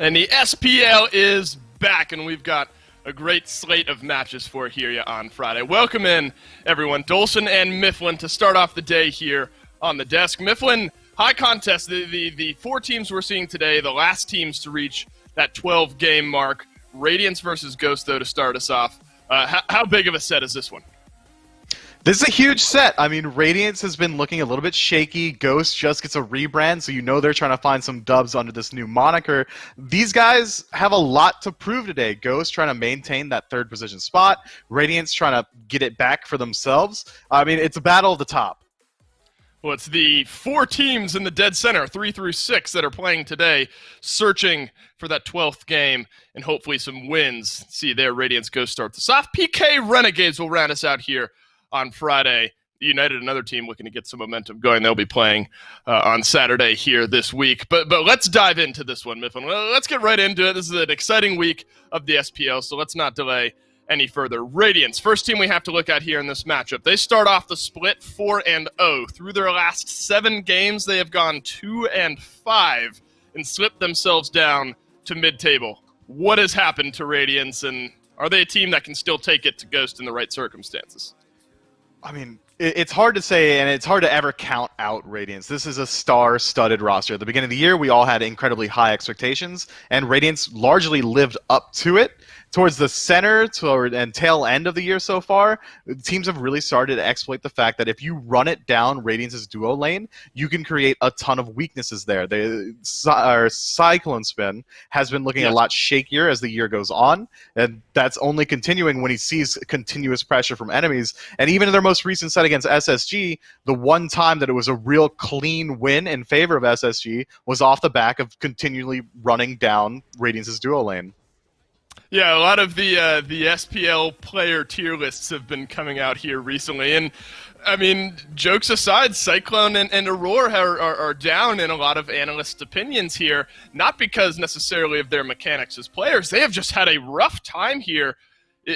And the SPL is back, and we've got a great slate of matches for here on Friday. Welcome in, everyone. Dolson and Mifflin to start off the day here on the desk. Mifflin, high contest. The four teams we're seeing today, the last teams to reach that 12-game mark. Radiance versus Ghost, though, to start us off. How big of a set is this one? This is a huge set. I mean, Radiance has been looking a little bit shaky. Ghost just gets a rebrand, so you know they're trying to find some dubs under this new moniker. These guys have a lot to prove today. Ghost trying to maintain that third position spot. Radiance trying to get it back for themselves. I mean, it's a battle of the top. Well, it's the four teams in the dead center, 3 through 6, that are playing today, searching for that 12th game and hopefully some wins. See there, Radiance Ghost starts us off. PK Renegades will round us out here on Friday. United, another team looking to get some momentum going. They'll be playing on Saturday here this week. But let's dive into this one, Mifflin. Let's get right into it. This is an exciting week of the SPL, so let's not delay any further. Radiance, first team we have to look at here in this matchup. They start off the split 4-0. Through their last 7 games, they have gone 2-5 and slipped themselves down to mid-table. What has happened to Radiance, and are they a team that can still take it to Ghost in the right circumstances? I mean, it's hard to say, and it's hard to ever count out Radiance. This is a star-studded roster. At the beginning of the year, we all had incredibly high expectations, and Radiance largely lived up to it. Towards the center and tail end of the year so far, teams have really started to exploit the fact that if you run it down Radiance's duo lane, you can create a ton of weaknesses there. Our Cyclone Spin has been looking a lot shakier as the year goes on, and that's only continuing when he sees continuous pressure from enemies. And even in their most recent set against SSG, the one time that it was a real clean win in favor of SSG was off the back of continually running down Radiance's duo lane. Yeah, a lot of the SPL player tier lists have been coming out here recently, and I mean, jokes aside, Cyclone and Aurora are down in a lot of analysts' opinions here, not because necessarily of their mechanics as players. They have just had a rough time here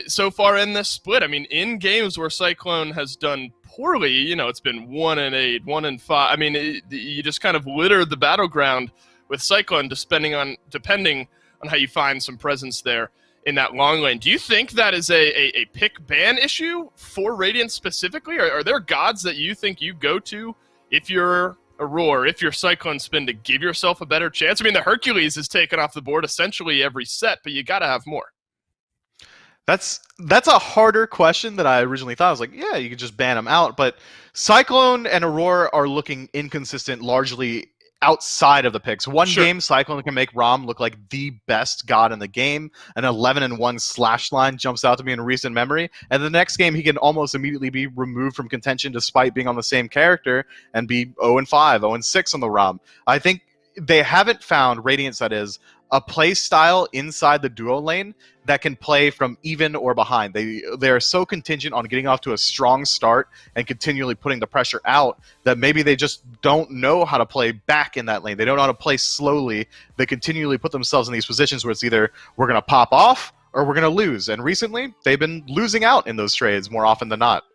so far in this split. I mean, in games where Cyclone has done poorly, you know, it's been 1-8, 1-5. I mean, you just kind of litter the battleground with Cyclone, depending on how you find some presence there in that long lane. Do you think that is a pick ban issue for Radiance specifically? Are there gods that you think you go to if you're Aurora, if you're Cyclone Spin, to give yourself a better chance? I mean, the Hercules is taken off the board essentially every set, but you got to have more. That's a harder question than I originally thought. I was like, yeah, you could just ban them out. But Cyclone and Aurora are looking inconsistent largely outside of the picks. One game, Cyclone can make Rom look like the best god in the game. An 11-1 slash line jumps out to me in recent memory. And the next game, he can almost immediately be removed from contention despite being on the same character and be 0-5, 0-6 on the Rom. I think they haven't found, Radiance that is, a play style inside the duo lane that can play from even or behind. They're so contingent on getting off to a strong start and continually putting the pressure out that maybe they just don't know how to play back in that lane. They don't know how to play slowly. They continually put themselves in these positions where it's either we're going to pop off or we're going to lose. And recently, they've been losing out in those trades more often than not.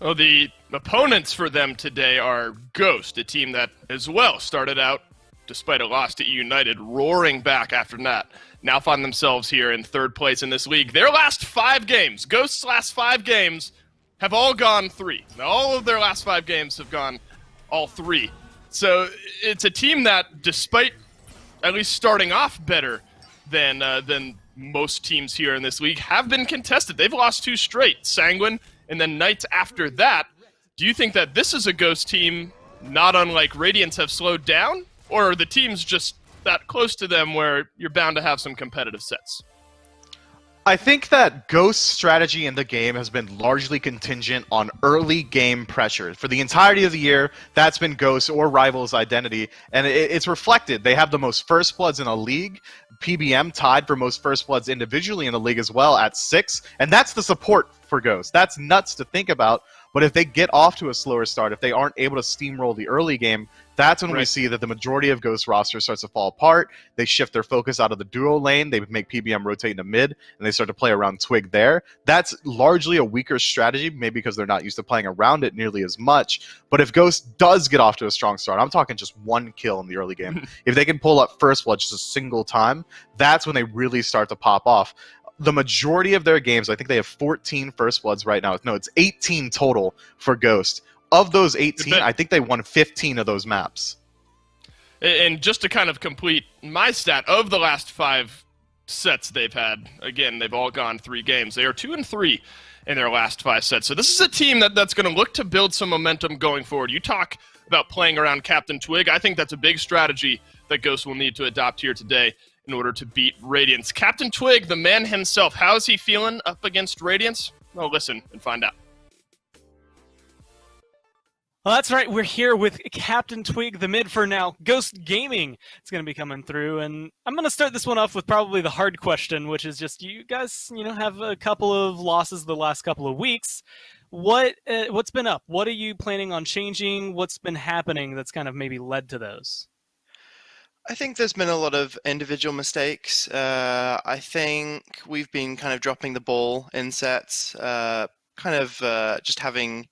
Well, the opponents for them today are Ghost, a team that as well started out, despite a loss to United, roaring back after that. Now find themselves here in third place in this league. Their last 5 games, Ghost's last 5 games, have all gone 3. Now, all of their last 5 games have gone all 3. So it's a team that, despite at least starting off better than most teams here in this league, have been contested. They've lost 2 straight, Sanguine and then Knights after that. Do you think that this is a Ghost team, not unlike Radiance, have slowed down? Or are the teams just that close to them where you're bound to have some competitive sets? I think that Ghost's strategy in the game has been largely contingent on early game pressure. For the entirety of the year, that's been Ghost or Rival's identity, and it's reflected. They have the most First Bloods in a league, PBM tied for most First Bloods individually in the league as well at 6, and that's the support for Ghost. That's nuts to think about, But if they get off to a slower start, if they aren't able to steamroll the early game, that's when we see that the majority of Ghost roster starts to fall apart. They shift their focus out of the duo lane. They make PBM rotate into mid, and they start to play around Twig there. That's largely a weaker strategy, maybe because they're not used to playing around it nearly as much. But if Ghost does get off to a strong start, I'm talking just one kill in the early game. If they can pull up first blood just a single time, that's when they really start to pop off. The majority of their games, I think they have 14 first bloods right now. No, it's 18 total for Ghost. Of those 18, I think they won 15 of those maps. And just to kind of complete my stat, of the last 5 sets they've had, again, they've all gone 3 games. They are 2-3 in their last 5 sets. So this is a team that's going to look to build some momentum going forward. You talk about playing around CaptainTwig. I think that's a big strategy that Ghost will need to adopt here today in order to beat Radiance. CaptainTwig, the man himself, how is he feeling up against Radiance? Well, listen and find out. Well, that's right. We're here with CaptainTwig, the mid for now. Ghost Gaming is going to be coming through, and I'm going to start this one off with probably the hard question, which is just you guys, have a couple of losses the last couple of weeks. What's been up? What are you planning on changing? What's been happening that's kind of maybe led to those? I think there's been a lot of individual mistakes. I think we've been kind of dropping the ball in sets, just having,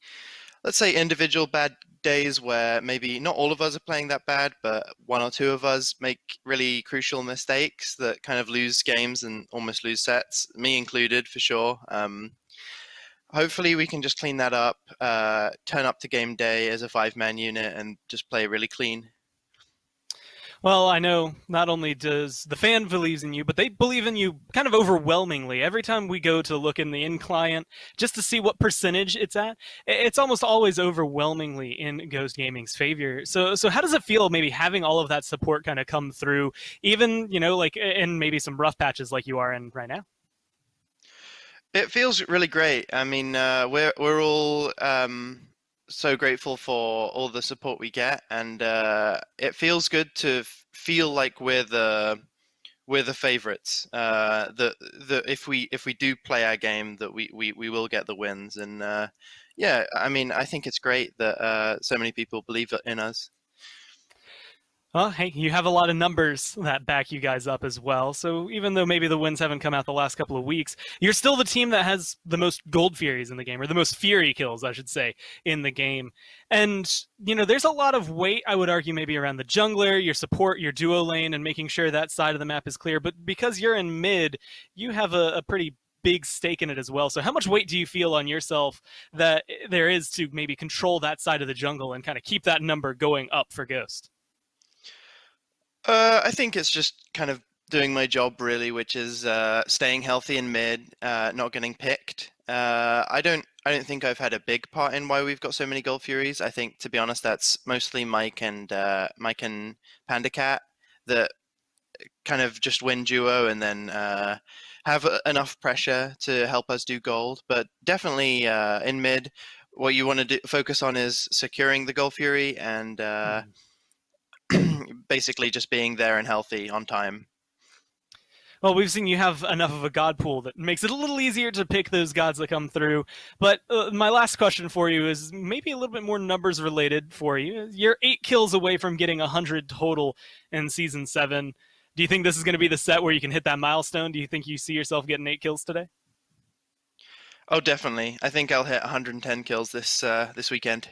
let's say, individual bad days where maybe not all of us are playing that bad, but 1 or 2 of us make really crucial mistakes that kind of lose games and almost lose sets, me included for sure. Hopefully we can just clean that up, turn up to game day as a 5-man unit and just play really clean. Well, I know not only does the fan believes in you, but they believe in you kind of overwhelmingly. Every time we go to look in the in-client just to see what percentage it's at, it's almost always overwhelmingly in Ghost Gaming's favor. So how does it feel maybe having all of that support kind of come through, even, like in maybe some rough patches like you are in right now? It feels really great. I mean, we're all so grateful for all the support we get, and it feels good to feel like we're the favorites. If we do play our game, that we will get the wins. And yeah, I mean, I think it's great that so many people believe in us. Well, hey, you have a lot of numbers that back you guys up as well. So even though maybe the wins haven't come out the last couple of weeks, you're still the team that has the most gold Furies in the game, or the most Fury kills, I should say, in the game. And, there's a lot of weight, I would argue, maybe around the jungler, your support, your duo lane, and making sure that side of the map is clear. But because you're in mid, you have a pretty big stake in it as well. So how much weight do you feel on yourself that there is to maybe control that side of the jungle and kind of keep that number going up for Ghost? I think it's just kind of doing my job really, which is staying healthy in mid, not getting picked. I don't think I've had a big part in why we've got so many Gold Furies. I think, to be honest, that's mostly Mike and Panda Cat that kind of just win duo and then have enough pressure to help us do gold. But definitely in mid, what you want to focus on is securing the Gold Fury and basically just being there and healthy on time. Well, we've seen you have enough of a god pool that makes it a little easier to pick those gods that come through. But my last question for you is maybe a little bit more numbers related for you. You're 8 kills away from getting 100 total in Season 7. Do you think this is going to be the set where you can hit that milestone? Do you think you see yourself getting 8 kills today? Oh, definitely. I think I'll hit 110 kills this weekend.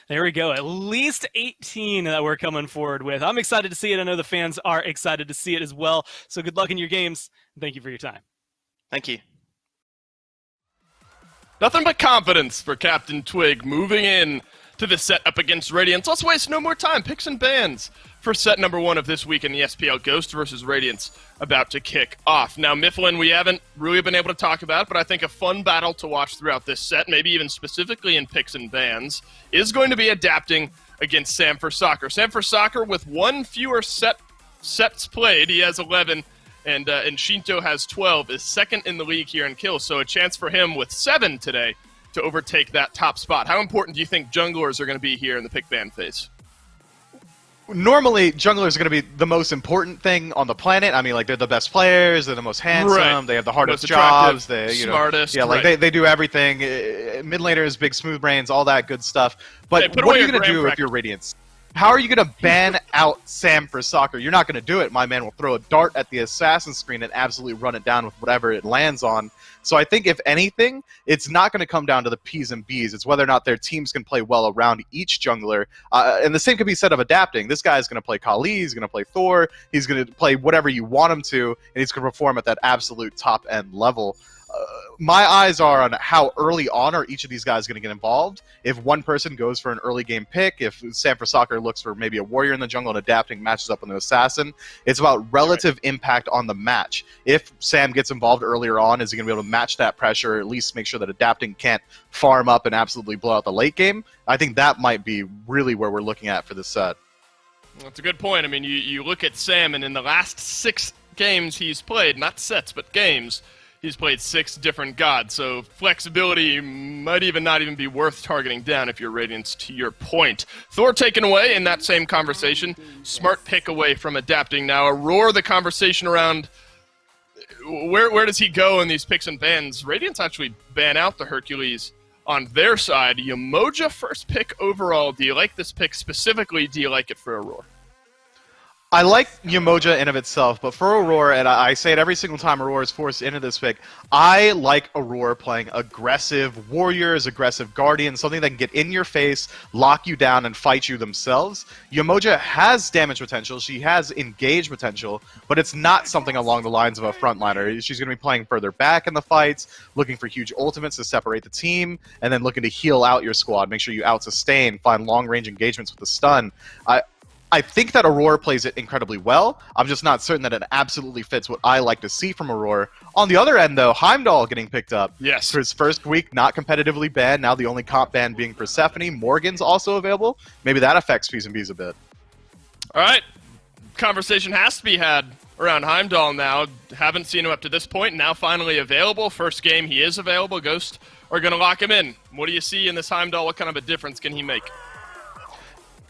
There we go. At least 18 that we're coming forward with. I'm excited to see it. I know the fans are excited to see it as well. So good luck in your games. And thank you for your time. Thank you. Nothing but confidence for CaptainTwig moving in to the set up against Radiance. Let's waste no more time. Picks and bans for set number 1 of this week in the SPL. Ghost versus Radiance about to kick off. Now, Mifflin, we haven't really been able to talk about, but I think a fun battle to watch throughout this set, maybe even specifically in picks and bans, is going to be adapting against Sam for Soccer. Sam for Soccer with 1 fewer sets played. He has 11, and Shinto has 12, is second in the league here in kills. So a chance for him with 7 today to overtake that top spot. How important do you think junglers are going to be here in the pick ban phase? normally junglers are going to be the most important thing on the planet. I mean, like, they're the best players, they're the most handsome, Right. they have the hardest Most attractive, jobs, they, smartest, yeah, like right. they do everything. Mid laners, big smooth brains, all that good stuff. But Hey, put what away are you your going to do graham if you're Radiance? How are you going to ban out Sam for soccer? You're not going to do it. My man will throw a dart at the assassin screen and absolutely run it down with whatever it lands on. So I think, if anything, it's not going to come down to the P's and B's. It's whether or not their teams can play well around each jungler. And the same could be said of adapting. This guy's going to play Kali, he's going to play Thor, he's going to play whatever you want him to, and he's going to perform at that absolute top-end level. My eyes are on how early on are each of these guys going to get involved. If one person goes for an early game pick, if Sam for Soccer looks for maybe a warrior in the jungle and adapting matches up with an assassin, it's about relative impact on the match. If Sam gets involved earlier on, is he going to be able to match that pressure, or at least make sure that adapting can't farm up and absolutely blow out the late game? I think that might be really where we're looking at for this set. That's a good point. I mean, you look at Sam, and in the last 6 games he's played, not sets, but games, he's played 6 different gods, so flexibility might not even be worth targeting down if you're Radiance, to your point. Thor taken away in that same conversation. Smart pick away from adapting now. Aurora, the conversation around where does he go in these picks and bans? Radiance actually ban out the Hercules on their side. Yamoja first pick overall. Do you like this pick specifically? Do you like it for Aurora? I like Yamoja in of itself, but for Aurora, and I say it every single time Aurora is forced into this pick, I like Aurora playing aggressive warriors, aggressive guardians, something that can get in your face, lock you down, and fight you themselves. Yamoja has damage potential, she has engage potential, but it's not something along the lines of a frontliner. She's going to be playing further back in the fights, looking for huge ultimates to separate the team, and then looking to heal out your squad, make sure you out-sustain, find long-range engagements with the stun. I think that Aurora plays it incredibly well. I'm just not certain that it absolutely fits what I like to see from Aurora. On the other end, though, Heimdall getting picked up. Yes. For his first week, not competitively banned. Now the only comp ban being Persephone. Morgan's also available. Maybe that affects P's and B's a bit. All right. Conversation has to be had around Heimdall now. Haven't seen him up to this point. Now finally available. First game he is available. Ghost are going to lock him in. What do you see in this Heimdall? What kind of a difference can he make?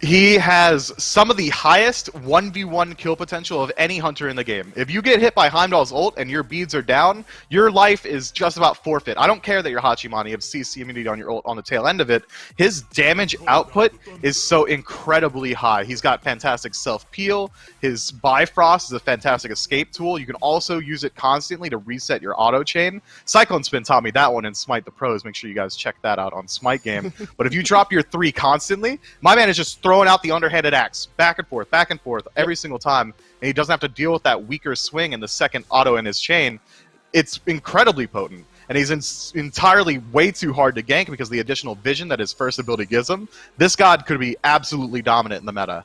He has some of the highest 1v1 kill potential of any hunter in the game. If you get hit by Heimdall's ult and your beads are down, your life is just about forfeit. I don't care that you're Hachiman, you have CC immunity on your ult on the tail end of it. His damage output is so incredibly high. He's got fantastic self-peel. His Bifrost is a fantastic escape tool. You can also use it constantly to reset your auto chain. Cyclone Spin taught me that one in Smite the Pros. Make sure you guys check that out on Smite game. But if you drop your 3 constantly, my man is just throwing out the underhanded axe back and forth every single time, and he doesn't have to deal with that weaker swing and the second auto in his chain. It's incredibly potent, and he's entirely way too hard to gank because of the additional vision that his first ability gives him. This god could be absolutely dominant in the meta.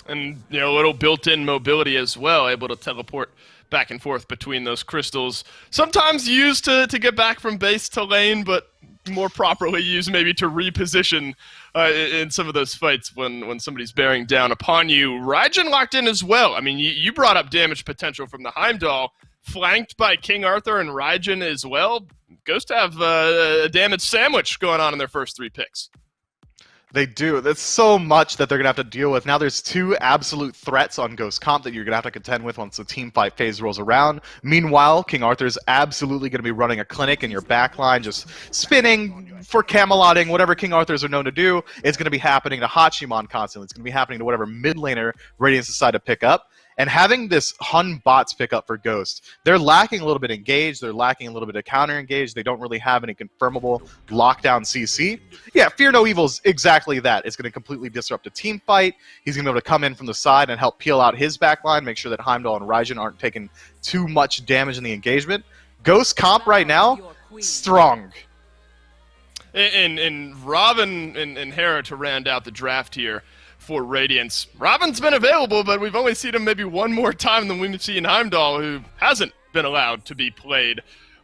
And, a little built-in mobility as well, able to teleport back and forth between those crystals. Sometimes used to get back from base to lane, but more properly used maybe to reposition in some of those fights when somebody's bearing down upon you. Raijin locked in as well. I mean, you brought up damage potential from the Heimdall, flanked by King Arthur and Raijin as well. Ghost have a damage sandwich going on in their first 3 picks. They do. That's so much that they're going to have to deal with. Now there's 2 absolute threats on Ghost Comp that you're going to have to contend with once the team fight phase rolls around. Meanwhile, King Arthur's absolutely going to be running a clinic in your backline, just spinning for camelotting, whatever King Arthurs are known to do. It's going to be happening to Hachiman constantly. It's going to be happening to whatever mid laner Radiance decide to pick up. And having this Hun bots pick up for Ghost, they're lacking a little bit engaged, they're lacking a little bit of counter engaged, they don't really have any confirmable lockdown CC. Yeah, Fear No Evil is exactly that. It's going to completely disrupt a team fight. He's going to be able to come in from the side and help peel out his backline, make sure that Heimdall and Raijin aren't taking too much damage in the engagement. Ghost comp right now, strong. And Robin and Hera to round out the draft here for Radiance. Robin's been available, but we've only seen him maybe one more time than we've seen Heimdall, who hasn't been allowed to be played.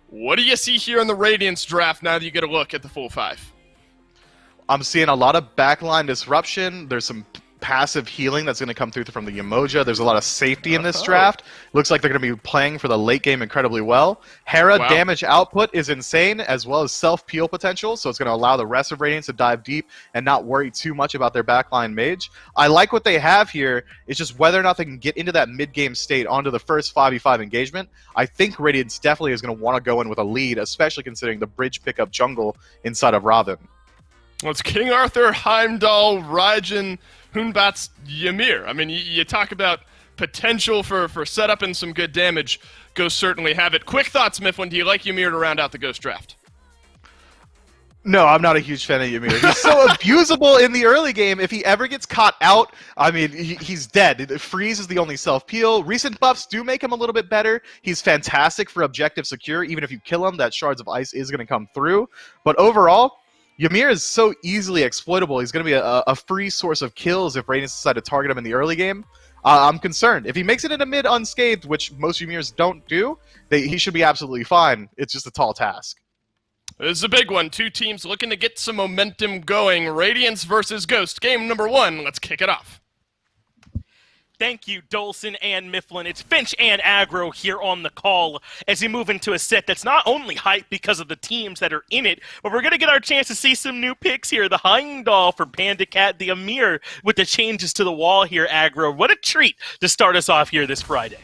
What do you see here in the Radiance draft now that you get a look at the full 5? I'm seeing a lot of backline disruption. There's some passive healing that's going to come through from the Yemoja. There's a lot of safety in this draft. Looks like they're going to be playing for the late game incredibly well. Hera damage output is insane, as well as self-peel potential, so it's going to allow the rest of Radiance to dive deep and not worry too much about their backline mage. I like what they have here. It's just whether or not they can get into that mid-game state onto the first 5v5 engagement. I think Radiance definitely is going to want to go in with a lead, especially considering the bridge pickup jungle inside of Robin. Well, it's King Arthur, Heimdall, Raijin, Hunbat's Ymir. I mean, you talk about potential for setup and some good damage. Ghosts certainly have it. Quick thoughts, Mifflin. Do you like Ymir to round out the Ghost draft? No, I'm not a huge fan of Ymir. He's so abusable in the early game. If he ever gets caught out, I mean, he's dead. Freeze is the only self-peel. Recent buffs do make him a little bit better. He's fantastic for objective secure. Even if you kill him, that Shards of Ice is going to come through. But overall, Ymir is so easily exploitable. He's going to be a free source of kills if Radiance decide to target him in the early game. I'm concerned. If he makes it into mid unscathed, which most Ymirs don't do, he should be absolutely fine. It's just a tall task. This is a big one. Two teams looking to get some momentum going. Radiance versus Ghost. Game number 1. Let's kick it off. Thank you, Dolson and Mifflin. It's Finch and Aggro here on the call as we move into a set that's not only hyped because of the teams that are in it, but we're going to get our chance to see some new picks here. The Heimdall for Panda Cat, the Ymir with the changes to the wall here, Aggro. What a treat to start us off here this Friday.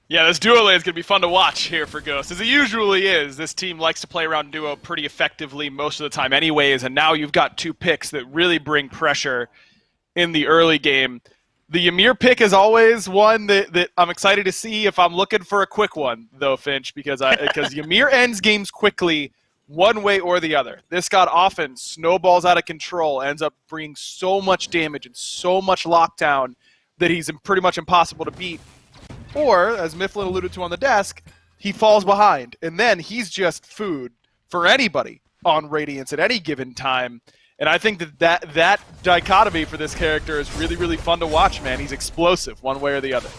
Yeah, this duo lane is going to be fun to watch here for Ghost, as it usually is. This team likes to play around duo pretty effectively most of the time anyways, and now you've got two picks that really bring pressure in the early game. The Ymir pick is always one that I'm excited to see if I'm looking for a quick one, though, Finch, because Ymir ends games quickly one way or the other. This god often snowballs out of control, ends up bringing so much damage and so much lockdown that he's pretty much impossible to beat. Or, as Mifflin alluded to on the desk, he falls behind, and then he's just food for anybody on Radiance at any given time. And I think that dichotomy for this character is really, really fun to watch, man. He's explosive one way or the other.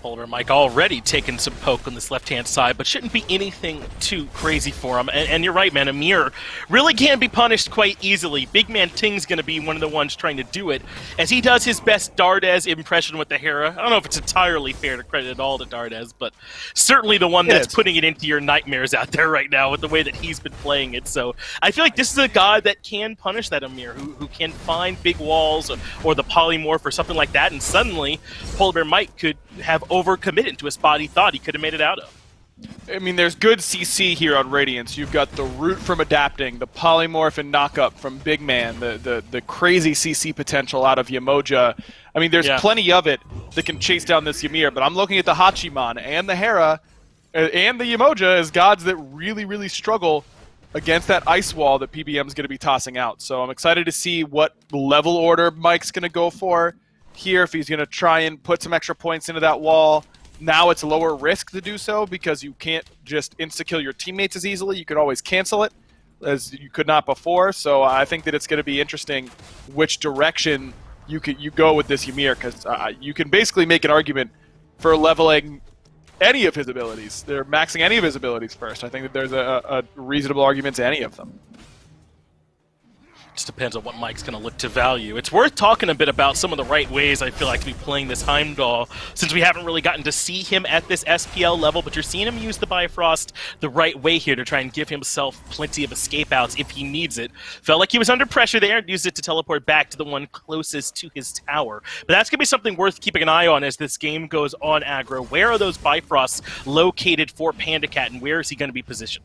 Polar Mike already taking some poke on this left-hand side, but shouldn't be anything too crazy for him. And you're right, man. Ymir really can be punished quite easily. Big Man Ting's going to be one of the ones trying to do it, as he does his best Dardez impression with the Hera. I don't know if it's entirely fair to credit it all to Dardez, but certainly the one that's putting it into your nightmares out there right now with the way that he's been playing it. So I feel like this is a god that can punish that Ymir, who can find big walls or the polymorph or something like that, and suddenly Polar Bear Mike could have overcommitted to a spot he thought he could have made it out of. I mean, there's good CC here on Radiance. You've got the root from adapting, the polymorph and knockup from Big Man, the crazy CC potential out of Yemoja. I mean, there's plenty of it that can chase down this Ymir, but I'm looking at the Hachiman and the Hera and the Yemoja as gods that really, really struggle against that ice wall that PBM is going to be tossing out. So I'm excited to see what level order Mike's going to go for here, if he's going to try and put some extra points into that wall. Now it's lower risk to do so because you can't just insta-kill your teammates as easily. You could always cancel it, as you could not before. So I think that it's going to be interesting which direction you go with this Ymir, because you can basically make an argument for leveling any of his abilities. They're maxing any of his abilities first. I think that there's a reasonable argument to any of them. Just depends on what Mike's going to look to value. It's worth talking a bit about some of the right ways I feel like to be playing this Heimdall, since we haven't really gotten to see him at this SPL level, but you're seeing him use the Bifrost the right way here to try and give himself plenty of escape outs if he needs it. Felt like he was under pressure there and used it to teleport back to the one closest to his tower. But that's going to be something worth keeping an eye on as this game goes on, Aggro. Where are those Bifrosts located for Panda Cat, and where is he going to be positioned?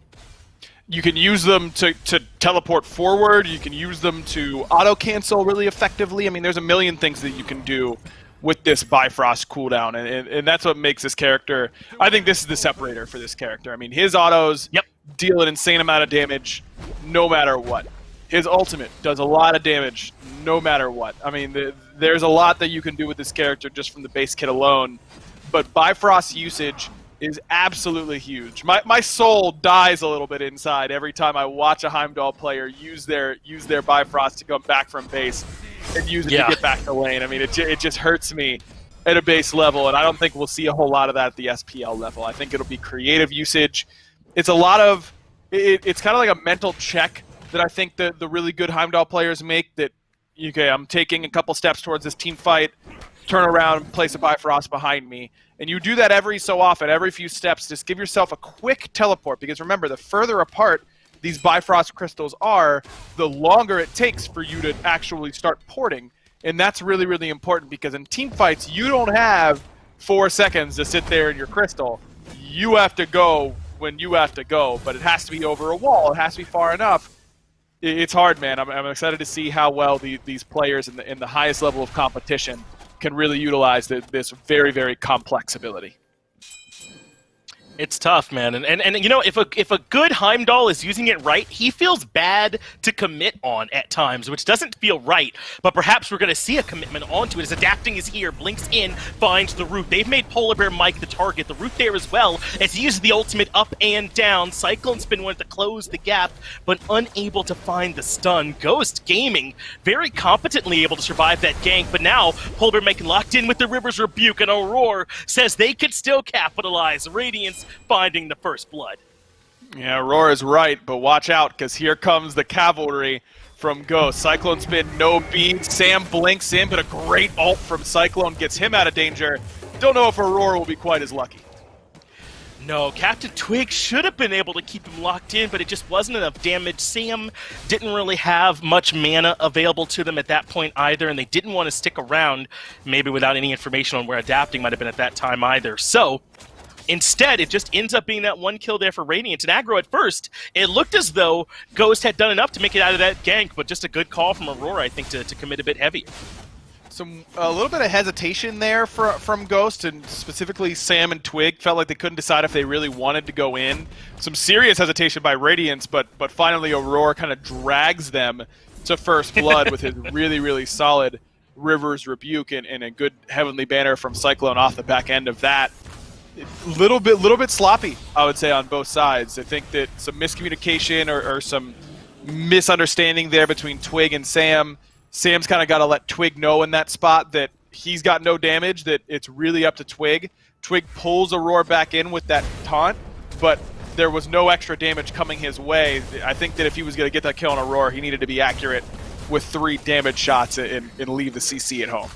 You can use them to teleport forward. You can use them to auto-cancel really effectively. I mean, there's a million things that you can do with this Bifrost cooldown, and that's what makes this character... I think this is the separator for this character. I mean, his autos deal an insane amount of damage no matter what. His ultimate does a lot of damage no matter what. I mean, there's a lot that you can do with this character just from the base kit alone, but Bifrost usage is absolutely huge. My soul dies a little bit inside every time I watch a Heimdall player use their Bifrost to come back from base and use it to get back to lane. I mean, it just hurts me at a base level, and I don't think we'll see a whole lot of that at the SPL level. I think it'll be creative usage. It's a lot of... It's kind of like a mental check that I think the really good Heimdall players make that okay, I'm taking a couple steps towards this team fight, turn around, place a Bifrost behind me. And you do that every so often, every few steps. Just give yourself a quick teleport, because remember, the further apart these Bifrost crystals are, the longer it takes for you to actually start porting. And that's really, really important, because in team fights, you don't have 4 seconds to sit there in your crystal. You have to go when you have to go, but it has to be over a wall. It has to be far enough. It's hard, man. I'm excited to see how well these players in the highest level of competition can really utilize this very, very complex ability. It's tough, man, and you know, if a good Heimdall is using it right, he feels bad to commit on at times, which doesn't feel right. But perhaps we're going to see a commitment onto it as Adapting is here, blinks in, finds the root. They've made Polar Bear Mike the target, the root there as well, as he uses the ultimate up and down. Cyclone Spin wanted to close the gap, but unable to find the stun. Ghost Gaming very competently able to survive that gank, but now Polar Bear Mike locked in with the River's Rebuke, and Aurora says they could still capitalize. Radiance finding the first blood. Yeah, Aurora's right, but watch out, because here comes the cavalry from Ghost. Cyclone Spin, no bead. Sam blinks in, but a great ult from Cyclone gets him out of danger. Don't know if Aurora will be quite as lucky. No, CaptainTwig should have been able to keep him locked in, but it just wasn't enough damage. Sam didn't really have much mana available to them at that point either, and they didn't want to stick around, maybe without any information on where Adapting might have been at that time either. So instead, it just ends up being that one kill there for Radiance. And aggro at first, it looked as though Ghost had done enough to make it out of that gank, but just a good call from Aurora, I think, to commit a bit heavier. A little bit of hesitation there from Ghost, and specifically Sam and Twig felt like they couldn't decide if they really wanted to go in. Some serious hesitation by Radiance, but finally Aurora kind of drags them to first blood with his really, really solid River's Rebuke and a good Heavenly Banner from Cyclone off the back end of that. Little bit sloppy, I would say, on both sides. I think that some miscommunication or some misunderstanding there between Twig and Sam. Sam's kind of got to let Twig know in that spot that he's got no damage, that it's really up to Twig. Twig pulls Aurora back in with that taunt, but there was no extra damage coming his way. I think that if he was going to get that kill on Aurora, he needed to be accurate with 3 damage shots and leave the CC at home.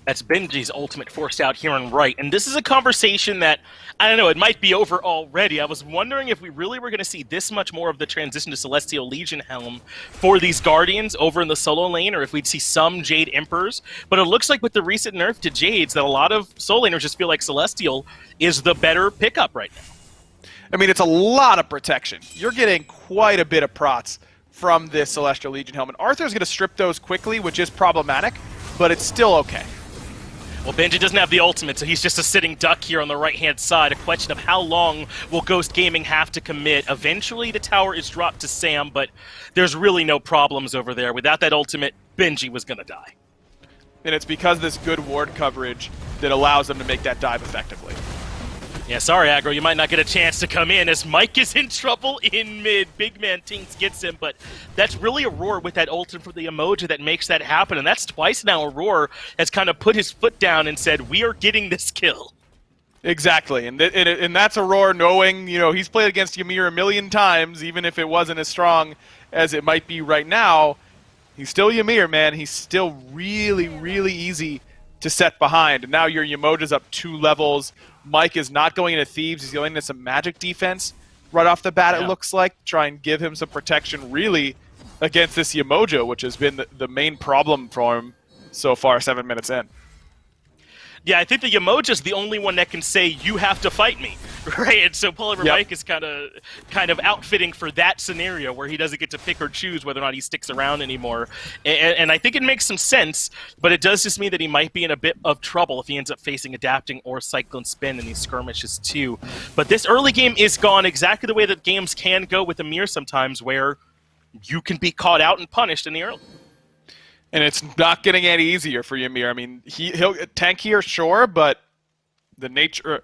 That's Benji's ultimate forced out here on right. And this is a conversation that, I don't know, it might be over already. I was wondering if we really were going to see this much more of the transition to Celestial Legion Helm for these Guardians over in the solo lane, or if we'd see some Jade Emperors. But it looks like with the recent nerf to Jades that a lot of solo laners just feel like Celestial is the better pickup right now. I mean, it's a lot of protection. You're getting quite a bit of prots from this Celestial Legion Helm. And Arthur's going to strip those quickly, which is problematic, but it's still okay. Well, Benji doesn't have the ultimate, so he's just a sitting duck here on the right-hand side. A question of how long will Ghost Gaming have to commit. Eventually, the tower is dropped to Sam, but there's really no problems over there. Without that ultimate, Benji was going to die. And it's because of this good ward coverage that allows them to make that dive effectively. Yeah, sorry, Aggro, you might not get a chance to come in as Mike is in trouble in mid. Big Man Tinks gets him, but that's really Aurora with that ult for the emoji that makes that happen, and that's twice now Aurora has kind of put his foot down and said, we are getting this kill. Exactly, and that's Aurora knowing, you know, he's played against Ymir a million times, even if it wasn't as strong as it might be right now. He's still Ymir, man. He's still really, really easy to set behind. And now your Yamoja's up 2 levels. Mike is not going into Thieves. He's going into some magic defense right off the bat, It looks like. Try and give him some protection, really, against this Yamoja, which has been the main problem for him so far, 7 minutes in. Yeah, I think the Yamoja's the only one that can say, you have to fight me, right? And so Polar Mike is kind of outfitting for that scenario where he doesn't get to pick or choose whether or not he sticks around anymore. And I think it makes some sense, but it does just mean that he might be in a bit of trouble if he ends up facing Adapting or Cyclone Spin in these skirmishes too. But this early game is gone exactly the way that games can go with Ymir sometimes, where you can be caught out and punished in the early. And it's not getting any easier for Ymir. I mean, he'll tank here, sure, but the nature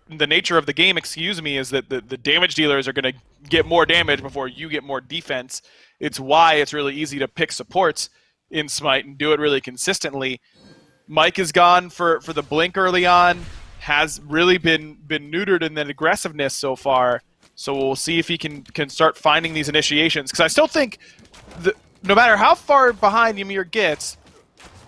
of the game, is that the damage dealers are going to get more damage before you get more defense. It's why it's really easy to pick supports in Smite and do it really consistently. Mike is gone for the blink early on, has really been neutered in the aggressiveness so far. So we'll see if he can start finding these initiations. Because I still think no matter how far behind Ymir gets,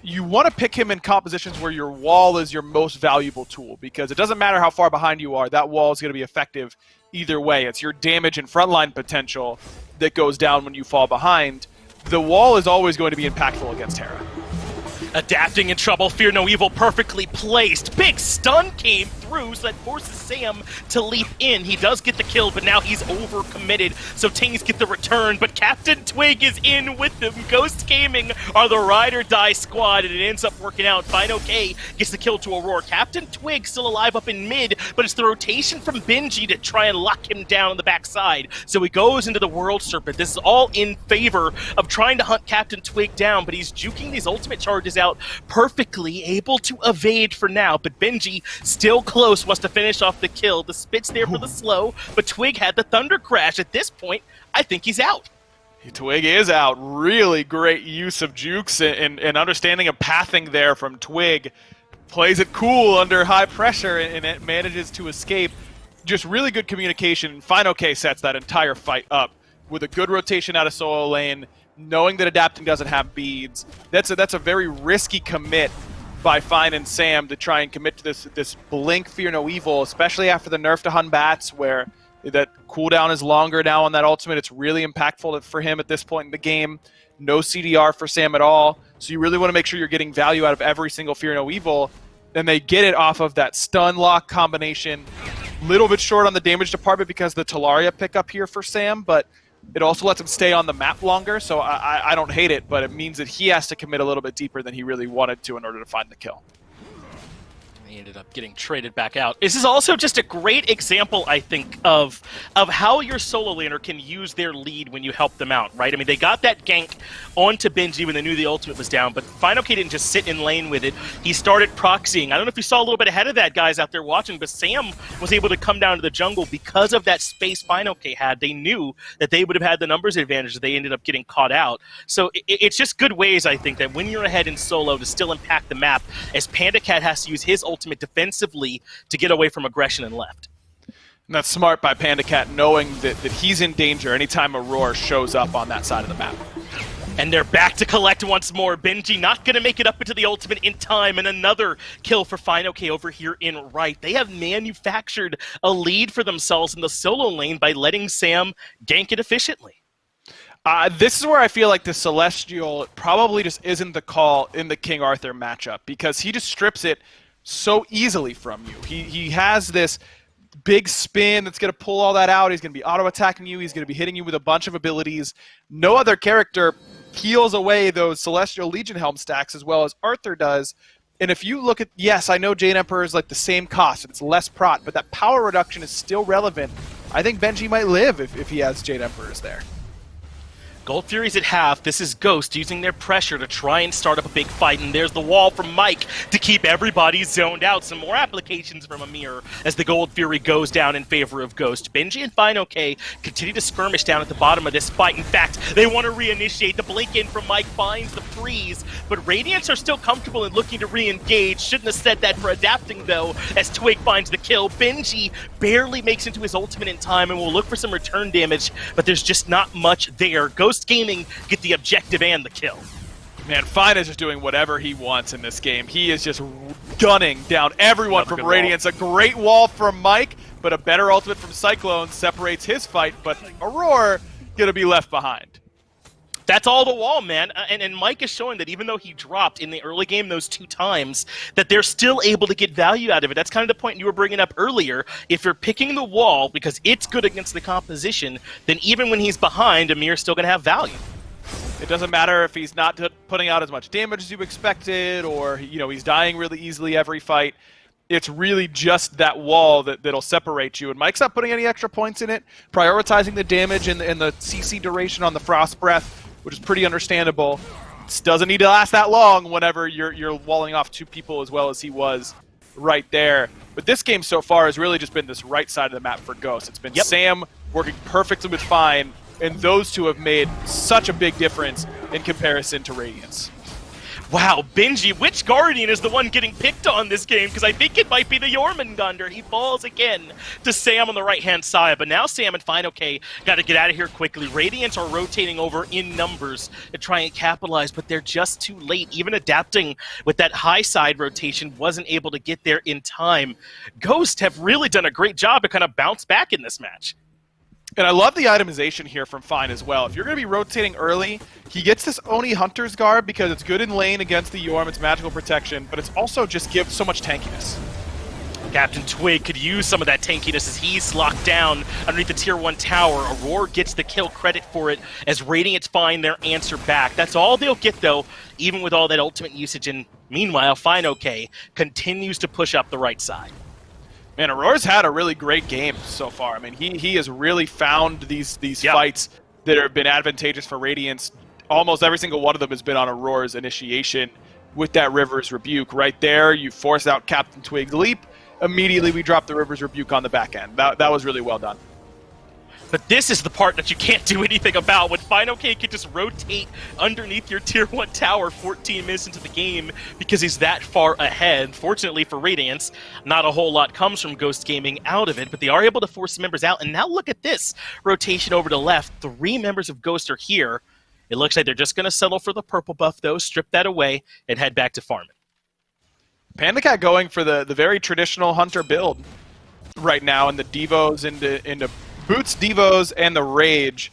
you want to pick him in compositions where your wall is your most valuable tool, because it doesn't matter how far behind you are, that wall is going to be effective either way. It's your damage and frontline potential that goes down when you fall behind. The wall is always going to be impactful against Terra. Adapting in trouble, Fear No Evil perfectly placed. Big stun came through, so that forces Sam to leap in. He does get the kill, but now he's overcommitted, so Tings get the return, but CaptainTwig is in with them. Ghost Gaming are the ride or die squad, and it ends up working out. FineOK gets the kill to Aurora. CaptainTwig still alive up in mid, but it's the rotation from Benji to try and lock him down on the backside. So he goes into the World Serpent. This is all in favor of trying to hunt CaptainTwig down, but he's juking these ultimate charges out perfectly, able to evade for now, but Benji still close, wants to finish off the kill. The spit's there for the slow, but Twig had the Thunder Crash. At this point, I think he's out. Twig is out. Really great use of jukes and understanding of pathing there from Twig. Plays it cool under high pressure and it manages to escape. Just really good communication. FineOK sets that entire fight up with a good rotation out of solo lane, knowing that adapting doesn't have beads. That's a very risky commit by Fine and Sam to try and commit to this blink Fear No Evil, especially after the nerf to Hun Bats, where that cooldown is longer now on that ultimate. It's really impactful for him at this point in the game. No CDR for Sam at all, so you really want to make sure you're getting value out of every single Fear No Evil, and they get it off of that stun lock combination. Little bit short on the damage department because of the Talaria pickup here for Sam, but it also lets him stay on the map longer, so I don't hate it, but it means that he has to commit a little bit deeper than he really wanted to in order to find the kill. He ended up getting traded back out. This is also just a great example, I think, of how your solo laner can use their lead when you help them out, right? I mean, they got that gank onto Benji when they knew the ultimate was down, but FineOK didn't just sit in lane with it. He started proxying. I don't know if you saw a little bit ahead of that, guys out there watching, but Sam was able to come down to the jungle because of that space FineOK had. They knew that they would have had the numbers advantage. They ended up getting caught out. So it's just good ways, I think, that when you're ahead in solo to still impact the map, as PandaCat has to use his ultimate defensively to get away from aggression and left. And that's smart by PandaCat, knowing that he's in danger anytime Aurora shows up on that side of the map. And they're back to collect once more. Benji not going to make it up into the ultimate in time, and another kill for FineOK over here in right. They have manufactured a lead for themselves in the solo lane by letting Sam gank it efficiently. This is where I feel like the Celestial probably just isn't the call in the King Arthur matchup, because he just strips it so easily from you. He has this big spin that's going to pull all that out. He's going to be auto-attacking you. He's going to be hitting you with a bunch of abilities. No other character peels away those Celestial Legion Helm stacks as well as Arthur does. And if you look at, yes, I know Jade Emperor is like the same cost, and it's less prot, but that power reduction is still relevant. I think Benji might live if he has Jade Emperors there. Gold Furies at half. This is Ghost using their pressure to try and start up a big fight, and there's the wall from Mike to keep everybody zoned out. Some more applications from Amir as the Gold Fury goes down in favor of Ghost. Benji and FineOK continue to skirmish down at the bottom of this fight. In fact, they want to reinitiate. The blink in from Mike finds the freeze, but Radiance are still comfortable and looking to re-engage. Shouldn't have said that for adapting, though, as Twig finds the kill. Benji barely makes into his ultimate in time and will look for some return damage, but there's just not much there. Ghost Gaming get the objective and the kill. Man, Fine is just doing whatever he wants in this game. He is just gunning down everyone from Radiance. A great wall from Mike, but a better ultimate from Cyclone separates his fight, but Aurora gonna be left behind. That's all the wall, man. And Mike is showing that even though he dropped in the early game those 2 times, that they're still able to get value out of it. That's kind of the point you were bringing up earlier. If you're picking the wall because it's good against the composition, then even when he's behind, Amir's still going to have value. It doesn't matter if he's not putting out as much damage as you expected, or he's dying really easily every fight. It's really just that wall that'll separate you. And Mike's not putting any extra points in it, prioritizing the damage and the CC duration on the Frost Breath, which is pretty understandable. It doesn't need to last that long whenever you're walling off 2 people as well as he was right there. But this game so far has really just been this right side of the map for Ghost. It's been Sam working perfectly with Fine, and those two have made such a big difference in comparison to Radiance. Wow, Benji, which Guardian is the one getting picked on this game? Because I think it might be the Jormungandr. He falls again to Sam on the right-hand side. But now Sam and Fine OK got to get out of here quickly. Radiance are rotating over in numbers to try and capitalize, but they're just too late. Even adapting with that high side rotation wasn't able to get there in time. Ghost have really done a great job to kind of bounce back in this match. And I love the itemization here from Fine as well. If you're going to be rotating early, he gets this Oni Hunter's Garb because it's good in lane against the Yorm, it's magical protection, but it's also just gives so much tankiness. CaptainTwig could use some of that tankiness as he's locked down underneath the tier 1 tower. Aurora gets the kill credit for it as Radiance find their answer back. That's all they'll get though, even with all that ultimate usage. And meanwhile, Fine OK continues to push up the right side. Man, Aurora's had a really great game so far. I mean, he has really found these fights that have been advantageous for Radiance. Almost every single one of them has been on Aurora's initiation with that River's Rebuke. Right there, you force out CaptainTwig's leap. Immediately, we drop the River's Rebuke on the back end. That was really well done. But this is the part that you can't do anything about. When Fine OK can just rotate underneath your tier 1 tower 14 minutes into the game because he's that far ahead. Fortunately for Radiance, not a whole lot comes from Ghost Gaming out of it, but they are able to force members out. And now look at this rotation over to left. 3 members of Ghost are here. It looks like they're just going to settle for the purple buff, though, strip that away, and head back to farming. PandaCat going for the very traditional Hunter build right now, and the Devos into Boots, Devos, and the Rage.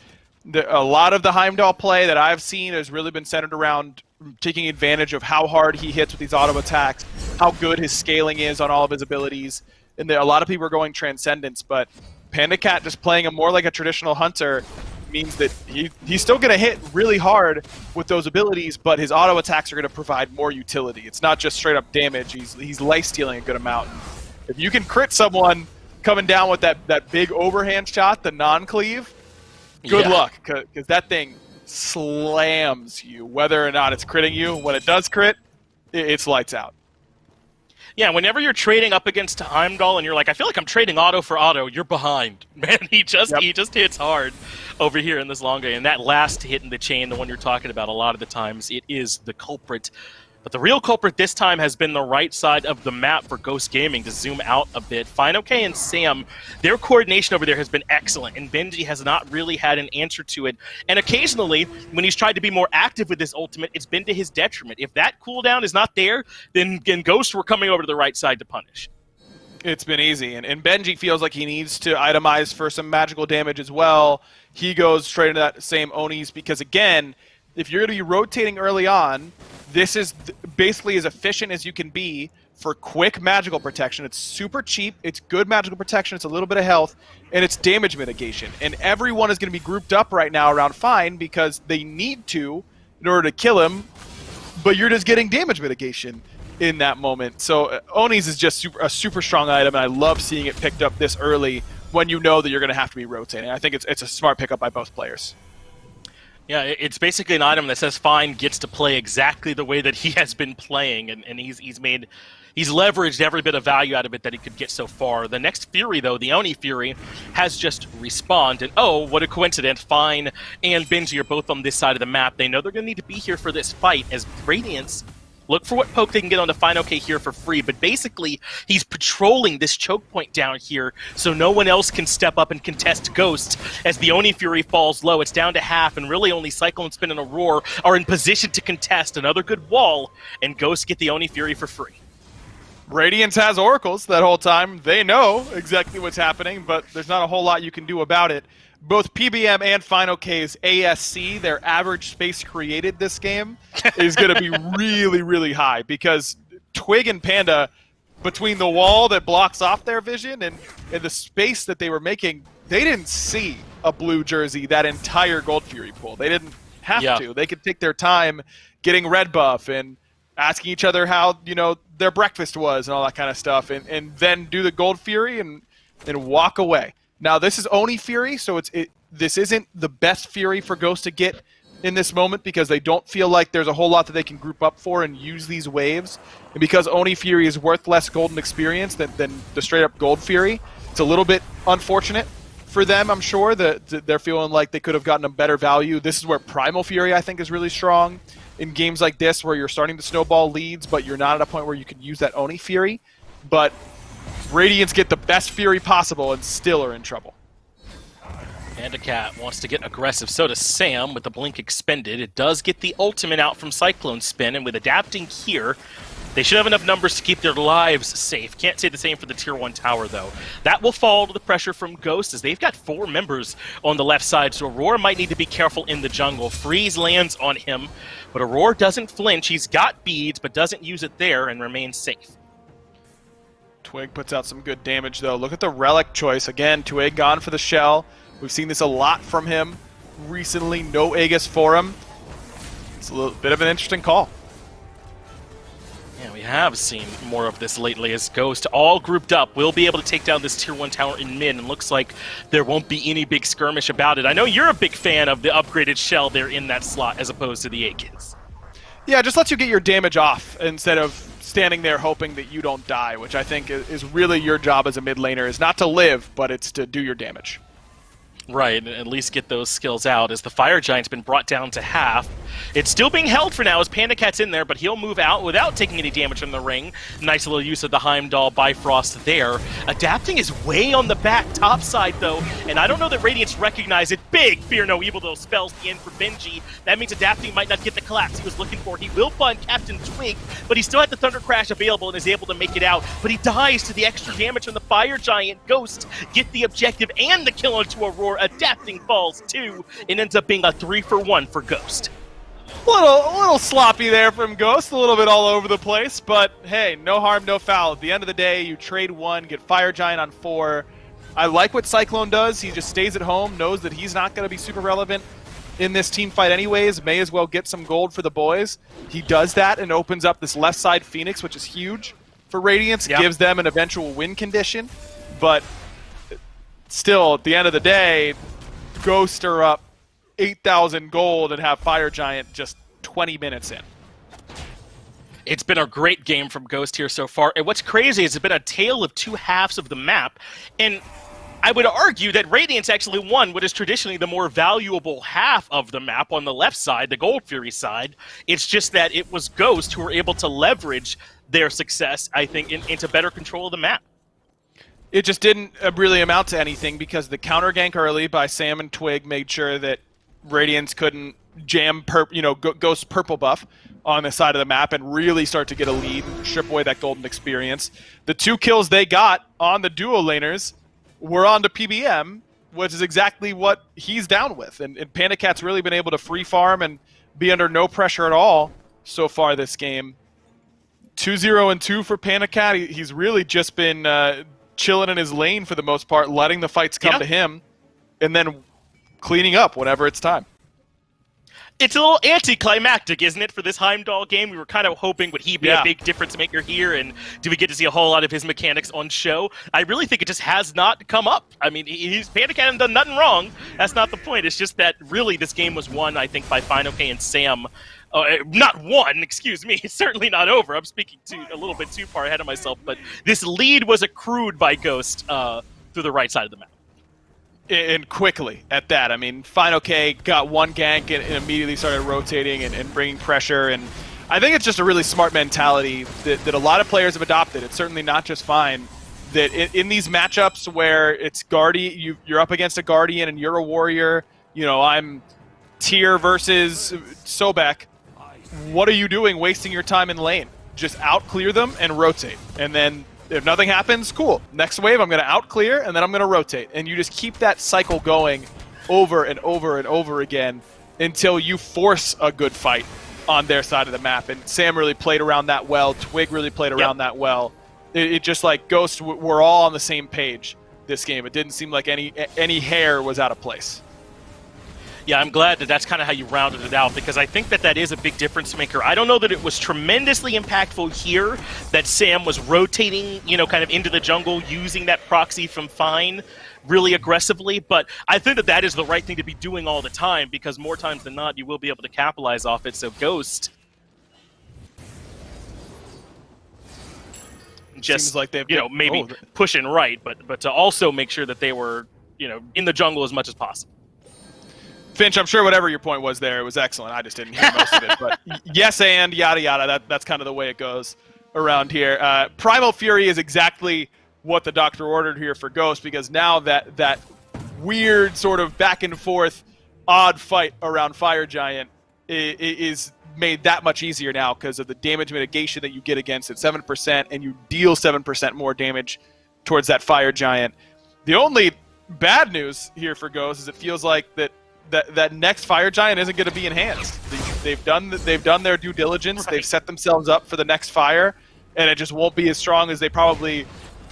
A lot of the Heimdall play that I've seen has really been centered around taking advantage of how hard he hits with these auto attacks, how good his scaling is on all of his abilities. And a lot of people are going Transcendence, but PandaCat just playing him more like a traditional Hunter means that he's still going to hit really hard with those abilities, but his auto attacks are going to provide more utility. It's not just straight up damage. He's life stealing a good amount. If you can crit someone coming down with that big overhand shot, the non-cleave, good luck, because that thing slams you, whether or not it's critting you. When it does crit, it's lights out. Yeah, whenever you're trading up against Heimdall and you're like, I feel like I'm trading auto for auto, you're behind. Man, he just hits hard over here in this long game. And that last hit in the chain, the one you're talking about, a lot of the times, it is the culprit. But the real culprit this time has been the right side of the map for Ghost Gaming. To zoom out a bit, Fine OK and Sam, their coordination over there has been excellent, and Benji has not really had an answer to it. And occasionally, when he's tried to be more active with this ultimate, it's been to his detriment. If that cooldown is not there, then Ghost were coming over to the right side to punish. It's been easy, and Benji feels like he needs to itemize for some magical damage as well. He goes straight into that same Onis because, again, if you're going to be rotating early on, this is basically as efficient as you can be for quick magical protection. It's super cheap, it's good magical protection, it's a little bit of health, and it's damage mitigation. And everyone is going to be grouped up right now around Fine because they need to in order to kill him, but you're just getting damage mitigation in that moment. So Onis is just a super strong item, and I love seeing it picked up this early when you know that you're going to have to be rotating. I think it's a smart pickup by both players. Yeah, it's basically an item that says Fine gets to play exactly the way that he has been playing, and he's leveraged every bit of value out of it that he could get so far. The next Fury, though, the Oni Fury, has just respawned, and oh, what a coincidence, Fine and Benji are both on this side of the map. They know they're going to need to be here for this fight, as Radiance look for what poke they can get on the Fine OK here for free, but basically he's patrolling this choke point down here so no one else can step up and contest Ghost. As the Oni Fury falls low, it's down to half, and really only Cyclone Spin and Aurora are in position to contest another good wall, and Ghost get the Oni Fury for free. Radiance has oracles that whole time. They know exactly what's happening, but there's not a whole lot you can do about it. Both PBM and Fine OK's ASC, their average space created this game, is going to be really, really high because Twig and Panda, between the wall that blocks off their vision and the space that they were making, they didn't see a blue jersey that entire Gold Fury pool. They didn't have to. They could take their time getting red buff and asking each other how, their breakfast was and all that kind of stuff, and then do the Gold Fury and walk away. Now, this is Oni Fury, so this isn't the best Fury for Ghost to get in this moment because they don't feel like there's a whole lot that they can group up for and use these waves. And because Oni Fury is worth less golden experience than the straight-up Gold Fury, it's a little bit unfortunate for them, I'm sure, that they're feeling like they could have gotten a better value. This is where Primal Fury, I think, is really strong in games like this where you're starting to snowball leads, but you're not at a point where you can use that Oni Fury. But Radiance get the best Fury possible and still are in trouble. Pandacat wants to get aggressive, so does Sam with the blink expended. It does get the ultimate out from Cyclone Spin, and with adapting here, they should have enough numbers to keep their lives safe. Can't say the same for the Tier 1 tower, though. That will fall to the pressure from Ghost, as they've got 4 members on the left side, so Aurora might need to be careful in the jungle. Freeze lands on him, but Aurora doesn't flinch. He's got beads, but doesn't use it there and remains safe. Twig puts out some good damage, though. Look at the relic choice. Again, Twig gone for the shell. We've seen this a lot from him recently. No Aegis for him. It's a little bit of an interesting call. Yeah, we have seen more of this lately as Ghost, all grouped up, will be able to take down this Tier 1 tower in mid, and looks like there won't be any big skirmish about it. I know you're a big fan of the upgraded shell there in that slot as opposed to the Aegis. Yeah, it just lets you get your damage off instead of standing there hoping that you don't die, which I think is really your job as a mid laner, is not to live, but it's to do your damage. Right, and at least get those skills out as the Fire Giant's been brought down to half. It's still being held for now as Pandacat's in there, but he'll move out without taking any damage from the ring. Nice little use of the Heimdall Bifrost there. Adapting is way on the back top side, though, and I don't know that Radiance recognize it. Big Fear No Evil, though, spells the end for Benji. That means Adapting might not get the collapse he was looking for. He will find CaptainTwig, but he still had the Thunder Crash available and is able to make it out. But he dies to the extra damage from the Fire Giant. Ghost get the objective and the kill onto Aurora. Adapting falls too, and ends up being a 3-for-1 for Ghost. A little sloppy there from Ghost, a little bit all over the place, but hey, no harm, no foul. At the end of the day, you trade 1, get Fire Giant on 4. I like what Cyclone does. He just stays at home, knows that he's not going to be super relevant in this team fight anyways. May as well get some gold for the boys. He does that and opens up this left side Phoenix, which is huge for Radiance. Yep. Gives them an eventual win condition, but still, at the end of the day, Ghost are up 8,000 gold and have Fire Giant just 20 minutes in. It's been a great game from Ghost here so far, and what's crazy is it's been a tale of 2 halves of the map, and I would argue that Radiance actually won what is traditionally the more valuable half of the map on the left side, the Gold Fury side. It's just that it was Ghost who were able to leverage their success, I think, into better control of the map. It just didn't really amount to anything because the counter gank early by Sam and Twig made sure that Radiance couldn't jam Ghost's purple buff on the side of the map and really start to get a lead, strip away that golden experience. The 2 kills they got on the duo laners were on to PBM, which is exactly what he's down with. And Pandacat's really been able to free farm and be under no pressure at all so far this game. 2-0-2 for Pandacat. He's really just been chilling in his lane for the most part, letting the fights come to him, and then cleaning up whenever it's time. It's a little anticlimactic, isn't it, for this Heimdall game? We were kind of hoping would he be a big difference maker here, and do we get to see a whole lot of his mechanics on show? I really think it just has not come up. I mean, Pandacat hasn't done nothing wrong. That's not the point. It's just that really this game was won, I think, by Final K and Sam. Not won, excuse me. It's certainly not over. I'm speaking a little bit too far ahead of myself, but this lead was accrued by Ghost through the right side of the map. And quickly at that. I mean, Final K got 1 gank and immediately started rotating and bringing pressure. And I think it's just a really smart mentality that a lot of players have adopted. It's certainly not just Fine. That in these matchups where it's you're up against a Guardian and you're a warrior, I'm Tyr versus Sobek. What are you doing wasting your time in lane? Just out-clear them and rotate. And then if nothing happens, cool. Next wave, I'm going to out-clear, and then I'm going to rotate. And you just keep that cycle going over and over and over again until you force a good fight on their side of the map. And Sam really played around that well. Twig really played around that well. It just like Ghost, we're all on the same page this game. It didn't seem like any hair was out of place. Yeah, I'm glad that that's kind of how you rounded it out, because I think that is a big difference maker. I don't know that it was tremendously impactful here that Sam was rotating, kind of into the jungle, using that proxy from Fine really aggressively, but I think that is the right thing to be doing all the time, because more times than not, you will be able to capitalize off it. So Ghost just, seems like they've maybe pushing right, but to also make sure that they were in the jungle as much as possible. Finch, I'm sure whatever your point was there, it was excellent. I just didn't hear most of it. But yes, and yada yada. That's kind of the way it goes around here. Primal Fury is exactly what the doctor ordered here for Ghost, because now that weird sort of back and forth odd fight around Fire Giant is made that much easier now because of the damage mitigation that you get against it, 7%, and you deal 7% more damage towards that Fire Giant. The only bad news here for Ghost is it feels like that next Fire Giant isn't going to be enhanced. They've done their due diligence. Right. They've set themselves up for the next fire, and it just won't be as strong as they probably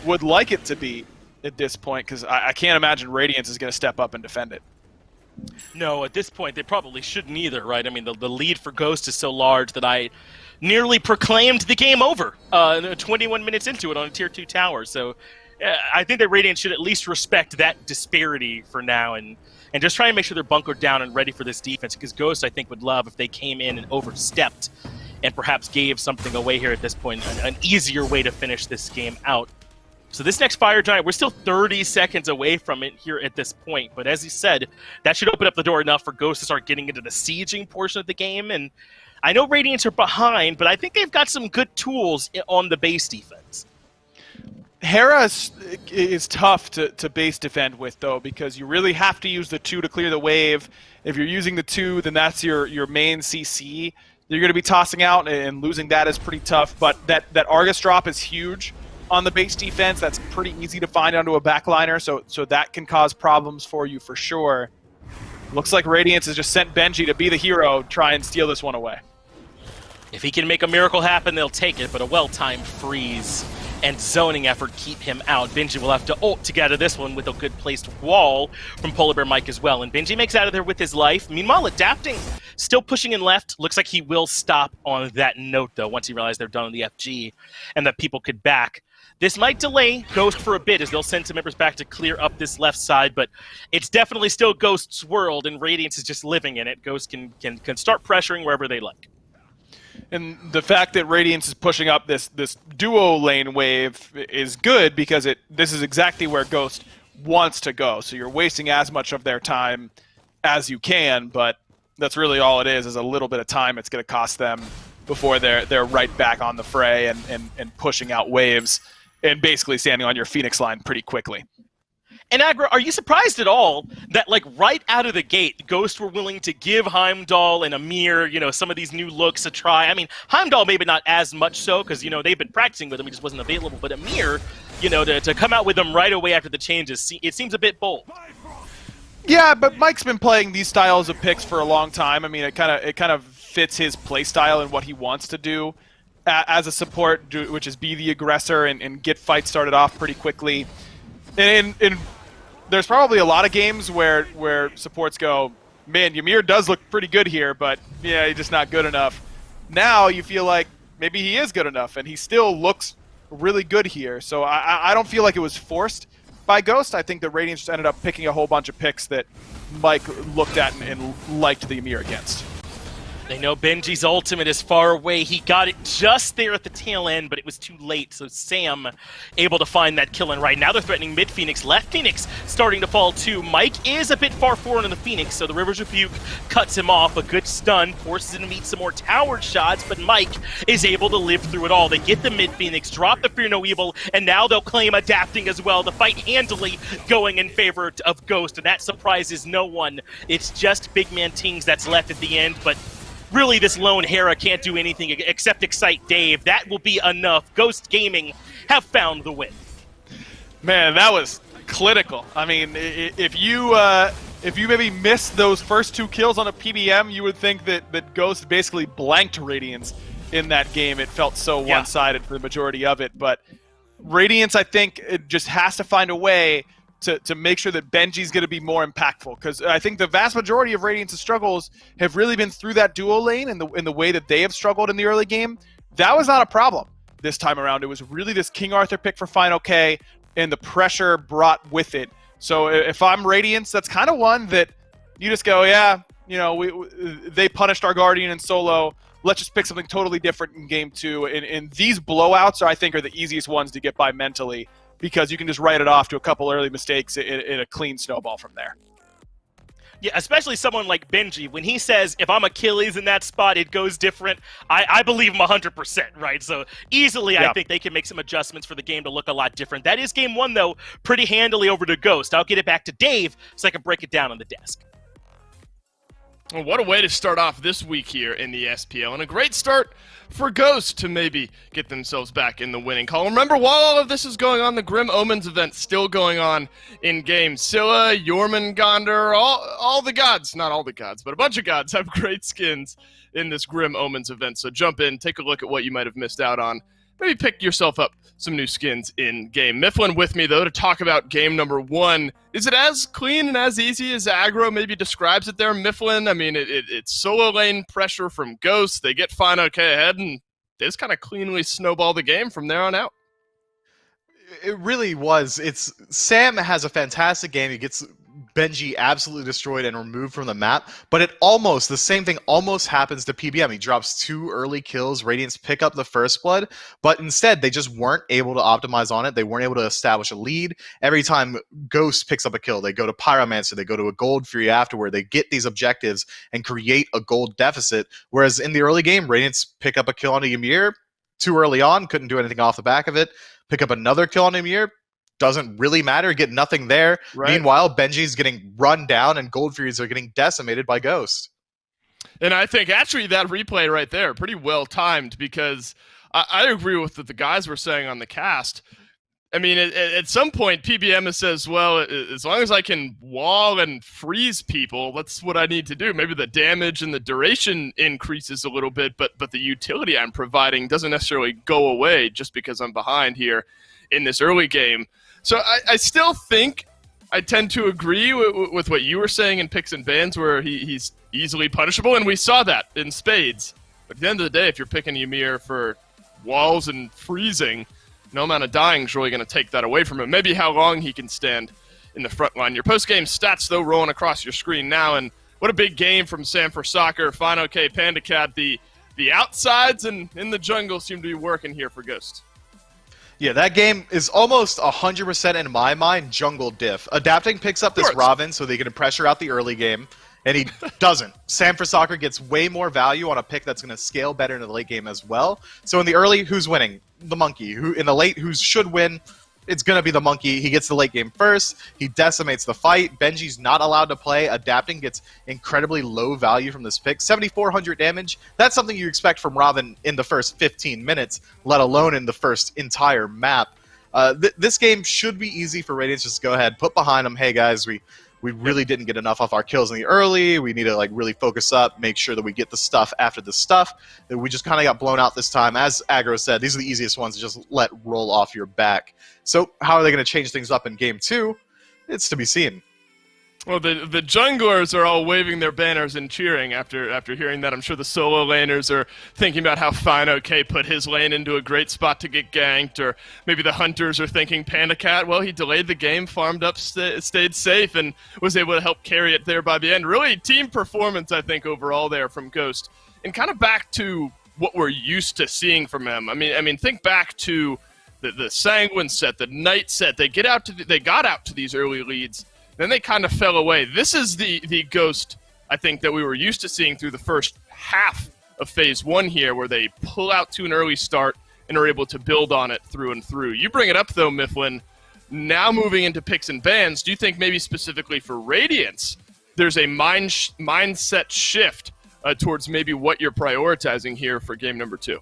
would like it to be at this point, because I can't imagine Radiance is going to step up and defend it. No, at this point, they probably shouldn't either, right? I mean, the lead for Ghost is so large that I nearly proclaimed the game over 21 minutes into it on a Tier 2 tower. So I think that Radiance should at least respect that disparity for now and just try and make sure they're bunkered down and ready for this defense, because Ghost, I think, would love if they came in and overstepped and perhaps gave something away here at this point, an easier way to finish this game out. So this next Fire Giant, we're still 30 seconds away from it here at this point. But as he said, that should open up the door enough for Ghost to start getting into the sieging portion of the game. And I know Radiance are behind, but I think they've got some good tools on the base defense. Hera is tough to base defend with, though, because you really have to use the 2 to clear the wave. If you're using the 2, then that's your main CC. You're going to be tossing out, and losing that is pretty tough. But that Argus drop is huge on the base defense. That's pretty easy to find onto a backliner, so that can cause problems for you for sure. Looks like Radiance has just sent Benji to be the hero, try and steal this one away. If he can make a miracle happen, they'll take it, but a well-timed freeze and zoning effort keep him out. Benji will have to ult to get out of this one with a good placed wall from Polar Bear Mike as well. And Benji makes out of there with his life. Meanwhile, Adapting, still pushing in left. Looks like he will stop on that note, though, once he realized they're done on the FG and that people could back. This might delay Ghost for a bit as they'll send some members back to clear up this left side, but it's definitely still Ghost's world, and Radiance is just living in it. Ghost can start pressuring wherever they like. And the fact that Radiance is pushing up this duo lane wave is good, because this is exactly where Ghost wants to go. So you're wasting as much of their time as you can, but that's really all it is a little bit of time it's going to cost them before they're right back on the fray and pushing out waves and basically standing on your Phoenix line pretty quickly. And Agra, are you surprised at all that, like, right out of the gate, Ghost were willing to give Heimdall and Amir, some of these new looks a try? I mean, Heimdall maybe not as much so, because, they've been practicing with him, he just wasn't available. But Amir, to come out with them right away after the changes, it seems a bit bold. Yeah, but Mike's been playing these styles of picks for a long time. I mean, it kind of fits his play style and what he wants to do as a support, which is be the aggressor and get fights started off pretty quickly. And there's probably a lot of games where supports go, man, Ymir does look pretty good here, but yeah, he's just not good enough. Now you feel like maybe he is good enough, and he still looks really good here. So I don't feel like it was forced by Ghost. I think that Radiance just ended up picking a whole bunch of picks that Mike looked at and liked the Ymir against. They know Benji's ultimate is far away. He got it just there at the tail end, but it was too late. So Sam able to find that kill. And right now they're threatening mid Phoenix. Left Phoenix starting to fall too. Mike is a bit far forward on the Phoenix, so the River's Rebuke cuts him off. A good stun forces him to meet some more tower shots, but Mike is able to live through it all. They get the mid Phoenix, drop the Fear No Evil, and now they'll claim Adapting as well. The fight handily going in favor of Ghost, and that surprises no one. It's just Big Man Tings that's left at the end, but really, this lone Hera can't do anything except excite Dave. That will be enough. Ghost Gaming have found the win. Man, that was clinical. I mean, if you maybe missed those first 2 kills on a PBM, you would think that Ghost basically blanked Radiance in that game. It felt so one-sided for the majority of it. But Radiance, I think, it just has to find a way to make sure that Benji's going to be more impactful, because I think the vast majority of Radiance's struggles have really been through that duo lane and the way that they have struggled in the early game. That was not a problem this time around. It was really this King Arthur pick for Final K and the pressure brought with it. So if I'm Radiance, that's kind of one that you just go, yeah, they punished our Guardian in solo. Let's just pick something totally different in game 2. And these blowouts, I think, are the easiest ones to get by mentally because you can just write it off to a couple early mistakes in a clean snowball from there. Yeah, especially someone like Benji, when he says, if I'm Achilles in that spot, it goes different, I believe him 100%, right? So easily, I think they can make some adjustments for the game to look a lot different. That is game one, though, pretty handily over to Ghost. I'll get it back to Dave so I can break it down on the desk. Well, what a way to start off this week here in the SPL, and a great start for Ghost to maybe get themselves back in the winning column. Remember, while all of this is going on, the Grim Omens event still going on in-game. Scylla, Jormungandr, all the gods, not all the gods, but a bunch of gods have great skins in this Grim Omens event. So jump in, take a look at what you might have missed out on. Maybe pick yourself up some new skins in-game. Mifflin with me, though, to talk about game number one. Is it as clean and as easy as Aggro maybe describes it there, Mifflin? I mean, it's solo lane pressure from Ghost. They get fine okay ahead, and they just kind of cleanly snowball the game from there on out. It really was. Sam has a fantastic game. He gets Benji absolutely destroyed and removed from the map, but the same thing almost happens to PBM. He drops 2 early kills, Radiance pick up the first blood, but instead they just weren't able to optimize on it. They weren't able to establish a lead. Every time Ghost picks up a kill, they go to Pyromancer, they go to a Gold Fury afterward, they get these objectives and create a gold deficit, whereas in the early game, Radiance pick up a kill on a Ymir too early on, couldn't do anything off the back of it, pick up another kill on Ymir, doesn't really matter, get nothing there. Right. Meanwhile, Benji's getting run down and Gold Furies are getting decimated by Ghost. And I think actually that replay right there, pretty well timed, because I agree with what the guys were saying on the cast. I mean, at some point, PBM says, well, as long as I can wall and freeze people, that's what I need to do. Maybe the damage and the duration increases a little bit, but the utility I'm providing doesn't necessarily go away just because I'm behind here in this early game. So I still think I tend to agree with what you were saying in picks and bans, where he's easily punishable, and we saw that in spades. But at the end of the day, if you're picking Ymir for walls and freezing, no amount of dying is really going to take that away from him. Maybe how long he can stand in the front line. Your post-game stats, though, rolling across your screen now, and what a big game from Sam for Soccer. Fine, okay, Panda Cat. The outsides and in the jungle seem to be working here for Ghost. Yeah, that game is almost 100% in my mind jungle diff. Adapting picks up this Robin so they can pressure out the early game, and he doesn't. Sam for Soccer gets way more value on a pick that's going to scale better in the late game as well. So in the early, who's winning? The Monkey. Who in the late, who should win? It's going to be the Monkey. He gets the late game first. He decimates the fight. Benji's not allowed to play. Adapting gets incredibly low value from this pick. 7,400 damage. That's something you expect from Robin in the first 15 minutes, let alone in the first entire map. This game should be easy for Radiance. Just go ahead, put behind them, hey guys, we really didn't get enough off our kills in the early. We need to really focus up, make sure that we get the stuff after the stuff. We just kind of got blown out this time. As Aggro said, these are the easiest ones to just let roll off your back. So how are they going to change things up in game 2? It's to be seen. Well, the junglers are all waving their banners and cheering after hearing that. I'm sure the solo laners are thinking about how Fine OK put his lane into a great spot to get ganked, or maybe the hunters are thinking Panda Cat, well, he delayed the game, farmed up, stayed safe, and was able to help carry it there by the end. Really, team performance, I think, overall there from Ghost. And kind of back to what we're used to seeing from him. I mean, think back to the Sanguine set, the Knight set. They got out to these early leads. Then they kind of fell away. This is the Ghost, I think, that we were used to seeing through the first half of Phase 1 here, where they pull out to an early start and are able to build on it through and through. You bring it up, though, Mifflin. Now moving into picks and bans, do you think maybe specifically for Radiance, there's a mindset shift towards maybe what you're prioritizing here for game number 2?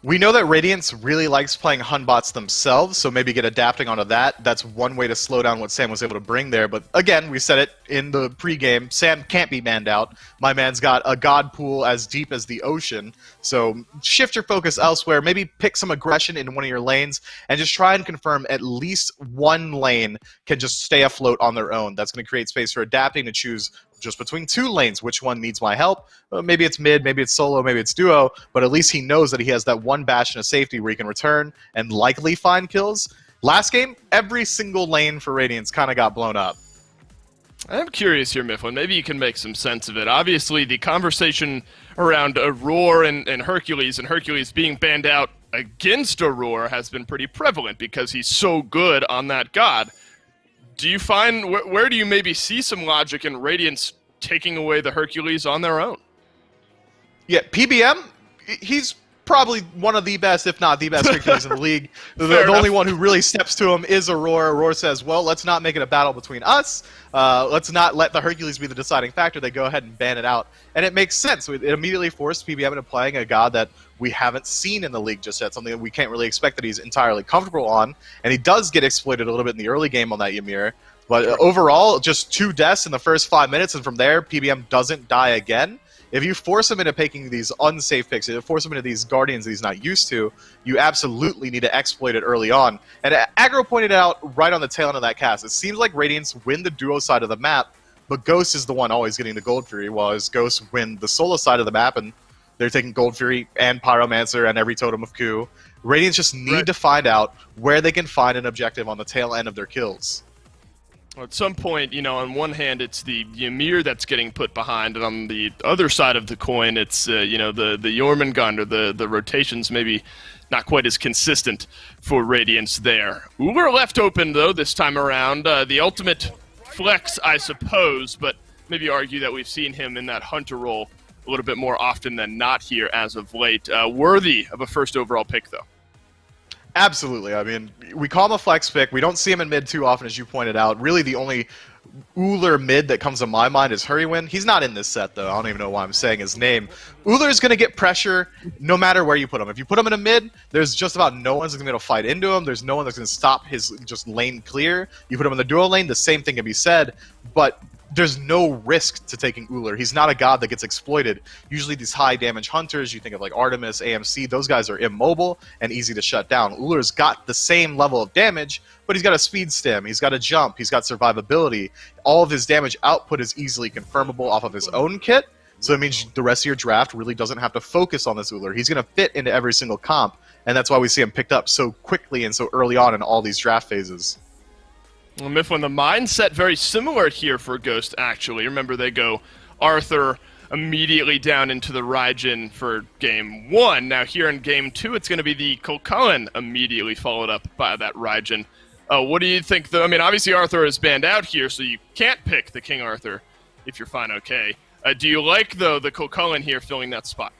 We know that Radiance really likes playing Hunbots themselves, so maybe get adapting onto that. That's one way to slow down what Sam was able to bring there. But again, we said it in the pregame, Sam can't be manned out. My man's got a god pool as deep as the ocean. So shift your focus elsewhere. Maybe pick some aggression in one of your lanes and just try and confirm at least one lane can just stay afloat on their own. That's going to create space for adapting to choose just between 2 lanes, which one needs my help. Maybe it's mid, maybe it's solo, maybe it's duo, but at least he knows that he has that one bastion of safety where he can return and likely find kills. Last game, every single lane for Radiance kind of got blown up. I'm curious here, Mifflin. Maybe you can make some sense of it. Obviously, the conversation around Aurora and Hercules being banned out against Aurora has been pretty prevalent because he's so good on that god. Do you find, where do you maybe see some logic in Radiance taking away the Hercules on their own? Yeah, PBM, he's probably one of the best, if not the best Hercules in the league. The only one who really steps to him is Aurora. Aurora says, well, let's not make it a battle between us. Let's not let the Hercules be the deciding factor. They go ahead and ban it out. And it makes sense. It immediately forced PBM into playing a god that we haven't seen in the league just yet, something that we can't really expect that he's entirely comfortable on. And he does get exploited a little bit in the early game on that Ymir. But overall, just 2 deaths in the first 5 minutes, and from there, PBM doesn't die again. If you force him into picking these unsafe picks, if you force him into these Guardians that he's not used to, you absolutely need to exploit it early on. And Aggro pointed out right on the tail end of that cast, it seems like Radiance win the duo side of the map, but Ghost is the one always getting the Gold Fury, while Ghost win the solo side of the map, and they're taking Gold Fury and Pyromancer and every Totem of Coup. Radiance just need to find out where they can find an objective on the tail end of their kills. Well, at some point, you know, on one hand, it's the Ymir that's getting put behind, and on the other side of the coin, it's, you know, the Jormungand, or the rotations maybe not quite as consistent for Radiance there. Uber left open, though, this time around. The ultimate flex, I suppose, but maybe argue that we've seen him in that Hunter role a little bit more often than not here as of late. Worthy of a first overall pick, though. Absolutely. I mean, we call him a flex pick. We don't see him in mid too often, as you pointed out. Really, the only Uller mid that comes to my mind is Hurrywin. He's not in this set, though. I don't even know why I'm saying his name. Uller's going to get pressure no matter where you put him. If you put him in a mid, there's just about no one's going to be able to fight into him. There's no one that's going to stop his just lane clear. You put him in the duo lane, the same thing can be said, but there's no risk to taking Uller. He's not a god that gets exploited. Usually these high damage hunters, you think of like Artemis, AMC, those guys are immobile and easy to shut down. Uller's got the same level of damage, but he's got a speed stem, he's got a jump, he's got survivability. All of his damage output is easily confirmable off of his own kit, so it means the rest of your draft really doesn't have to focus on this Uller. He's going to fit into every single comp, and that's why we see him picked up so quickly and so early on in all these draft phases. Well, Mifflin, the mindset very similar here for Ghost, actually. Remember, they go Arthur immediately down into the Raijin for Game 1. Now, here in Game 2, it's going to be the Kulkullen immediately followed up by that Raijin. What do you think, though? I mean, obviously, Arthur is banned out here, so you can't pick the King Arthur if you're fine okay. Do you like, though, the Kulkullen here filling that spot?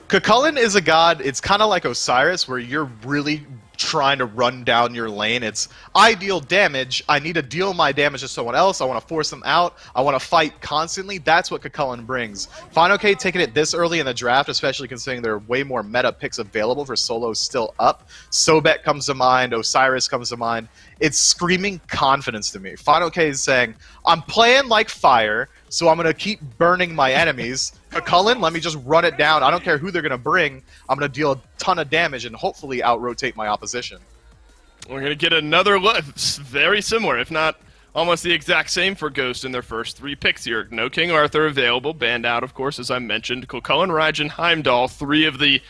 Kulkullen is a god, it's kind of like Osiris, where you're really trying to run down your lane. It's, I deal damage, I need to deal my damage to someone else, I want to force them out, I want to fight constantly. That's what Kulkullen brings. Fine okay taking it this early in the draft, especially considering there are way more meta picks available for solos still up. Sobek comes to mind, Osiris comes to mind. It's screaming confidence to me. Fine okay is saying, I'm playing like fire, so I'm going to keep burning my enemies. Kulkullen, let me just run it down. I don't care who they're going to bring. I'm going to deal a ton of damage and hopefully out-rotate my opposition. We're going to get another look. Very similar, if not almost the exact same for Ghost in their first 3 picks here. No King Arthur available. Banned out, of course, as I mentioned. Kulkullen, Raijin, Heimdall, 3 of the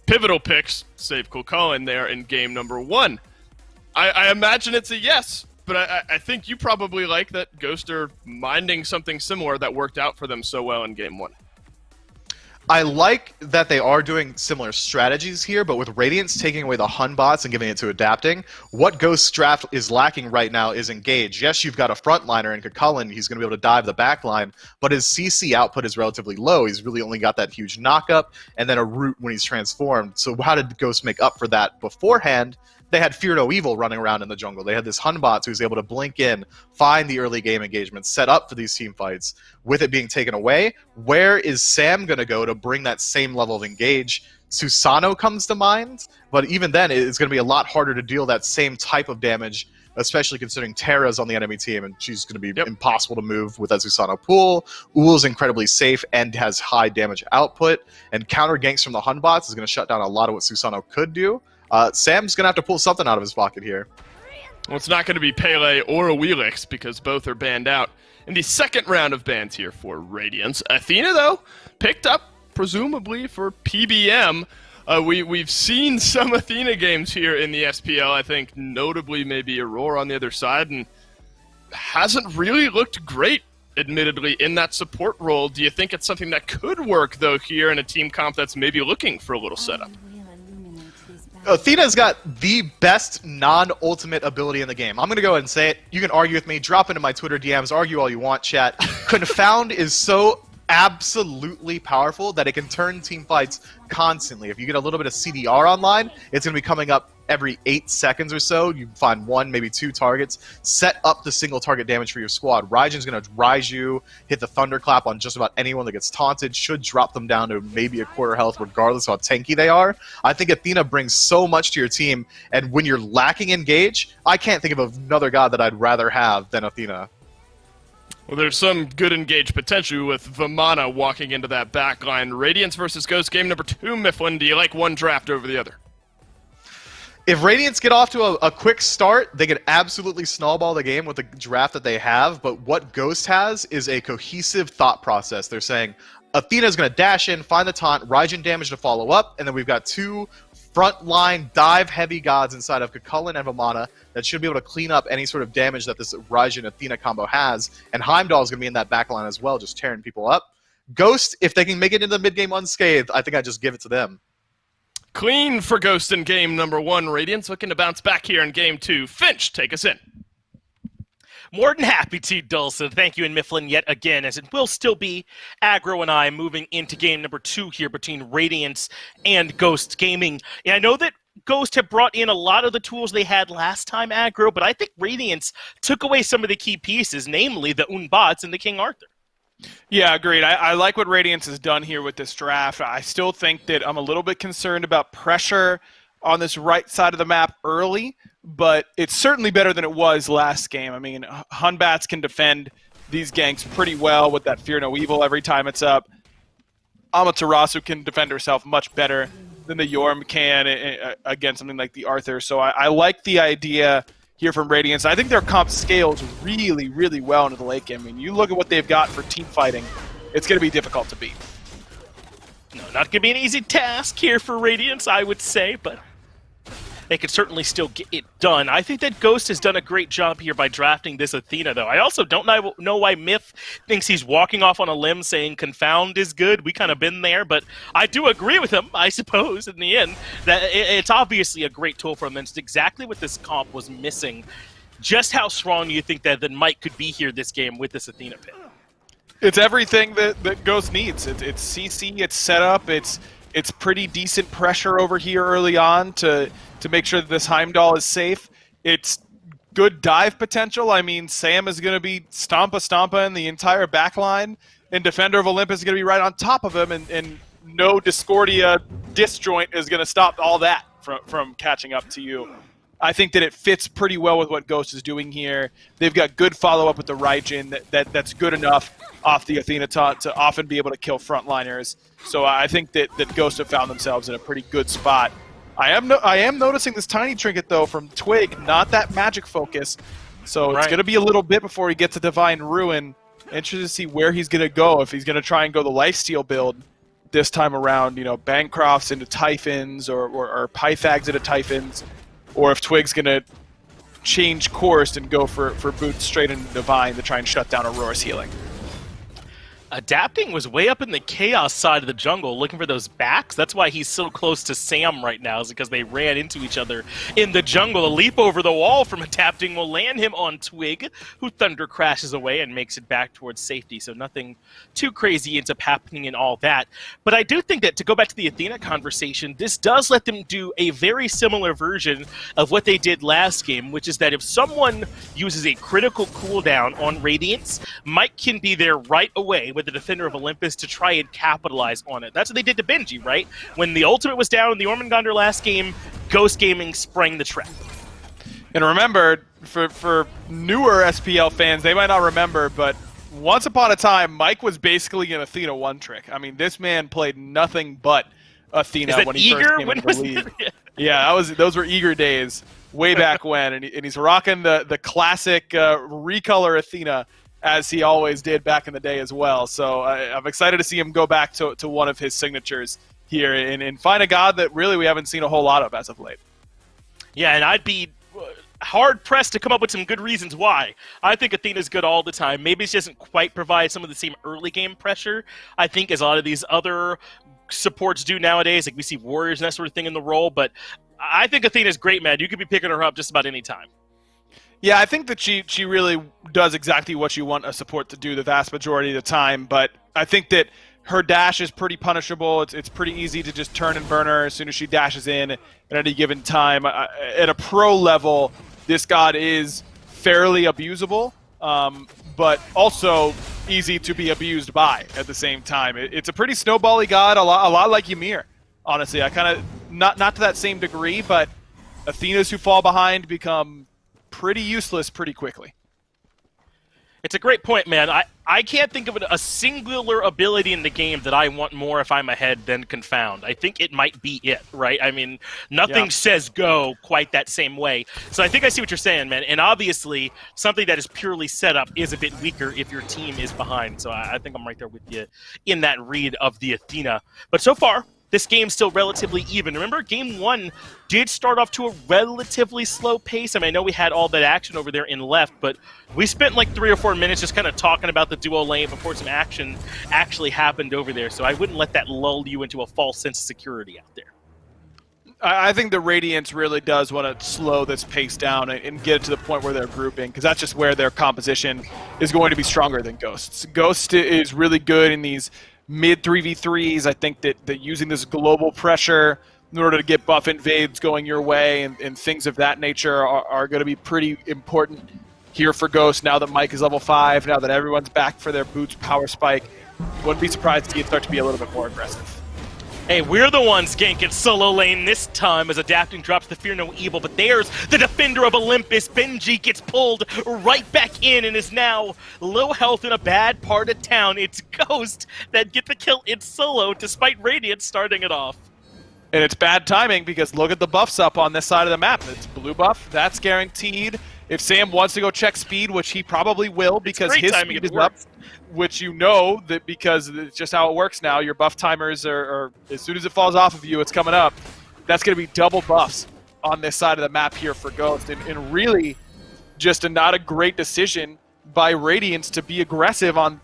pivotal picks, save Kulkullen there in game number 1. I imagine it's a yes. But I think you probably like that Ghost are minding something similar that worked out for them so well in Game 1. I like that they are doing similar strategies here, but with Radiance taking away the Hun bots and giving it to adapting, what Ghost's draft is lacking right now is engage. Yes, you've got a frontliner in Kulkullen, he's going to be able to dive the backline, but his CC output is relatively low. He's really only got that huge knockup and then a root when he's transformed. So how did Ghost make up for that beforehand? They had Fear No Evil running around in the jungle. They had this Hunbot who's able to blink in, find the early game engagements, set up for these team fights. With it being taken away, where is Sam going to go to bring that same level of engage? Susano comes to mind, but even then it's going to be a lot harder to deal that same type of damage, especially considering Terra's on the enemy team, and she's going to be impossible to move with that Susano pool. Ull's incredibly safe and has high damage output, and counter ganks from the Hunbots is going to shut down a lot of what Susano could do. Sam's going to have to pull something out of his pocket here. Well, it's not going to be Pele or Wheelix because both are banned out in the second round of bans here for Radiance. Athena, though, picked up, presumably, for PBM. We've seen some Athena games here in the SPL, I think, notably maybe Aurora on the other side, and hasn't really looked great, admittedly, in that support role. Do you think it's something that could work, though, here in a team comp that's maybe looking for a little setup? Athena's got the best non-ultimate ability in the game. I'm going to go ahead and say it. You can argue with me. Drop into my Twitter DMs. Argue all you want, chat. Confound is so absolutely powerful that it can turn team fights constantly. If you get a little bit of CDR online, it's going to be coming up every 8 seconds or so. You find 1, maybe 2 targets. Set up the single target damage for your squad. Raijin's going to rise you, hit the thunderclap on just about anyone that gets taunted, should drop them down to maybe a quarter health regardless of how tanky they are. I think Athena brings so much to your team, and when you're lacking engage, I can't think of another god that I'd rather have than Athena. Well, there's some good engaged potential with Vamana walking into that back line. Radiance versus Ghost, game number 2. Mifflin, do you like one draft over the other? If Radiance get off to a quick start, they could absolutely snowball the game with the draft that they have, but what Ghost has is a cohesive thought process. They're saying, Athena's going to dash in, find the taunt, Raijin damage to follow up, and then we've got 2 frontline dive-heavy gods inside of Kukulkan and Vamana that should be able to clean up any sort of damage that this Raijin-Athena combo has, and Heimdall is going to be in that backline as well, just tearing people up. Ghost, if they can make it into the mid-game unscathed, I think I just give it to them. Clean for Ghost in game number 1. Radiance looking to bounce back here in game 2. Finch, take us in. More than happy to, Dulcin. Thank you, and Mifflin, yet again, as it will still be Aggro and I moving into game number 2 here between Radiance and Ghost Gaming. And I know that Ghost have brought in a lot of the tools they had last time, Aggro, but I think Radiance took away some of the key pieces, namely the Unbots and the King Arthur. Yeah, agreed. I like what Radiance has done here with this draft. I still think that I'm a little bit concerned about pressure on this right side of the map early, but it's certainly better than it was last game. I mean, Hunbats can defend these ganks pretty well with that Fear No Evil every time it's up. Amaterasu can defend herself much better than the Yorm can against something like the Arthur. So I like the idea here from Radiance. I think their comp scales really, really well into the late game. I mean, you look at what they've got for team fighting, it's going to be difficult to beat. No, not going to be an easy task here for Radiance, I would say, but they could certainly still get it done. I think that Ghost has done a great job here by drafting this Athena, though. I also don't know why Myth thinks he's walking off on a limb saying Confound is good. We kind of been there, but I do agree with him, I suppose, in the end, that it's obviously a great tool for him, and it's exactly what this comp was missing. Just how strong you think that Mike could be here this game with this Athena pick? It's everything that Ghost needs. It's CC, it's setup, it's pretty decent pressure over here early on to make sure that this Heimdall is safe. It's good dive potential. I mean, Sam is going to be stompa in the entire backline, and Defender of Olympus is going to be right on top of him, and no Discordia disjoint is going to stop all that from catching up to you. I think that it fits pretty well with what Ghost is doing here. They've got good follow-up with the Raijin that's good enough off the Athena taunt to often be able to kill frontliners. So I think that Ghost have found themselves in a pretty good spot. I am noticing this tiny trinket, though, from Twig, not that magic focus. So it's going to be a little bit before he gets to Divine Ruin. Interested to see where he's going to go, if he's going to try and go the lifesteal build this time around, you know, Bancrofts into Typhons or Pythags into Typhons, or if Twig's going to change course and go for boots straight into Divine to try and shut down Aurora's healing. Adapting was way up in the Chaos side of the jungle, looking for those backs. That's why he's so close to Sam right now, is because they ran into each other in the jungle. A leap over the wall from Adapting will land him on Twig, who Thunder crashes away and makes it back towards safety. So nothing too crazy ends up happening in all that. But I do think that, to go back to the Athena conversation, this does let them do a very similar version of what they did last game, which is that if someone uses a critical cooldown on Radiance, Mike can be there right away with the Defender of Olympus to try and capitalize on it. That's what they did to Benji, right? When the ultimate was down in the Ormangonder last game, Ghost Gaming sprang the trap. And remember, for newer SPL fans, they might not remember, but once upon a time, Mike was basically an Athena one-trick. I mean, this man played nothing but Athena when he first came into the league. Yeah, those were eager days, way back when, and he's rocking the classic recolor Athena, as he always did back in the day as well. So I'm excited to see him go back to one of his signatures here and find a god that really we haven't seen a whole lot of as of late. Yeah, and I'd be hard-pressed to come up with some good reasons why. I think Athena's good all the time. Maybe she doesn't quite provide some of the same early game pressure, I think, as a lot of these other supports do nowadays. Like we see warriors and that sort of thing in the role, but I think Athena's great, man. You could be picking her up just about any time. Yeah, I think that she really does exactly what you want a support to do the vast majority of the time, but I think that her dash is pretty punishable. It's pretty easy to just turn and burn her as soon as she dashes in at any given time. At a pro level, this god is fairly abusable, but also easy to be abused by at the same time. It's a pretty snowbally god, a lot like Ymir, honestly. I kind of, not to that same degree, but Athenas who fall behind become pretty useless pretty quickly. It's a great point, man. I can't think of a singular ability in the game that I want more if I'm ahead than Confound. I think it might be it, right? I mean, nothing says go quite that same way. So I think I see what you're saying, man. And obviously, something that is purely set up is a bit weaker if your team is behind. So I think I'm right there with you in that read of the Athena. But so far, this game's still relatively even. Remember, game 1 did start off to a relatively slow pace. I mean, I know we had all that action over there in left, but we spent like 3 or 4 minutes just kind of talking about the duo lane before some action actually happened over there. So I wouldn't let that lull you into a false sense of security out there. I think the Radiance really does want to slow this pace down and get it to the point where they're grouping, because that's just where their composition is going to be stronger than Ghost's. Ghost is really good in these mid 3v3s. I think that using this global pressure in order to get buff invades going your way and things of that nature are going to be pretty important here for Ghost now that Mike is level 5, now that everyone's back for their boots power spike. Wouldn't be surprised to see it start to be a little bit more aggressive. Hey, we're the ones ganking solo lane this time as Adapting drops the Fear No Evil, but there's the Defender of Olympus. Benji gets pulled right back in and is now low health in a bad part of town. It's Ghost that get the kill in solo despite Radiance starting it off. And it's bad timing because look at the buffs up on this side of the map. It's blue buff, that's guaranteed. If Sam wants to go check speed, which he probably will because his speed is up, which you know that because it's just how it works now, your buff timers are as soon as it falls off of you, it's coming up. That's going to be double buffs on this side of the map here for Ghost. And really just not a great decision by Radiance to be aggressive on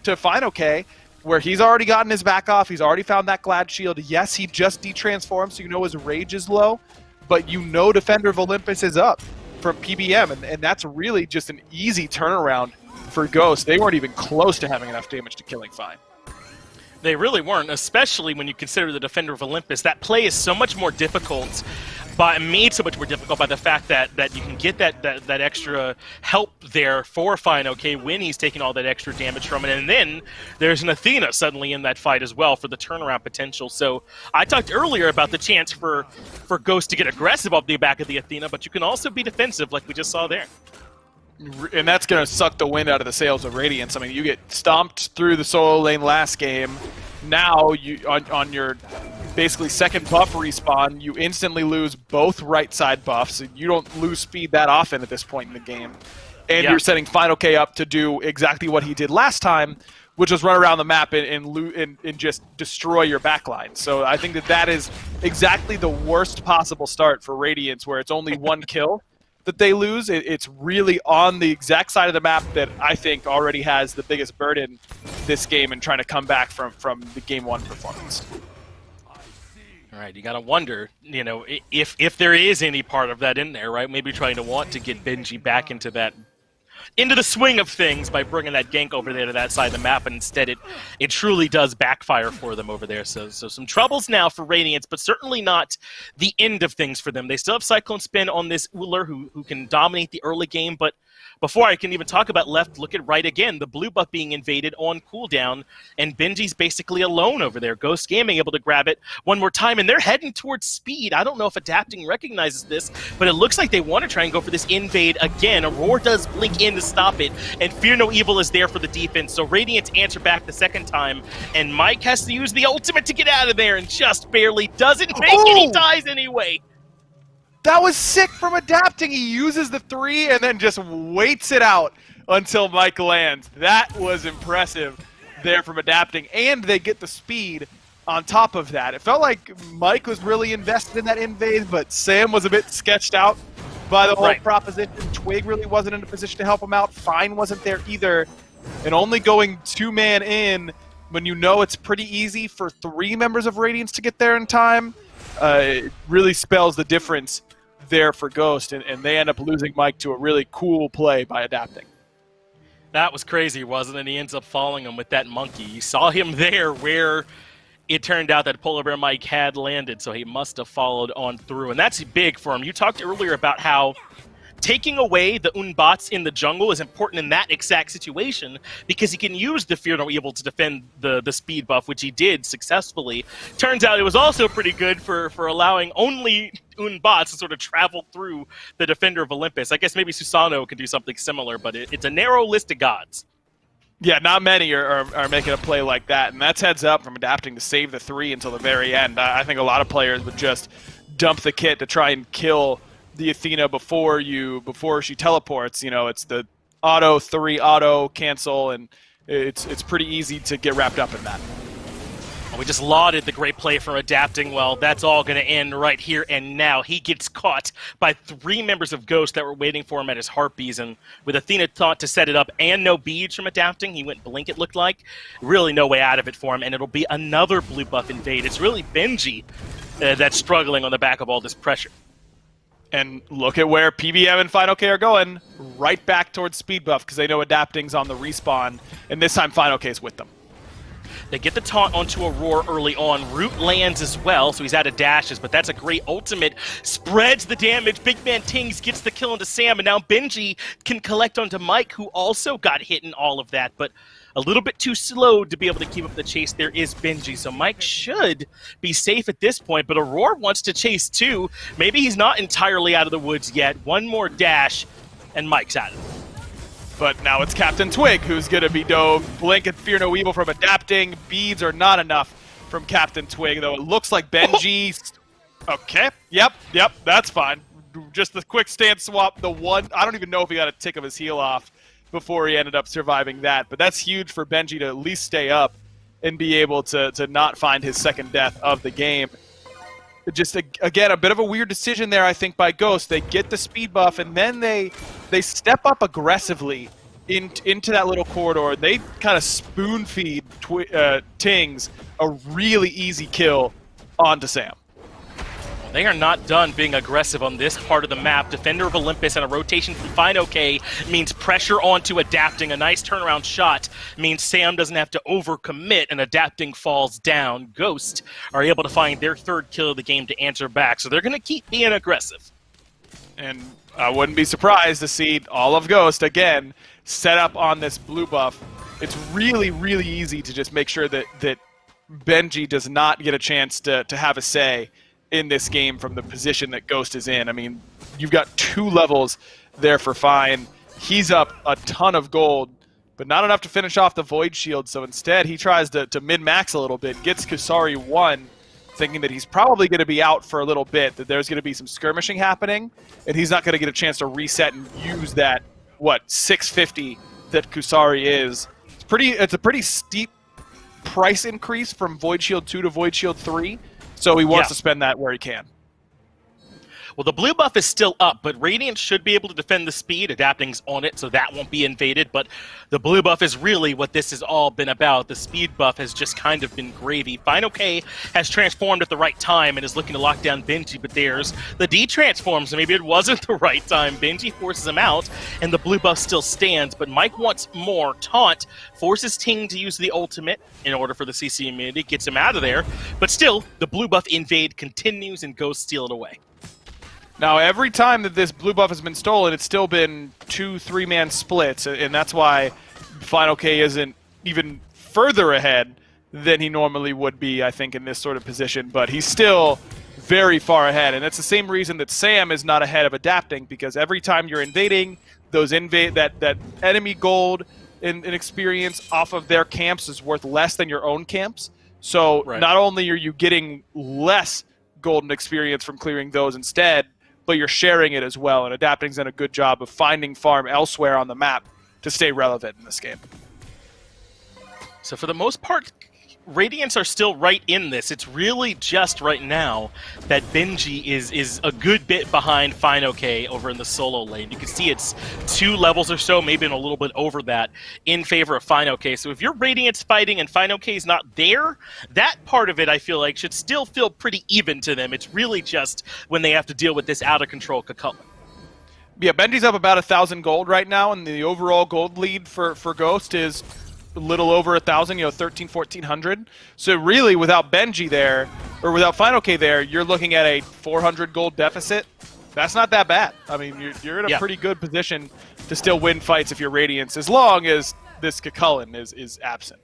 to Final-K, where he's already gotten his back off. He's already found that Glad Shield. Yes, he just detransformed, so you know his rage is low, but you know Defender of Olympus is up from PBM, and that's really just an easy turnaround for Ghost. They weren't even close to having enough damage to killing Fine. They really weren't, especially when you consider the Defender of Olympus. That play is so much more difficult, made so much more difficult by the fact that you can get that extra help there for Fine-OK when he's taking all that extra damage from it. And then there's an Athena suddenly in that fight as well for the turnaround potential. So I talked earlier about the chance for Ghost to get aggressive off the back of the Athena, but you can also be defensive like we just saw there. And that's going to suck the wind out of the sails of Radiance. I mean, you get stomped through the solo lane last game. Now, you on your basically second buff respawn, you instantly lose both right side buffs. You don't lose speed that often at this point in the game. And you're setting Final-K up to do exactly what he did last time, which was run around the map and just destroy your backline. So I think that is exactly the worst possible start for Radiance, where it's only one kill that they lose. It's really on the exact side of the map that I think already has the biggest burden this game and trying to come back from the game 1 performance. All right, you gotta wonder, you know, if there is any part of that in there, right? Maybe trying to want to get Benji back into the swing of things by bringing that gank over there to that side of the map, and instead it truly does backfire for them over there. So some troubles now for Radiance, but certainly not the end of things for them. They still have Cyclone Spin on this Uller who can dominate the early game, but before I can even talk about left, look at right again. The blue buff being invaded on cooldown, and Benji's basically alone over there. Ghost Gaming able to grab it one more time, and they're heading towards speed. I don't know if Adapting recognizes this, but it looks like they want to try and go for this invade again. Aurora does blink in to stop it, and Fear No Evil is there for the defense. So Radiance answer back the second time, and Mike has to use the ultimate to get out of there, and just barely doesn't make it. He dies anyway. That was sick from Adapting. He uses the 3 and then just waits it out until Mike lands. That was impressive there from Adapting. And they get the speed on top of that. It felt like Mike was really invested in that invade, but Sam was a bit sketched out by the whole proposition. Twig really wasn't in a position to help him out. Fine wasn't there either. And only going 2-man in when you know it's pretty easy for 3 members of Radiance to get there in time, it really spells the difference there for Ghost, and they end up losing Mike to a really cool play by adapting. That was crazy, wasn't it? He ends up following him with that monkey. You saw him there where it turned out that Polar Bear Mike had landed, so he must have followed on through. And that's big for him. You talked earlier about how taking away the Unbots in the jungle is important in that exact situation because he can use the Fear No Evil to defend the speed buff, which he did successfully. Turns out it was also pretty good for allowing only Unbots to sort of travel through the Defender of Olympus. I guess maybe Susano can do something similar, but it's a narrow list of gods. Yeah, not many are making a play like that, and that's heads up from adapting to save the 3 until the very end. I think a lot of players would just dump the kit to try and kill the Athena before she teleports. You know, it's the auto 3 auto cancel, and it's pretty easy to get wrapped up in that. We just lauded the great play from adapting. Well, that's all going to end right here and now. He gets caught by 3 members of Ghost that were waiting for him at his Harpies, and with Athena taught to set it up and no beads from adapting, he went blink, it looked like. Really no way out of it for him, and it'll be another blue buff invade. It's really Benji that's struggling on the back of all this pressure. And look at where PBM and Final K are going, right back towards speed buff, because they know adapting's on the respawn, and this time Final K's with them. They get the taunt onto Aurora early on. Root lands as well, so he's out of dashes, but that's a great ultimate. Spreads the damage. Big Man Tings gets the kill into Sam, and now Benji can collect onto Mike, who also got hit in all of that, but a little bit too slow to be able to keep up the chase. There is Benji, so Mike should be safe at this point, but Aurora wants to chase too. Maybe he's not entirely out of the woods yet. One more dash, and Mike's out of it. But now it's CaptainTwig who's going to be dove. Blink and Fear No Evil from adapting. Beads are not enough from CaptainTwig, though. It looks like Benji... Okay, yep, that's fine. Just the quick stance swap, the one... I don't even know if he got a tick of his heel off before he ended up surviving that. But that's huge for Benji to at least stay up and be able to not find his second death of the game. Just, again, a bit of a weird decision there, I think, by Ghost. They get the speed buff, and then they step up aggressively into that little corridor. They kind of spoon-feed Tings a really easy kill onto Sam. They are not done being aggressive on this part of the map. Defender of Olympus and a rotation from Fine OK means pressure onto adapting. A nice turnaround shot means Sam doesn't have to overcommit and adapting falls down. Ghost are able to find their 3rd kill of the game to answer back, so they're going to keep being aggressive. And I wouldn't be surprised to see all of Ghost, again, set up on this blue buff. It's really, really easy to just make sure that Benji does not get a chance to have a say in this game from the position that Ghost is in. I mean, you've got 2 levels there for Fine. He's up a ton of gold, but not enough to finish off the Void Shield, so instead he tries to min-max a little bit, gets Kusari 1, thinking that he's probably going to be out for a little bit, that there's going to be some skirmishing happening, and he's not going to get a chance to reset and use that, 650 that Kusari is. It's a pretty steep price increase from Void Shield 2 to Void Shield 3, so he wants to spend that where he can. Well, the blue buff is still up, but Radiance should be able to defend the speed. Adapting's on it, so that won't be invaded. But the blue buff is really what this has all been about. The speed buff has just kind of been gravy. Fine OK has transformed at the right time and is looking to lock down Benji, but there's the D transforms, so maybe it wasn't the right time. Benji forces him out, and the blue buff still stands, but Mike wants more. Taunt forces Ting to use the ultimate in order for the CC immunity, gets him out of there, but still, the blue buff invade continues and goes steal it away. Now, every time that this blue buff has been stolen, it's still been 2-3-man splits, and that's why Final K isn't even further ahead than he normally would be, I think, in this sort of position, but he's still very far ahead, and that's the same reason that Sam is not ahead of adapting, because every time you're invading, that enemy gold and experience off of their camps is worth less than your own camps, so not only are you getting less golden experience from clearing those instead, but you're sharing it as well, and adapting's done a good job of finding farm elsewhere on the map to stay relevant in this game. So for the most part, Radiance are still right in this. It's really just right now that Benji is a good bit behind FineOK over in the solo lane. You can see it's 2 levels or so, maybe a little bit over that, in favor of FineOK. So if you're Radiance fighting and FineOK is not there, that part of it, I feel like, should still feel pretty even to them. It's really just when they have to deal with this out-of-control Kakutlan. Yeah, Benji's up about 1,000 gold right now, and the overall gold lead for Ghost is a little over 1,000, 13, 1,400. So really, without Benji there, or without FineOK there, you're looking at a 400 gold deficit. That's not that bad. I mean, you're in a pretty good position to still win fights if you're Radiance, as long as this Kakutlan is absent.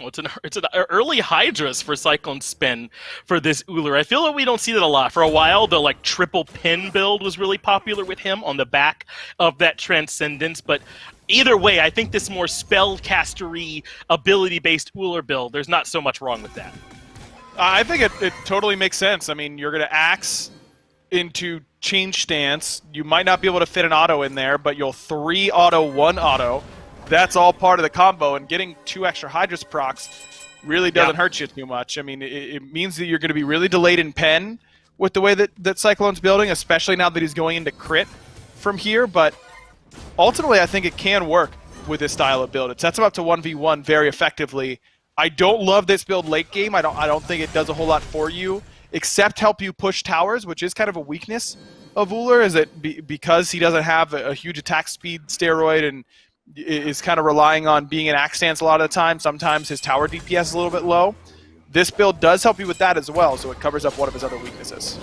Well, it's an early hi-rez for Cyclone Spin for this Ullr. I feel like we don't see that a lot. For a while, the triple pin build was really popular with him on the back of that Transcendence, but either way, I think this more spellcastery, ability-based Ullr build, there's not so much wrong with that. I think it totally makes sense. I mean, you're going to Axe into change stance. You might not be able to fit an auto in there, but you'll 3 auto, 1 auto. That's all part of the combo, and getting 2 extra hi-rez procs really doesn't hurt you too much. I mean, it means that you're going to be really delayed in pen with the way that Cyclone's building, especially now that he's going into crit from here, but ultimately I think it can work with this style of build. It sets him up to 1v1 very effectively. I don't love this build late game. I don't think it does a whole lot for you, except help you push towers, which is kind of a weakness of Ullr, is that because he doesn't have a huge attack speed steroid and is kind of relying on being an axe stance a lot of the time. Sometimes his tower DPS is a little bit low. This build does help you with that as well, so it covers up one of his other weaknesses.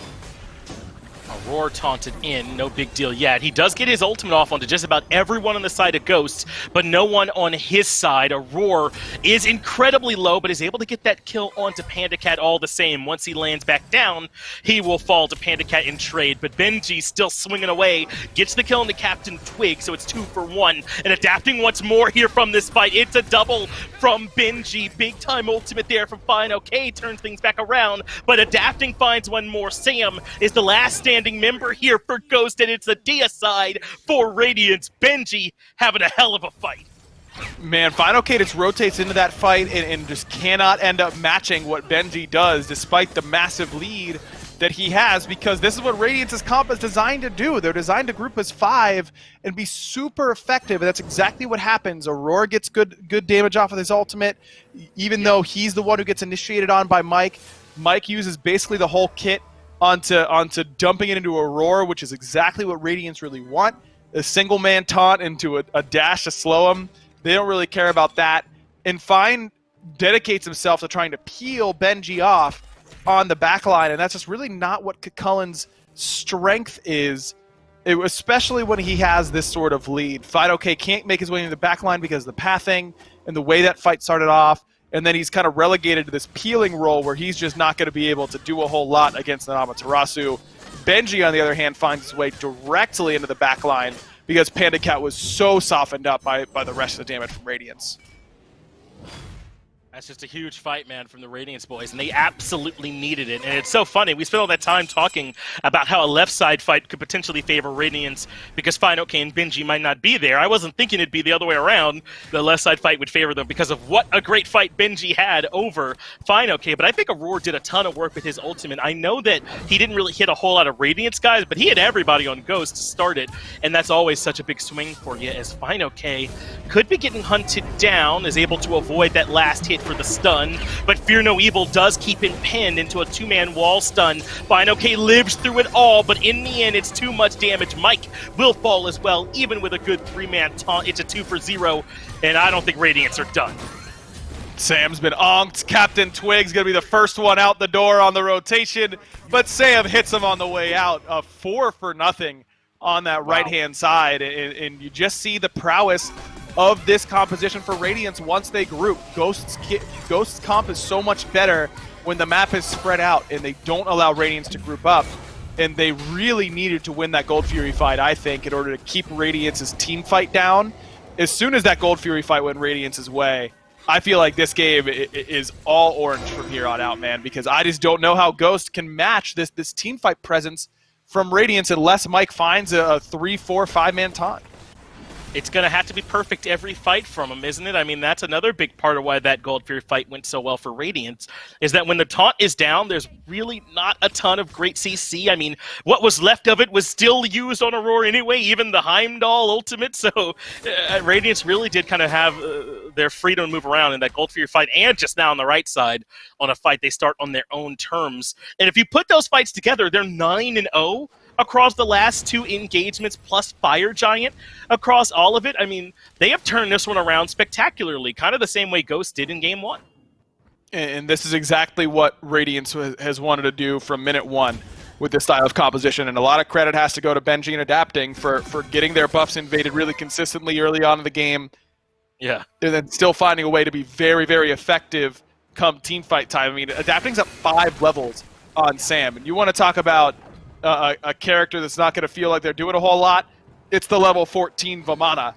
Roar taunted in, no big deal yet. He does get his ultimate off onto just about everyone on the side of Ghosts, but no one on his side. Roar is incredibly low, but is able to get that kill onto PandaCat all the same. Once he lands back down, he will fall to PandaCat in trade, but Benji still swinging away, gets the kill into CaptainTwig, so it's 2 for 1, and adapting once more here from this fight. It's a double from Benji. Big time ultimate there from FineOK, turns things back around, but adapting finds one more. Sam is the last standing member here for Ghost, and it's a deicide for Radiance. Benji having a hell of a fight. Man, FineOK just rotates into that fight and just cannot end up matching what Benji does, despite the massive lead that he has, because this is what Radiance's comp is designed to do. They're designed to group as 5 and be super effective, and that's exactly what happens. Aurora gets good damage off of his ultimate, even though he's the one who gets initiated on by Mike. Mike uses basically the whole kit onto dumping it into Aurora, which is exactly what Radiance really want. A single man taunt into a dash to slow him. They don't really care about that. And Fine dedicates himself to trying to peel Benji off on the backline, and that's just really not what Kakutlan's strength is, especially when he has this sort of lead. FineOK can't make his way into the backline because of the pathing and the way that fight started off. And then he's kind of relegated to this peeling role where he's just not going to be able to do a whole lot against an Amaterasu. Benji, on the other hand, finds his way directly into the backline because PandaCat was so softened up by the rest of the damage from Radiance. That's just a huge fight, man, from the Radiance boys, and they absolutely needed it. And it's so funny. We spent all that time talking about how a left side fight could potentially favor Radiance because FineOK and Benji might not be there. I wasn't thinking it'd be the other way around. The left side fight would favor them because of what a great fight Benji had over FineOK. But I think Aurora did a ton of work with his ultimate. I know that he didn't really hit a whole lot of Radiance guys, but he had everybody on Ghost to start it, and that's always such a big swing for you, as FineOK could be getting hunted down, is able to avoid that last hit for the stun, but Fear No Evil does keep him pinned into a 2-man wall stun. FineOK lives through it all, but in the end, it's too much damage. Mike will fall as well, even with a good 3-man taunt. It's a 2 for 0, and I don't think Radiance are done. Sam's been onked. CaptainTwig's going to be the first one out the door on the rotation, but Sam hits him on the way out. A 4 for nothing on that right-hand side, and you just see the prowess of this composition for Radiance once they group. Ghost's comp is so much better when the map is spread out and they don't allow Radiance to group up. And they really needed to win that Gold Fury fight, I think, in order to keep Radiance's team fight down. As soon as that Gold Fury fight went Radiance's way, I feel like this game is all orange from here on out, man, because I just don't know how Ghost can match this team fight presence from Radiance unless Mike finds a 3, 4, 5-man taunt. it's going to have to be perfect every fight from him, isn't it? I mean, that's another big part of why that Gold Fury fight went so well for Radiance, is that when the taunt is down, there's really not a ton of great CC. I mean, what was left of it was still used on Aurora anyway, even the Heimdall ultimate, so Radiance really did kind of have their freedom to move around in that Gold Fury fight, and just now on the right side, on a fight they start on their own terms. And if you put those fights together, they're 9-0. Across the last 2 engagements, plus Fire Giant across all of it. I mean, they have turned this one around spectacularly, kind of the same way Ghost did in Game 1. And this is exactly what Radiance has wanted to do from minute 1 with this style of composition. And a lot of credit has to go to Benji and Adapting for getting their buffs invaded really consistently early on in the game. Yeah. And then still finding a way to be very, very effective come team fight time. I mean, Adapting's at 5 levels on Sam. And you want to talk about a character that's not going to feel like they're doing a whole lot, it's the level 14 Vamana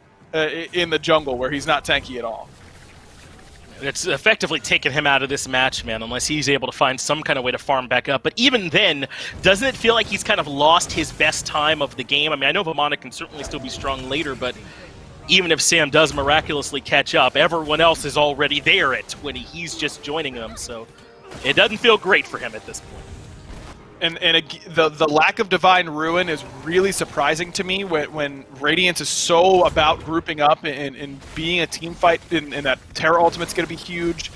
in the jungle where he's not tanky at all. It's effectively taken him out of this match, man, unless he's able to find some kind of way to farm back up. But even then, doesn't it feel like he's kind of lost his best time of the game? I mean, I know Vamana can certainly still be strong later, but even if Sam does miraculously catch up, everyone else is already there when he's just joining them, so it doesn't feel great for him at this point. And the lack of Divine Ruin is really surprising to me when Radiance is so about grouping up and being a team fight, and that Terra Ultimate's going to be huge.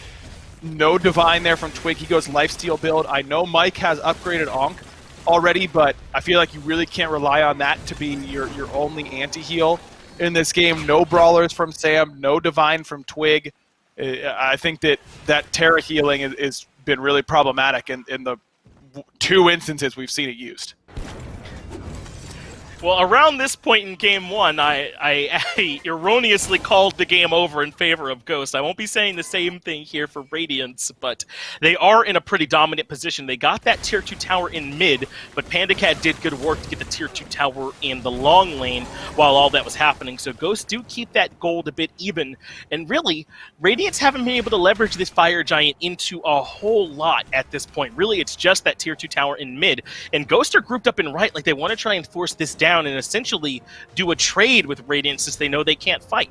No Divine there from Twig. He goes Lifesteal build. I know Mike has upgraded Ankh already, but I feel like you really can't rely on that to be your only anti-heal in this game. No Brawlers from Sam, no Divine from Twig. I think that Terra healing has been really problematic in the 2 instances we've seen it used. Well, around this point in Game 1, I erroneously called the game over in favor of Ghost. I won't be saying the same thing here for Radiance, but they are in a pretty dominant position. They got that Tier 2 tower in mid, but PandaCat did good work to get the Tier 2 tower in the long lane while all that was happening. So Ghost do keep that gold a bit even, and really, Radiance haven't been able to leverage this Fire Giant into a whole lot at this point. Really, it's just that Tier 2 tower in mid, and Ghost are grouped up in right, like they want to try and force this down and essentially do a trade with Radiance since they know they can't fight.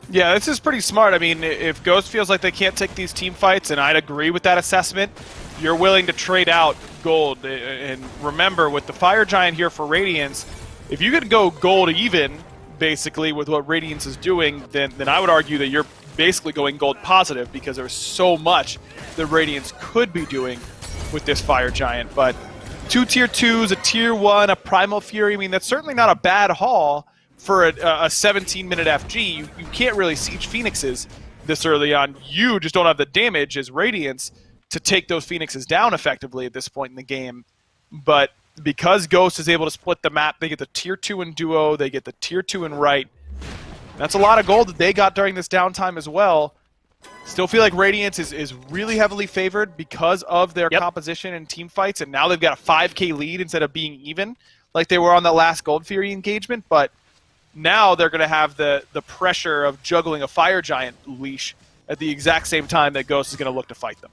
Yeah, this is pretty smart. I mean, if Ghost feels like they can't take these team fights, and I'd agree with that assessment, you're willing to trade out gold. And remember, with the Fire Giant here for Radiance, if you could go gold even, basically, with what Radiance is doing, then I would argue that you're basically going gold positive because there's so much that Radiance could be doing with this Fire Giant. But 2 Tier 2s, a Tier 1, a Primal Fury. I mean, that's certainly not a bad haul for a 17-minute FG. You can't really siege Phoenixes this early on. You just don't have the damage as Radiance to take those Phoenixes down effectively at this point in the game. But because Ghost is able to split the map, they get the Tier 2 in duo, they get the Tier 2 in right. That's a lot of gold that they got during this downtime as well. Still feel like Radiance is really heavily favored because of their composition and team fights, and now they've got a 5k lead instead of being even like they were on that last Gold Fury engagement, but now they're going to have the pressure of juggling a Fire Giant leash at the exact same time that Ghost is going to look to fight them.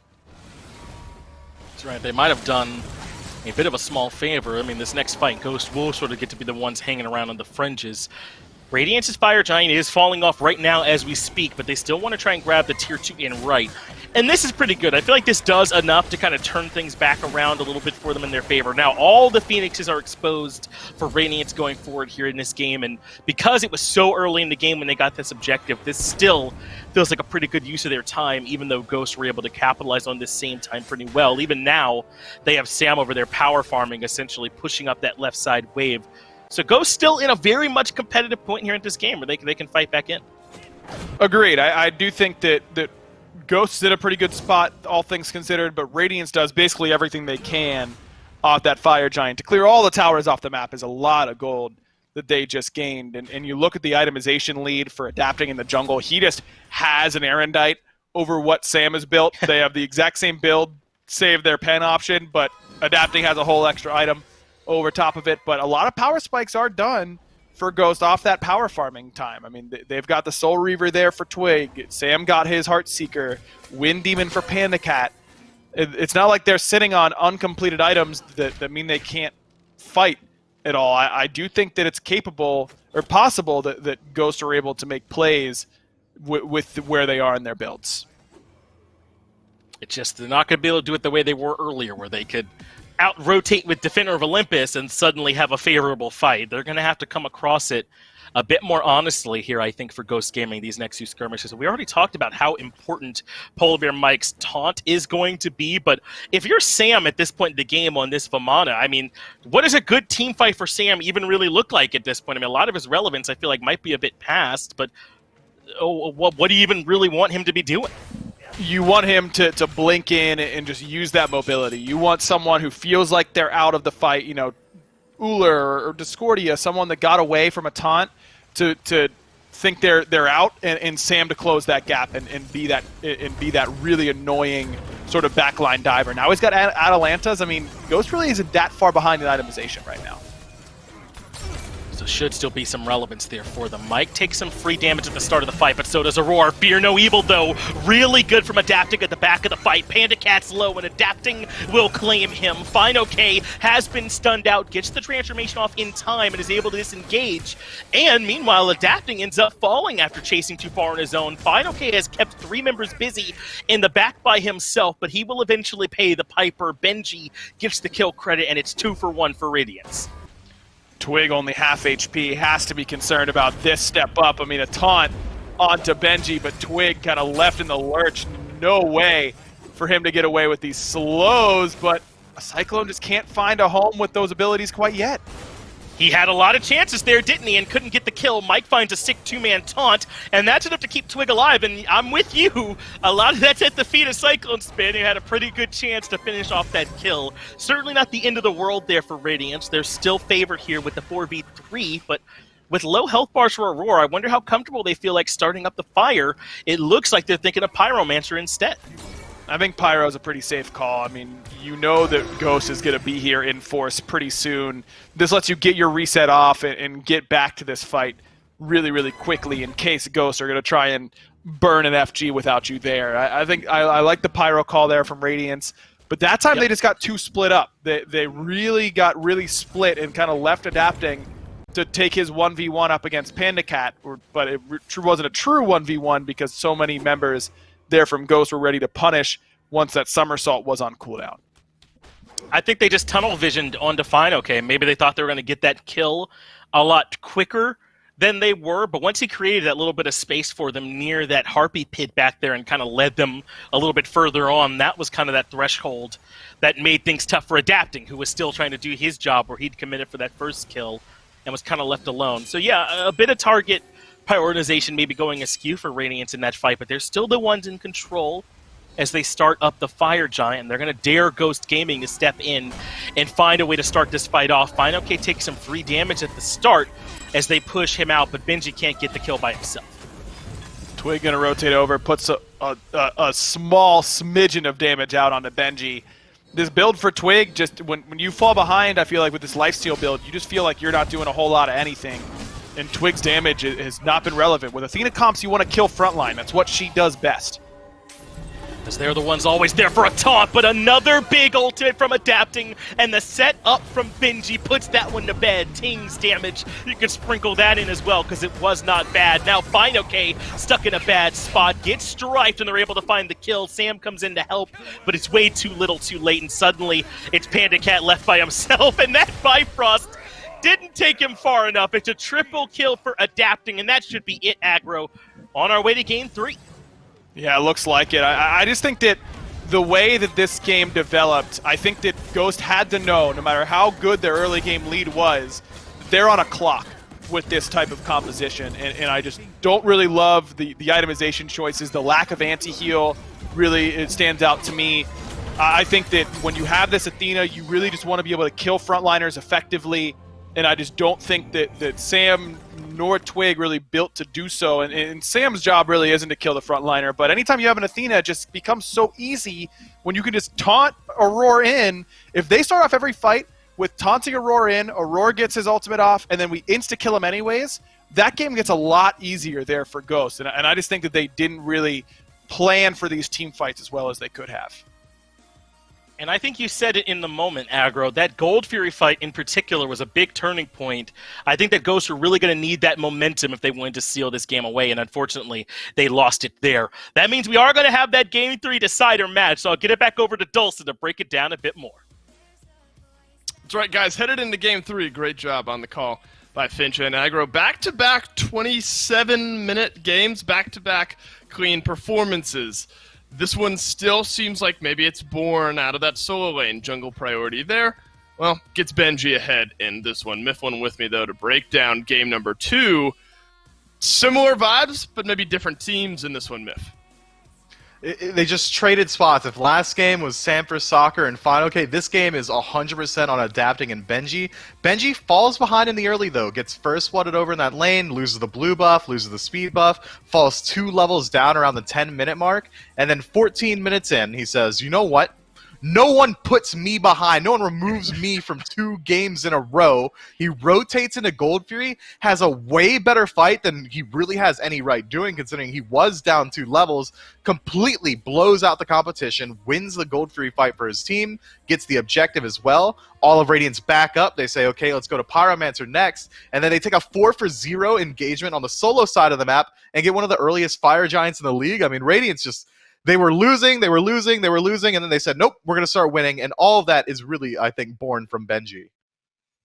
That's right, they might have done a bit of a small favor. I mean, this next fight, Ghost will sort of get to be the ones hanging around on the fringes. Radiance's Fire Giant is falling off right now as we speak, but they still want to try and grab the Tier 2 in right. And this is pretty good. I feel like this does enough to kind of turn things back around a little bit for them in their favor. Now, all the Phoenixes are exposed for Radiance going forward here in this game, and because it was so early in the game when they got this objective, this still feels like a pretty good use of their time, even though Ghosts were able to capitalize on this same time pretty well. Even now, they have Sam over there power farming, essentially pushing up that left side wave. So Ghost still in a very much competitive point here in this game where they can fight back in. Agreed. I do think that Ghost's in a pretty good spot, all things considered, but Radiance does basically everything they can off that Fire Giant. To clear all the towers off the map is a lot of gold that they just gained. And you look at the itemization lead for Adapting in the jungle, he just has an Erendite over what Sam has built. They have the exact same build, save their pen option, but Adapting has a whole extra item over top of it. But a lot of power spikes are done for Ghost off that power farming time. I mean, they've got the Soul Reaver there for Twig. Sam got his Heartseeker. Wind Demon for PandaCat. It's not like they're sitting on uncompleted items that mean they can't fight at all. I do think that it's capable or possible that Ghosts are able to make plays with where they are in their builds. It's just they're not going to be able to do it the way they were earlier, where they could out-rotate with Defender of Olympus and suddenly have a favorable fight. They're going to have to come across it a bit more honestly here, I think, for Ghost Gaming these next few skirmishes. We already talked about how important Polar Bear Mike's taunt is going to be, but if you're Sam at this point in the game on this Vamana, I mean, what does a good team fight for Sam even really look like at this point? I mean, a lot of his relevance, I feel like, might be a bit past, but what do you even really want him to be doing? You want him to blink in and just use that mobility. You want someone who feels like they're out of the fight, you know, Uller or Discordia, someone that got away from a taunt to think they're out, and Sam to close that gap and be that really annoying sort of backline diver. Now he's got Atalantas. I mean, Ghost really isn't that far behind in itemization right now. So should still be some relevance there for them. Mike takes some free damage at the start of the fight, but so does Aurora. Fear no evil, though. Really good from adapting at the back of the fight. Panda Cat's low, and adapting will claim him. Fine OK has been stunned out, gets the transformation off in time, and is able to disengage. And meanwhile, adapting ends up falling after chasing too far on his own. Fine OK has kept 3 members busy in the back by himself, but he will eventually pay the piper. Benji gets the kill credit, and it's 2 for 1 for Radiance. Twig only half HP, has to be concerned about this step up. I mean, a taunt onto Benji, but Twig kind of left in the lurch. No way for him to get away with these slows, but a Cyclone just can't find a home with those abilities quite yet. He had a lot of chances there, didn't he, and couldn't get the kill. Mike finds a sick 2-man taunt, and that's enough to keep Twig alive, and I'm with you. A lot of that's at the feet of Cyclone Spin, who had a pretty good chance to finish off that kill. Certainly not the end of the world there for Radiance. They're still favored here with the 4v3, but with low health bars for Aurora, I wonder how comfortable they feel like starting up the fire. It looks like they're thinking of Pyromancer instead. I think Pyro's a pretty safe call. I mean, you know that Ghost is going to be here in force pretty soon. This lets you get your reset off and get back to this fight really, really quickly in case Ghosts are going to try and burn an FG without you there. I think I like the Pyro call there from Radiance, but that time they just got too split up. They really got really split and kind of left adapting to take his 1v1 up against Panda Cat, but it wasn't a true 1v1 because so many members there from Ghost were ready to punish once that somersault was on cooldown. I think they just tunnel visioned onto Fine OK. Maybe they thought they were going to get that kill a lot quicker than they were, but once he created that little bit of space for them near that Harpy pit back there and kind of led them a little bit further on, that was kind of that threshold that made things tough for Adapting, who was still trying to do his job where he'd committed for that first kill and was kind of left alone. So yeah, a bit of target prioritization maybe going askew for Radiance in that fight, but they're still the ones in control as they start up the Fire Giant. They're going to dare Ghost Gaming to step in and find a way to start this fight off. Fine OK takes some free damage at the start as they push him out, but Benji can't get the kill by himself. Twig going to rotate over, puts a small smidgen of damage out onto Benji. This build for Twig, just when you fall behind, I feel like with this lifesteal build, you just feel like you're not doing a whole lot of anything. And Twig's damage has not been relevant. With Athena comps, you want to kill frontline. That's what she does best. As they're the ones always there for a taunt, but another big ultimate from Adapting, and the set up from Benji puts that one to bed. Ting's damage, you can sprinkle that in as well, because it was not bad. Now Fine OK, stuck in a bad spot, gets strifed, and they're able to find the kill. Sam comes in to help, but it's way too little too late, and suddenly it's Panda Cat left by himself, and that Bifrost didn't take him far enough. It's a triple kill for Adapting, and that should be it, aggro. On our way to game 3. Yeah, it looks like it. I just think that the way that this game developed, I think that Ghost had to know, no matter how good their early game lead was, they're on a clock with this type of composition. And I just don't really love the itemization choices. The lack of anti-heal really it stands out to me. I think that when you have this Athena, you really just want to be able to kill frontliners effectively. And I just don't think that Sam nor Twig really built to do so. And Sam's job really isn't to kill the frontliner. But anytime you have an Athena, it just becomes so easy when you can just taunt Aurora in. If they start off every fight with taunting Aurora in, Aurora gets his ultimate off, and then we insta-kill him anyways, that game gets a lot easier there for Ghost. And I just think that they didn't really plan for these team fights as well as they could have. And I think you said it in the moment, Aggro. That Gold Fury fight in particular was a big turning point. I think that Ghosts are really going to need that momentum if they wanted to seal this game away, and unfortunately, they lost it there. That means we are going to have that Game 3 decider match, so I'll get it back over to Dulce to break it down a bit more. That's right, guys. Headed into Game 3. Great job on the call by Finch and Aggro. Back-to-back 27-minute games, back-to-back clean performances. This one still seems like maybe it's born out of that solo lane jungle priority there. Well, gets Benji ahead in this one. Mifflin with me, though, to break down game number 2. Similar vibes, but maybe different teams in this one, Miff. They just traded spots. If last game was Sanford Soccer and Final K, this game is 100% on adapting and Benji. Benji falls behind in the early, though. Gets first flooded over in that lane, loses the blue buff, loses the speed buff, falls 2 levels down around the 10-minute mark, and then 14 minutes in, he says, you know what? No one puts me behind. No one removes me from 2 games in a row. He rotates into Gold Fury, has a way better fight than he really has any right doing, considering he was down 2 levels, completely blows out the competition, wins the Gold Fury fight for his team, gets the objective as well. All of Radiance back up. They say, okay, let's go to Pyromancer next. And then they take a 4-for-0 engagement on the solo side of the map and get one of the earliest Fire Giants in the league. I mean, Radiance just... They were losing, and then they said, nope, we're going to start winning, and all of that is really, I think, born from Benji.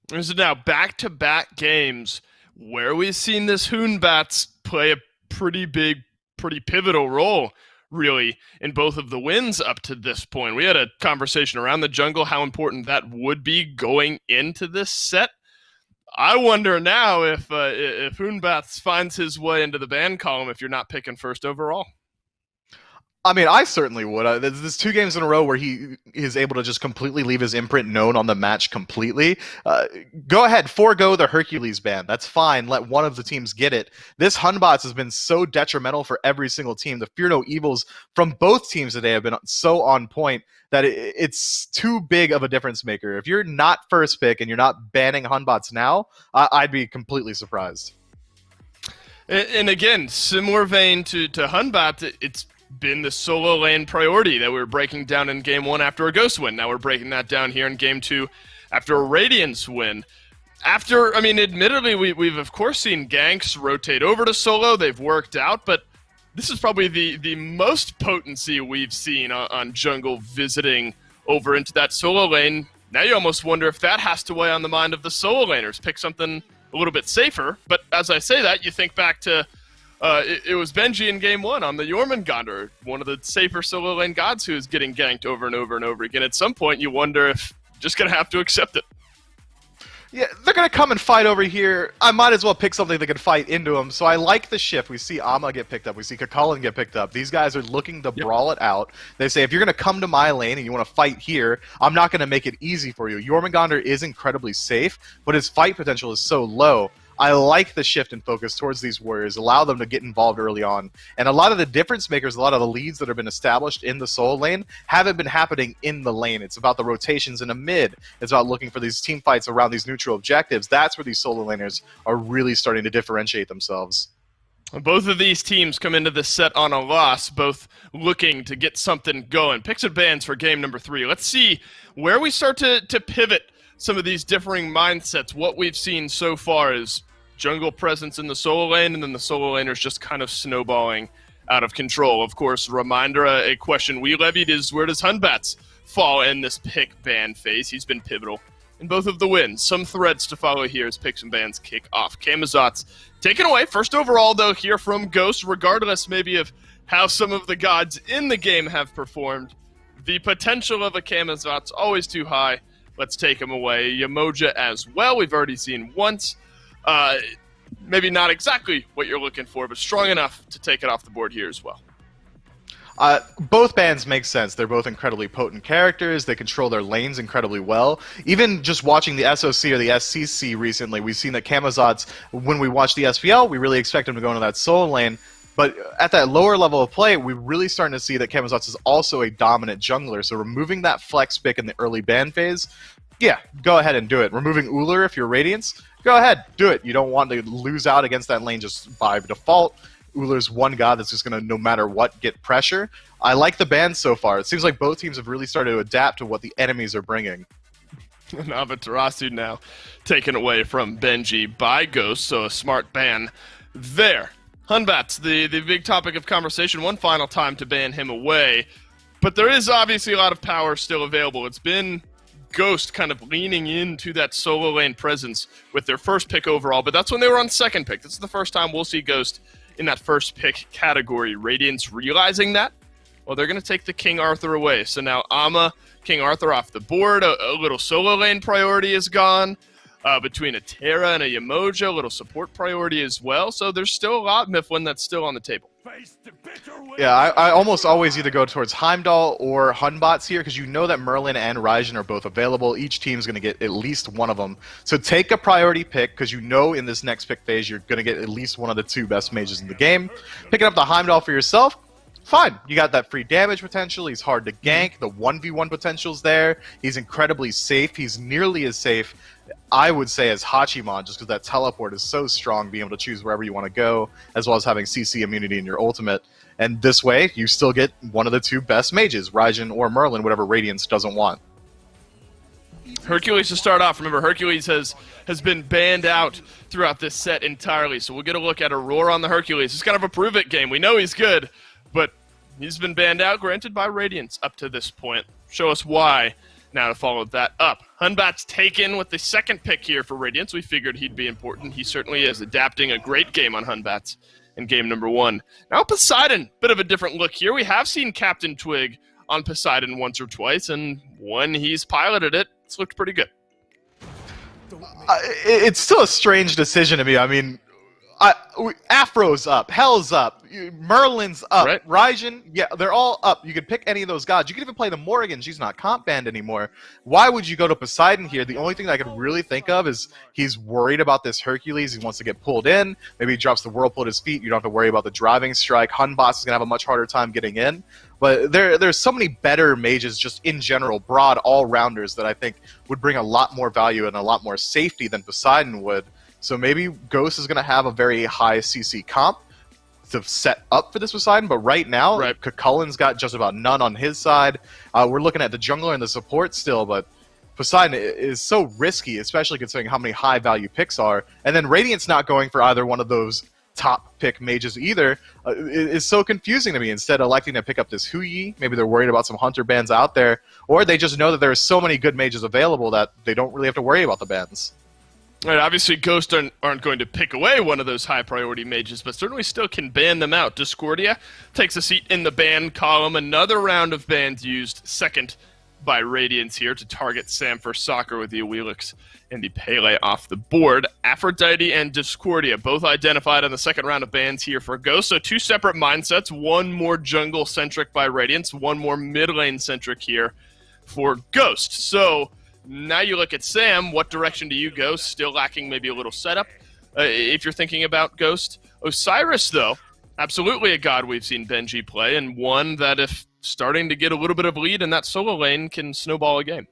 This is now back-to-back games where we've seen this Hoonbats play a pretty big, pretty pivotal role, really, in both of the wins up to this point. We had a conversation around the jungle, how important that would be going into this set. I wonder now if Hoonbats finds his way into the ban column if you're not picking first overall. I mean, I certainly would. There's 2 games in a row where he is able to just completely leave his imprint known on the match completely. Go ahead, forego the Hercules ban. That's fine. Let one of the teams get it. This Hunbots has been so detrimental for every single team. The Fear No Evils from both teams today have been so on point that it's too big of a difference maker. If you're not first pick and you're not banning Hunbots now, I'd be completely surprised. And again, similar vein to Hunbot, it's been the solo lane priority that we were breaking down in game 1 after a Ghost win. Now we're breaking that down here in game 2 after a Radiance win. Admittedly, we've of course seen ganks rotate over to solo. They've worked out, but this is probably the most potency we've seen on jungle visiting over into that solo lane. Now you almost wonder if that has to weigh on the mind of the solo laners. Pick something a little bit safer. But as I say that, you think back to it was Benji in game 1 on the Jormungandr, one of the safer solo lane gods who is getting ganked over and over and over again. At some point, you wonder if you're just going to have to accept it. Yeah, they're going to come and fight over here. I might as well pick something that can fight into them. So I like the shift. We see Ama get picked up. We see Kakulin get picked up. These guys are looking to brawl it out. They say, if you're going to come to my lane and you want to fight here, I'm not going to make it easy for you. Jormungandr is incredibly safe, but his fight potential is so low. I like the shift in focus towards these warriors, allow them to get involved early on. And a lot of the difference makers, a lot of the leads that have been established in the solo lane haven't been happening in the lane. It's about the rotations in a mid. It's about looking for these team fights around these neutral objectives. That's where these solo laners are really starting to differentiate themselves. Both of these teams come into this set on a loss, both looking to get something going. Picks and bans for game number 3. Let's see where we start to pivot some of these differing mindsets. What we've seen so far is jungle presence in the solo lane, and then the solo laners just kind of snowballing out of control. Of course, reminder, a question we levied is, where does Hunbats fall in this pick ban phase? He's been pivotal in both of the wins. Some threads to follow here as picks and bans kick off. Camazotz taken away first overall, though, here from Ghost, regardless maybe of how some of the gods in the game have performed. The potential of a Camazotz always too high. Let's take him away. Yamoja as well, we've already seen once. Maybe not exactly what you're looking for, but strong enough to take it off the board here as well. Both bans make sense. They're both incredibly potent characters. They control their lanes incredibly well. Even just watching the SOC or the SCC recently, we've seen that Camazotz, when we watch the SPL, we really expect him to go into that solo lane. But at that lower level of play, we're really starting to see that Camazotz is also a dominant jungler. So removing that flex pick in the early ban phase, yeah, go ahead and do it. Removing Ullr if you're Radiance, go ahead, do it. You don't want to lose out against that lane just by default. Ullr's one god that's just going to, no matter what, get pressure. I like the bans so far. It seems like both teams have really started to adapt to what the enemies are bringing. Amaterasu now taken away from Benji by Ghost, so a smart ban there. Hunbats, the big topic of conversation, one final time to ban him away. But there is obviously a lot of power still available. It's been Ghost kind of leaning into that solo lane presence with their first pick overall, but that's when they were on second pick. This is the first time we'll see Ghost in that first pick category. Radiance realizing that, well, they're going to take the King Arthur away. So now Ama, King Arthur off the board. A little solo lane priority is gone. Between a Terra and a Yemoja, a little support priority as well. So there's still a lot, Mifflin, that's still on the table. Yeah, I almost always either go towards Heimdall or Hunbots here because you know that Merlin and Ryzen are both available. Each team's going to get at least one of them. So take a priority pick because you know in this next pick phase you're going to get at least one of the two best mages in the game. Picking up the Heimdall for yourself, fine. You got that free damage potential. He's hard to gank. The 1v1 potential's there. He's incredibly safe. He's nearly as safe, I would say, as Hachiman, just because that teleport is so strong, being able to choose wherever you want to go, as well as having CC immunity in your ultimate. And this way, you still get one of the two best mages, Ryzen or Merlin, whatever Radiance doesn't want. Hercules to start off. Remember, Hercules has been banned out throughout this set entirely, so we'll get a look at Aurora on the Hercules. It's kind of a prove-it game. We know he's good, but he's been banned out, granted by Radiance up to this point. Show us why. Now to follow that up. Hunbat's taken with the second pick here for Radiance. We figured he'd be important. He certainly is, adapting a great game on Hunbats in game number 1. Now Poseidon, bit of a different look here. We have seen CaptainTwig on Poseidon once or twice, and when he's piloted it, it's looked pretty good. It's still a strange decision to me. I mean, Afro's up, Hell's up, Merlin's up, right. Ryzen, yeah, they're all up. You could pick any of those gods. You could even play the Morrigan. She's not comp banned anymore. Why would you go to Poseidon here? The only thing that I could really think of is he's worried about this Hercules. He wants to get pulled in. Maybe he drops the Whirlpool at his feet. You don't have to worry about the driving strike. Hunboss is going to have a much harder time getting in. But there's so many better mages just in general, broad all-rounders, that I think would bring a lot more value and a lot more safety than Poseidon would. So maybe Ghost is going to have a very high CC comp to set up for this Poseidon, but right now, Cucullin's got just about none on his side. We're looking at the jungler and the support still, but Poseidon is so risky, especially considering how many high-value picks are. And then Radiant's not going for either one of those top pick mages either. It's so confusing to me. Instead of electing to pick up this Huyi, maybe they're worried about some hunter bans out there, or they just know that there are so many good mages available that they don't really have to worry about the bans. Right, obviously, Ghost aren't going to pick away one of those high-priority mages, but certainly still can ban them out. Discordia takes a seat in the ban column. Another round of bans used, second by Radiance here, to target Sam for Soccer with the Awilix and the Pele off the board. Aphrodite and Discordia both identified on the second round of bans here for Ghost. So two separate mindsets, one more jungle-centric by Radiance, one more mid-lane-centric here for Ghost. So now you look at Sam, what direction do you go? Still lacking maybe a little setup if you're thinking about Ghost. Osiris, though, absolutely a god we've seen Benji play, and one that if starting to get a little bit of lead in that solo lane can snowball a game.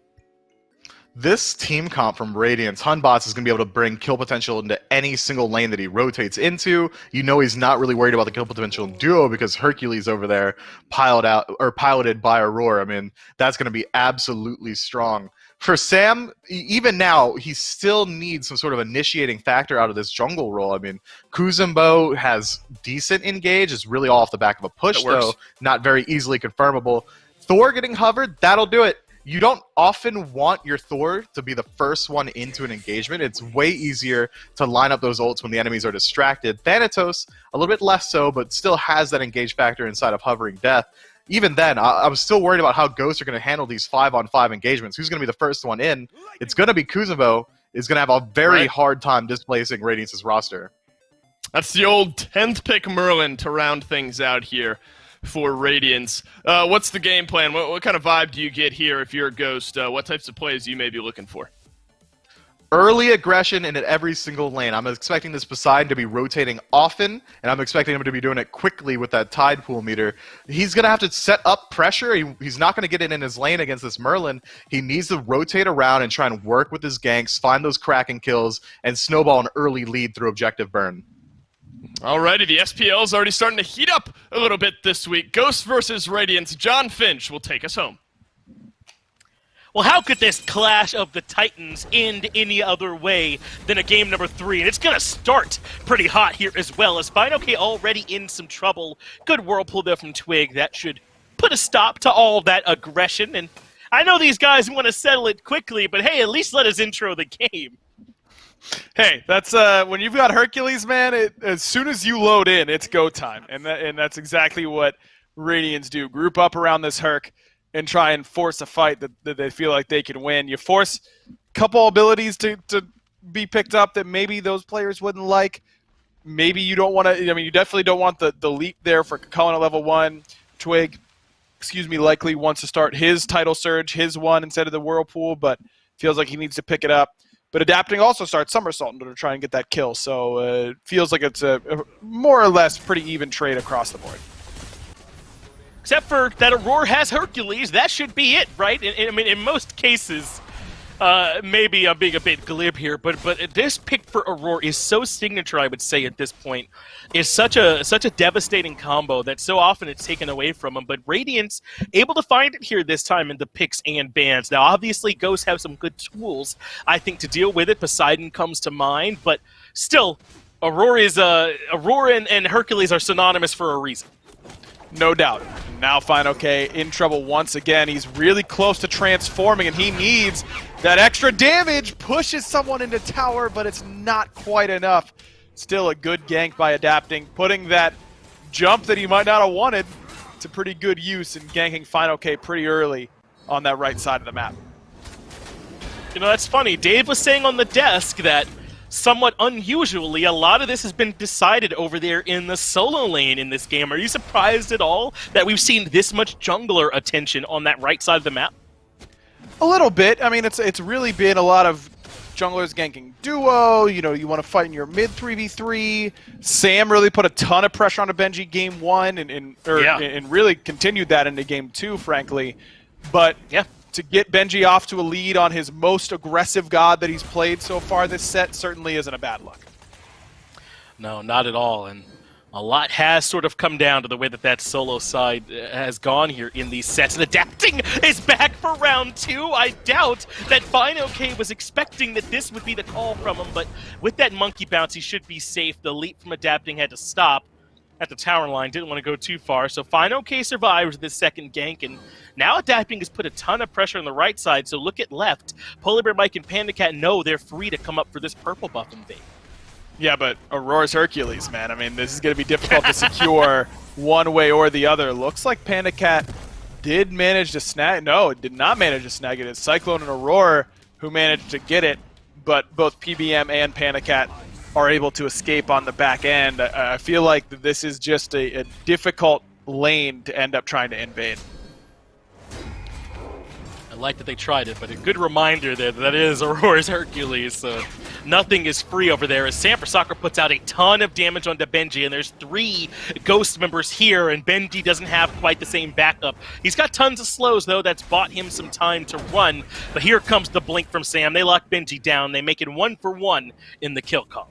This team comp from Radiance, Hunbots is going to be able to bring kill potential into any single lane that he rotates into. You know he's not really worried about the kill potential in duo because Hercules over there piloted by Aurora. I mean, that's going to be absolutely strong. For Sam, even now, he still needs some sort of initiating factor out of this jungle role. I mean, Kuzumbo has decent engage. It's really all off the back of a push, though. Not very easily confirmable. Thor getting hovered, that'll do it. You don't often want your Thor to be the first one into an engagement. It's way easier to line up those ults when the enemies are distracted. Thanatos, a little bit less so, but still has that engage factor inside of Hovering Death. Even then, I'm still worried about how Ghosts are going to handle these 5-on-5 engagements. Who's going to be the first one in? It's going to be Kuzumbo. Is going to have a very hard time displacing Radiance's roster. That's the old 10th pick Merlin to round things out here for Radiance. What's the game plan? What kind of vibe do you get here if you're a Ghost? What types of plays you may be looking for? Early aggression in every single lane. I'm expecting this Poseidon to be rotating often, and I'm expecting him to be doing it quickly with that tide pool meter. He's going to have to set up pressure. He's not going to get in his lane against this Merlin. He needs to rotate around and try and work with his ganks, find those cracking kills, and snowball an early lead through objective burn. Alrighty, the SPL is already starting to heat up a little bit this week. Ghost versus Radiance. John Finch will take us home. Well, how could this clash of the Titans end any other way than a game number 3? And it's going to start pretty hot here as well, as FineOK already in some trouble. Good whirlpool there from Twig. That should put a stop to all that aggression. And I know these guys want to settle it quickly, but hey, at least let us intro the game. Hey, that's when you've got Hercules, man. As soon as you load in, it's go time, and that's exactly what Radiance do. Group up around this Herc and try and force a fight that they feel like they can win. You force a couple abilities to be picked up that maybe those players wouldn't like. Maybe you don't want to. I mean, you definitely don't want the leap there for Cullen at level 1. Twig, likely wants to start his title surge, his one instead of the whirlpool, but feels like he needs to pick it up. But Adapting also starts Somersault to try and get that kill, so it feels like it's a more or less pretty even trade across the board. Except for that Aurora has Hercules, that should be it, right? I mean, in most cases, maybe I'm being a bit glib here, but this pick for Aurora is so signature, I would say, at this point. Is such a devastating combo that so often it's taken away from them. But Radiance able to find it here this time in the picks and bans. Now, obviously, Ghosts have some good tools, I think, to deal with it. Poseidon comes to mind, but still, Aurora and Hercules are synonymous for a reason. No doubt. Now FineOK in trouble once again. He's really close to transforming, and he needs that extra damage. Pushes someone into tower, but it's not quite enough. Still a good gank by Adapting, putting that jump that he might not have wanted to pretty good use and ganking FineOK pretty early on that right side of the map. You know, that's funny. Dave was saying on the desk that somewhat unusually, a lot of this has been decided over there in the solo lane in this game. Are you surprised at all that we've seen this much jungler attention on that right side of the map? A little bit. I mean, it's really been a lot of junglers ganking duo. You know, you want to fight in your mid 3v3. Sam really put a ton of pressure onto Benji game 1 and really continued that into game 2, frankly. But yeah, to get Benji off to a lead on his most aggressive god that he's played so far this set certainly isn't a bad look. No, not at all. And a lot has sort of come down to the way that solo side has gone here in these sets. And Adapting is back for round 2. I doubt that FineOK was expecting that this would be the call from him, but with that monkey bounce, he should be safe. The leap from Adapting had to stop at the tower line, didn't want to go too far. So FineOK survives this second gank, and now Adapting has put a ton of pressure on the right side, so look at left. Polar Bear Mike and Panda Cat know they're free to come up for this purple buff invade. Yeah, but Aurora's Hercules, man. I mean, this is going to be difficult to secure one way or the other. Looks like Panda Cat did manage to snag... No, it did not manage to snag it. It's Cyclone and Aurora who managed to get it, but both PBM and Panda Cat are able to escape on the back end. I feel like this is just a difficult lane to end up trying to invade. I like that they tried it, but a good reminder that is Aurora's Hercules, so nothing is free over there as Samper Soccer puts out a ton of damage onto Benji, and there's 3 Ghost members here, and Benji doesn't have quite the same backup. He's got tons of slows, though, that's bought him some time to run, but here comes the blink from Sam. They lock Benji down. They make it 1-for-1 in the kill column.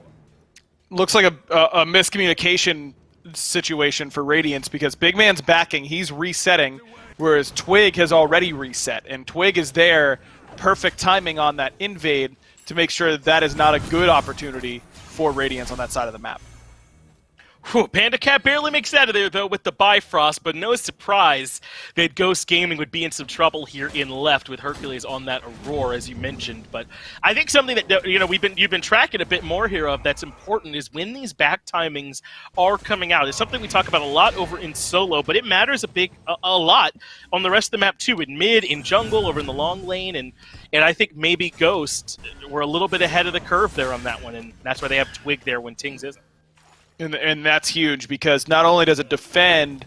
Looks like a miscommunication situation for Radiance because Big Man's backing, he's resetting, whereas Twig has already reset, and Twig is there, perfect timing on that invade to make sure that is not a good opportunity for Radiance on that side of the map. Whew, Panda Cat barely makes it out of there, though, with the Bifrost, but no surprise that Ghost Gaming would be in some trouble here in left with Hercules on that Aurora, as you mentioned. But I think something that you've been tracking a bit more here of that's important is when these back timings are coming out. It's something we talk about a lot over in solo, but it matters a lot on the rest of the map too, in mid, in jungle, over in the long lane, and I think maybe Ghost were a little bit ahead of the curve there on that one, and that's why they have Twig there when Tings isn't. And that's huge because not only does it defend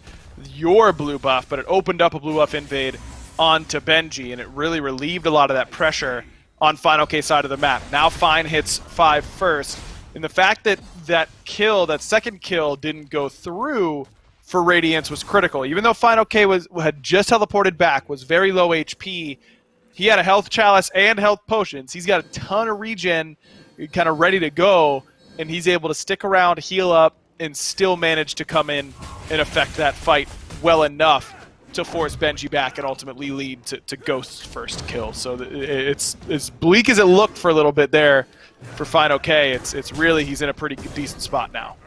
your blue buff, but it opened up a blue buff invade onto Benji, and it really relieved a lot of that pressure on FineOK's side of the map. Now Fine hits 5 first, and the fact that that second kill didn't go through for Radiance was critical. Even though FineOK had just teleported back, was very low HP, he had a health chalice and health potions. He's got a ton of regen kind of ready to go, and he's able to stick around, heal up, and still manage to come in and affect that fight well enough to force Benji back and ultimately lead to Ghost's first kill. So it's as bleak as it looked for a little bit there for Fine OK. It's really, he's in a pretty decent spot now.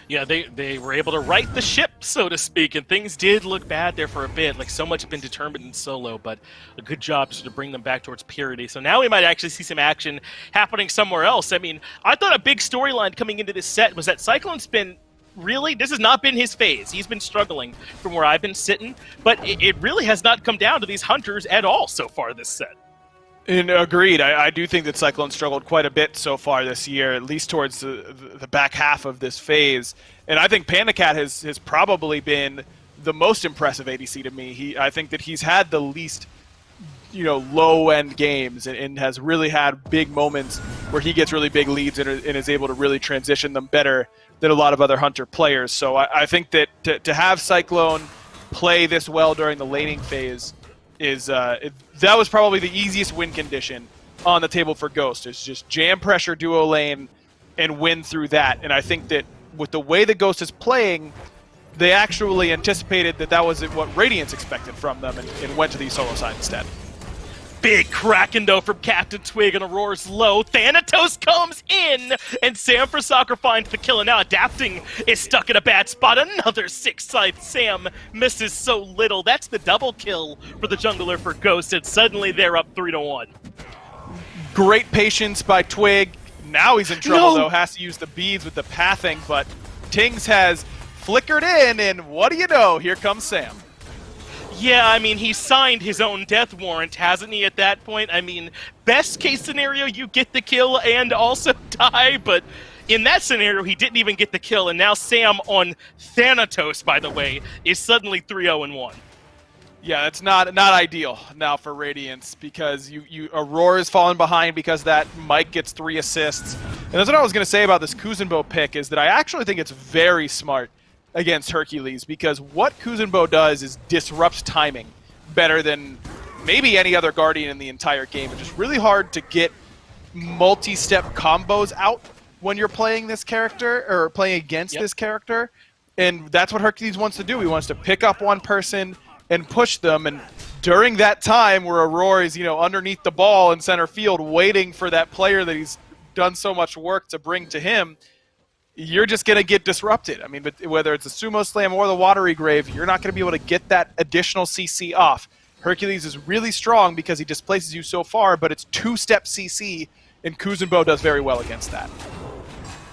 Yeah, they were able to right the ship, so to speak, and things did look bad there for a bit. Like, so much had been determined in solo, but a good job to bring them back towards purity. So now we might actually see some action happening somewhere else. I mean, I thought a big storyline coming into this set was that Cyclone's been really, this has not been his phase. He's been struggling from where I've been sitting, but it really has not come down to these hunters at all so far this set. And agreed. I do think that Cyclone struggled quite a bit so far this year, at least towards the back half of this phase. And I think PandaCat has probably been the most impressive ADC to me. I think that he's had the least, low-end games and has really had big moments where he gets really big leads and is able to really transition them better than a lot of other Hunter players. So I think that to have Cyclone play this well during the laning phase that was probably the easiest win condition on the table for Ghost. It's just jam pressure duo lane and win through that. And I think that with the way that Ghost is playing, they actually anticipated that was what Radiance expected from them and went to the solo side instead. Big Kraken, though, from CaptainTwig, and Aurora's low. Thanatos comes in, and Sam for Soccer finds the kill, and now Adapting is stuck in a bad spot. Another 6-side Sam misses so little. That's the double kill for the jungler for Ghost, and suddenly they're up 3-1. Great patience by Twig. Now he's in trouble, though. Has to use the beads with the pathing, but Tings has flickered in, and what do you know? Here comes Sam. Yeah, I mean, he signed his own death warrant, hasn't he, at that point? I mean, best case scenario, you get the kill and also die, but in that scenario, he didn't even get the kill, and now Sam on Thanatos, by the way, is suddenly 3-0-1. Yeah, that's not ideal now for Radiance, because Aurora's fallen behind because that Mike gets 3 assists. And that's what I was going to say about this Kuzenbo pick, is that I actually think it's very smart against Hercules, because what Kuzenbo does is disrupts timing better than maybe any other Guardian in the entire game. It's just really hard to get multi-step combos out when you're playing this character, or playing against this character, and that's what Hercules wants to do. He wants to pick up one person and push them, and during that time where Aurora is, underneath the ball in center field waiting for that player that he's done so much work to bring to him, you're just going to get disrupted. I mean, but whether it's a Sumo Slam or the Watery Grave, you're not going to be able to get that additional CC off. Hercules is really strong because he displaces you so far, but it's 2-step CC, and Kuzenbo does very well against that.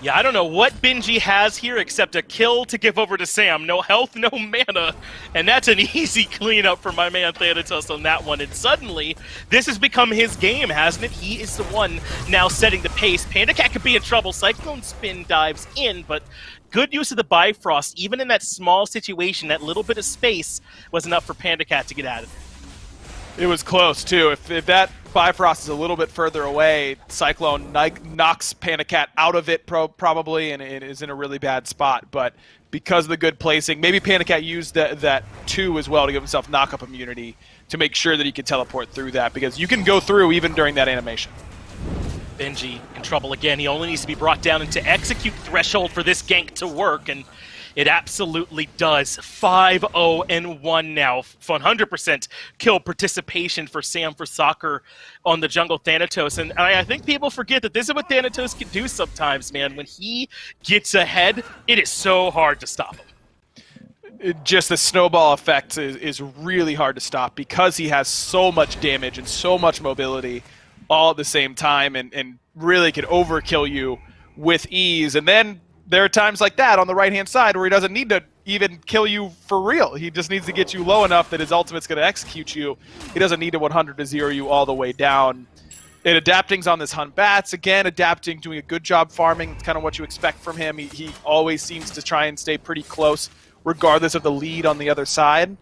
Yeah, I don't know what Benji has here except a kill to give over to Sam. No health, no mana. And that's an easy cleanup for my man Thanatos on that one. And suddenly, this has become his game, hasn't it? He is the one now setting the pace. PandaCat could be in trouble. Cyclone Spin dives in, but good use of the Bifrost. Even in that small situation, that little bit of space was enough for PandaCat to get out of it. It was close, too. If that Bifrost is a little bit further away, Cyclone knocks PandaCat out of it probably, and it is in a really bad spot. But because of the good placing, maybe PandaCat used that 2 as well to give himself knock-up immunity to make sure that he could teleport through that, because you can go through even during that animation. Benji in trouble again. He only needs to be brought down into execute threshold for this gank to work, and it absolutely does. 5-0-1 now. 100% kill participation for Sam for Soccer on the jungle Thanatos. And I think people forget that this is what Thanatos can do sometimes, man. When he gets ahead, it is so hard to stop him. Just the snowball effect is really hard to stop, because he has so much damage and so much mobility all at the same time, and really can overkill you with ease. And then there are times like that on the right-hand side where he doesn't need to even kill you for real. He just needs to get you low enough that his ultimate's going to execute you. He doesn't need to 100 to 0 you all the way down. And Adapting's on this Hunt Bats. Again, Adapting doing a good job farming. It's kind of what you expect from him. He always seems to try and stay pretty close, regardless of the lead on the other side.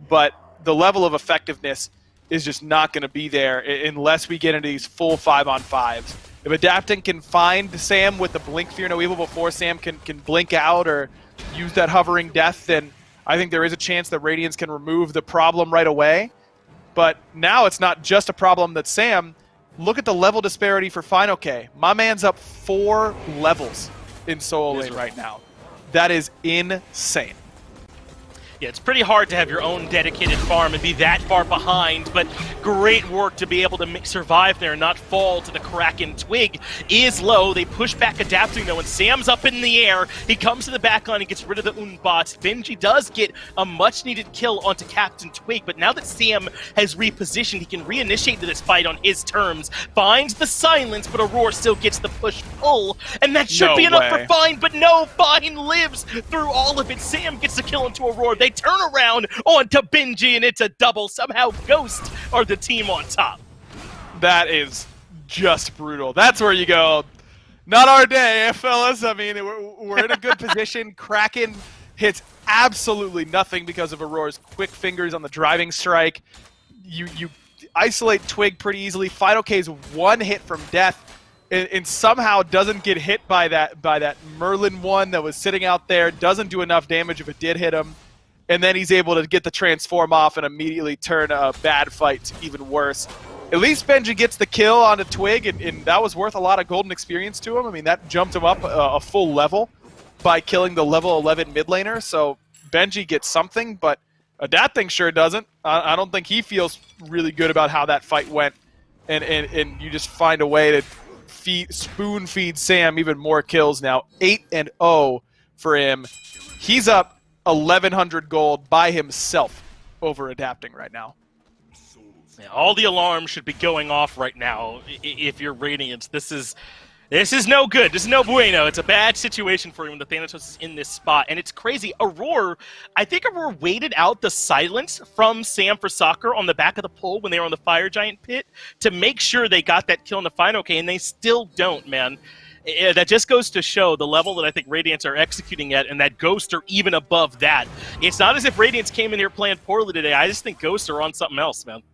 But the level of effectiveness is just not going to be there unless we get into these full 5-on-5s. If Adapting can find Sam with the Blink Fear No Evil before Sam can blink out or use that hovering death, then I think there is a chance that Radiance can remove the problem right away. But now it's not just a problem that Sam. Look at the level disparity for Final K. My man's up 4 levels in solo lane right now. That is insane. Yeah, it's pretty hard to have your own dedicated farm and be that far behind, but great work to be able to survive there and not fall to the Kraken. Twig is low. They push back adapting, though, and Sam's up in the air. He comes to the back line and gets rid of the Unbots. Benji does get a much-needed kill onto CaptainTwig, but now that Sam has repositioned, he can reinitiate this fight on his terms. Finds the silence, but Aurora still gets the push-pull, and that should be enough for Fine, but no, Fine lives through all of it. Sam gets the kill into Aurora. They turn around onto Benji, and it's a double. Somehow Ghost are the team on top. That is just brutal. That's where you go, not our day, fellas. I mean, we're in a good position. Kraken hits absolutely nothing because of Aurora's quick fingers on the driving strike. You isolate Twig pretty easily. Final K's one hit from death. And somehow doesn't get hit by that Merlin one that was sitting out there. Doesn't do enough damage if it did hit him. And then he's able to get the transform off and immediately turn a bad fight to even worse. At least Benji gets the kill onto Twig, and that was worth a lot of golden experience to him. I mean, that jumped him up a full level by killing the level 11 mid laner. So Benji gets something, but Adapting sure doesn't. I don't think he feels really good about how that fight went. And you just find a way to spoon feed Sam even more kills now. 8-0 for him. He's up 1,100 gold by himself over Adapting right now. Yeah, all the alarms should be going off right now if you're Radiance. This is no good. This is no bueno. It's a bad situation for him when the Thanatos is in this spot. And it's crazy. I think Aurora waited out the silence from Sam for Soccer on the back of the pole when they were on the Fire Giant pit to make sure they got that kill in the final, okay, and they still don't, man. That just goes to show the level that I think Radiance are executing at, and that Ghost are even above that. It's not as if Radiance came in here playing poorly today. I just think Ghosts are on something else, man.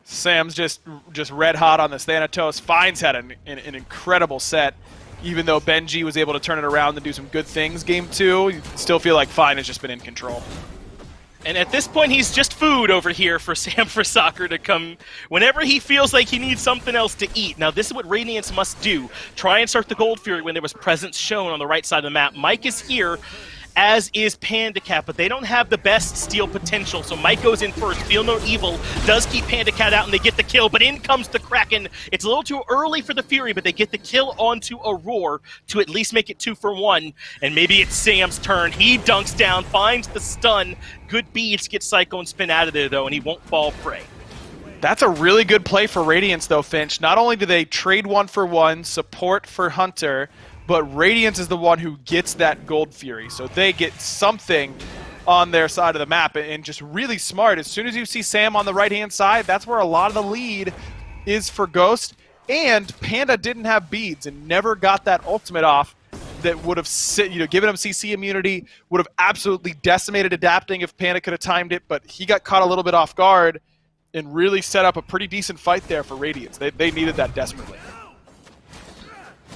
Sam's just red hot on this Thanatos. Fine's had an incredible set. Even though Benji was able to turn it around and do some good things game 2, you still feel like Fine has just been in control. And at this point, he's just food over here for Sam for Soccer to come whenever he feels like he needs something else to eat. Now, this is what Radiance must do. Try and start the Gold Fury when there was presence shown on the right side of the map. Mike is here, as is PandaCat, but they don't have the best steal potential, so Mike goes in first. Feel No Evil does keep PandaCat out, and they get the kill, but in comes the Kraken. It's a little too early for the Fury, but they get the kill onto Aurora to at least make it 2 for 1, and maybe it's Sam's turn. He dunks down, finds the stun. Good beads, get Psycho and Spin out of there, though, and he won't fall prey. That's a really good play for Radiance, though, Finch. Not only do they trade 1 for 1, support for Hunter, but Radiance is the one who gets that Gold Fury. So they get something on their side of the map, and just really smart. As soon as you see Sam on the right-hand side, that's where a lot of the lead is for Ghost. And Panda didn't have beads and never got that ultimate off that would have given him CC immunity, would have absolutely decimated Adapting if Panda could have timed it, but he got caught a little bit off guard and really set up a pretty decent fight there for Radiance. They needed that desperately.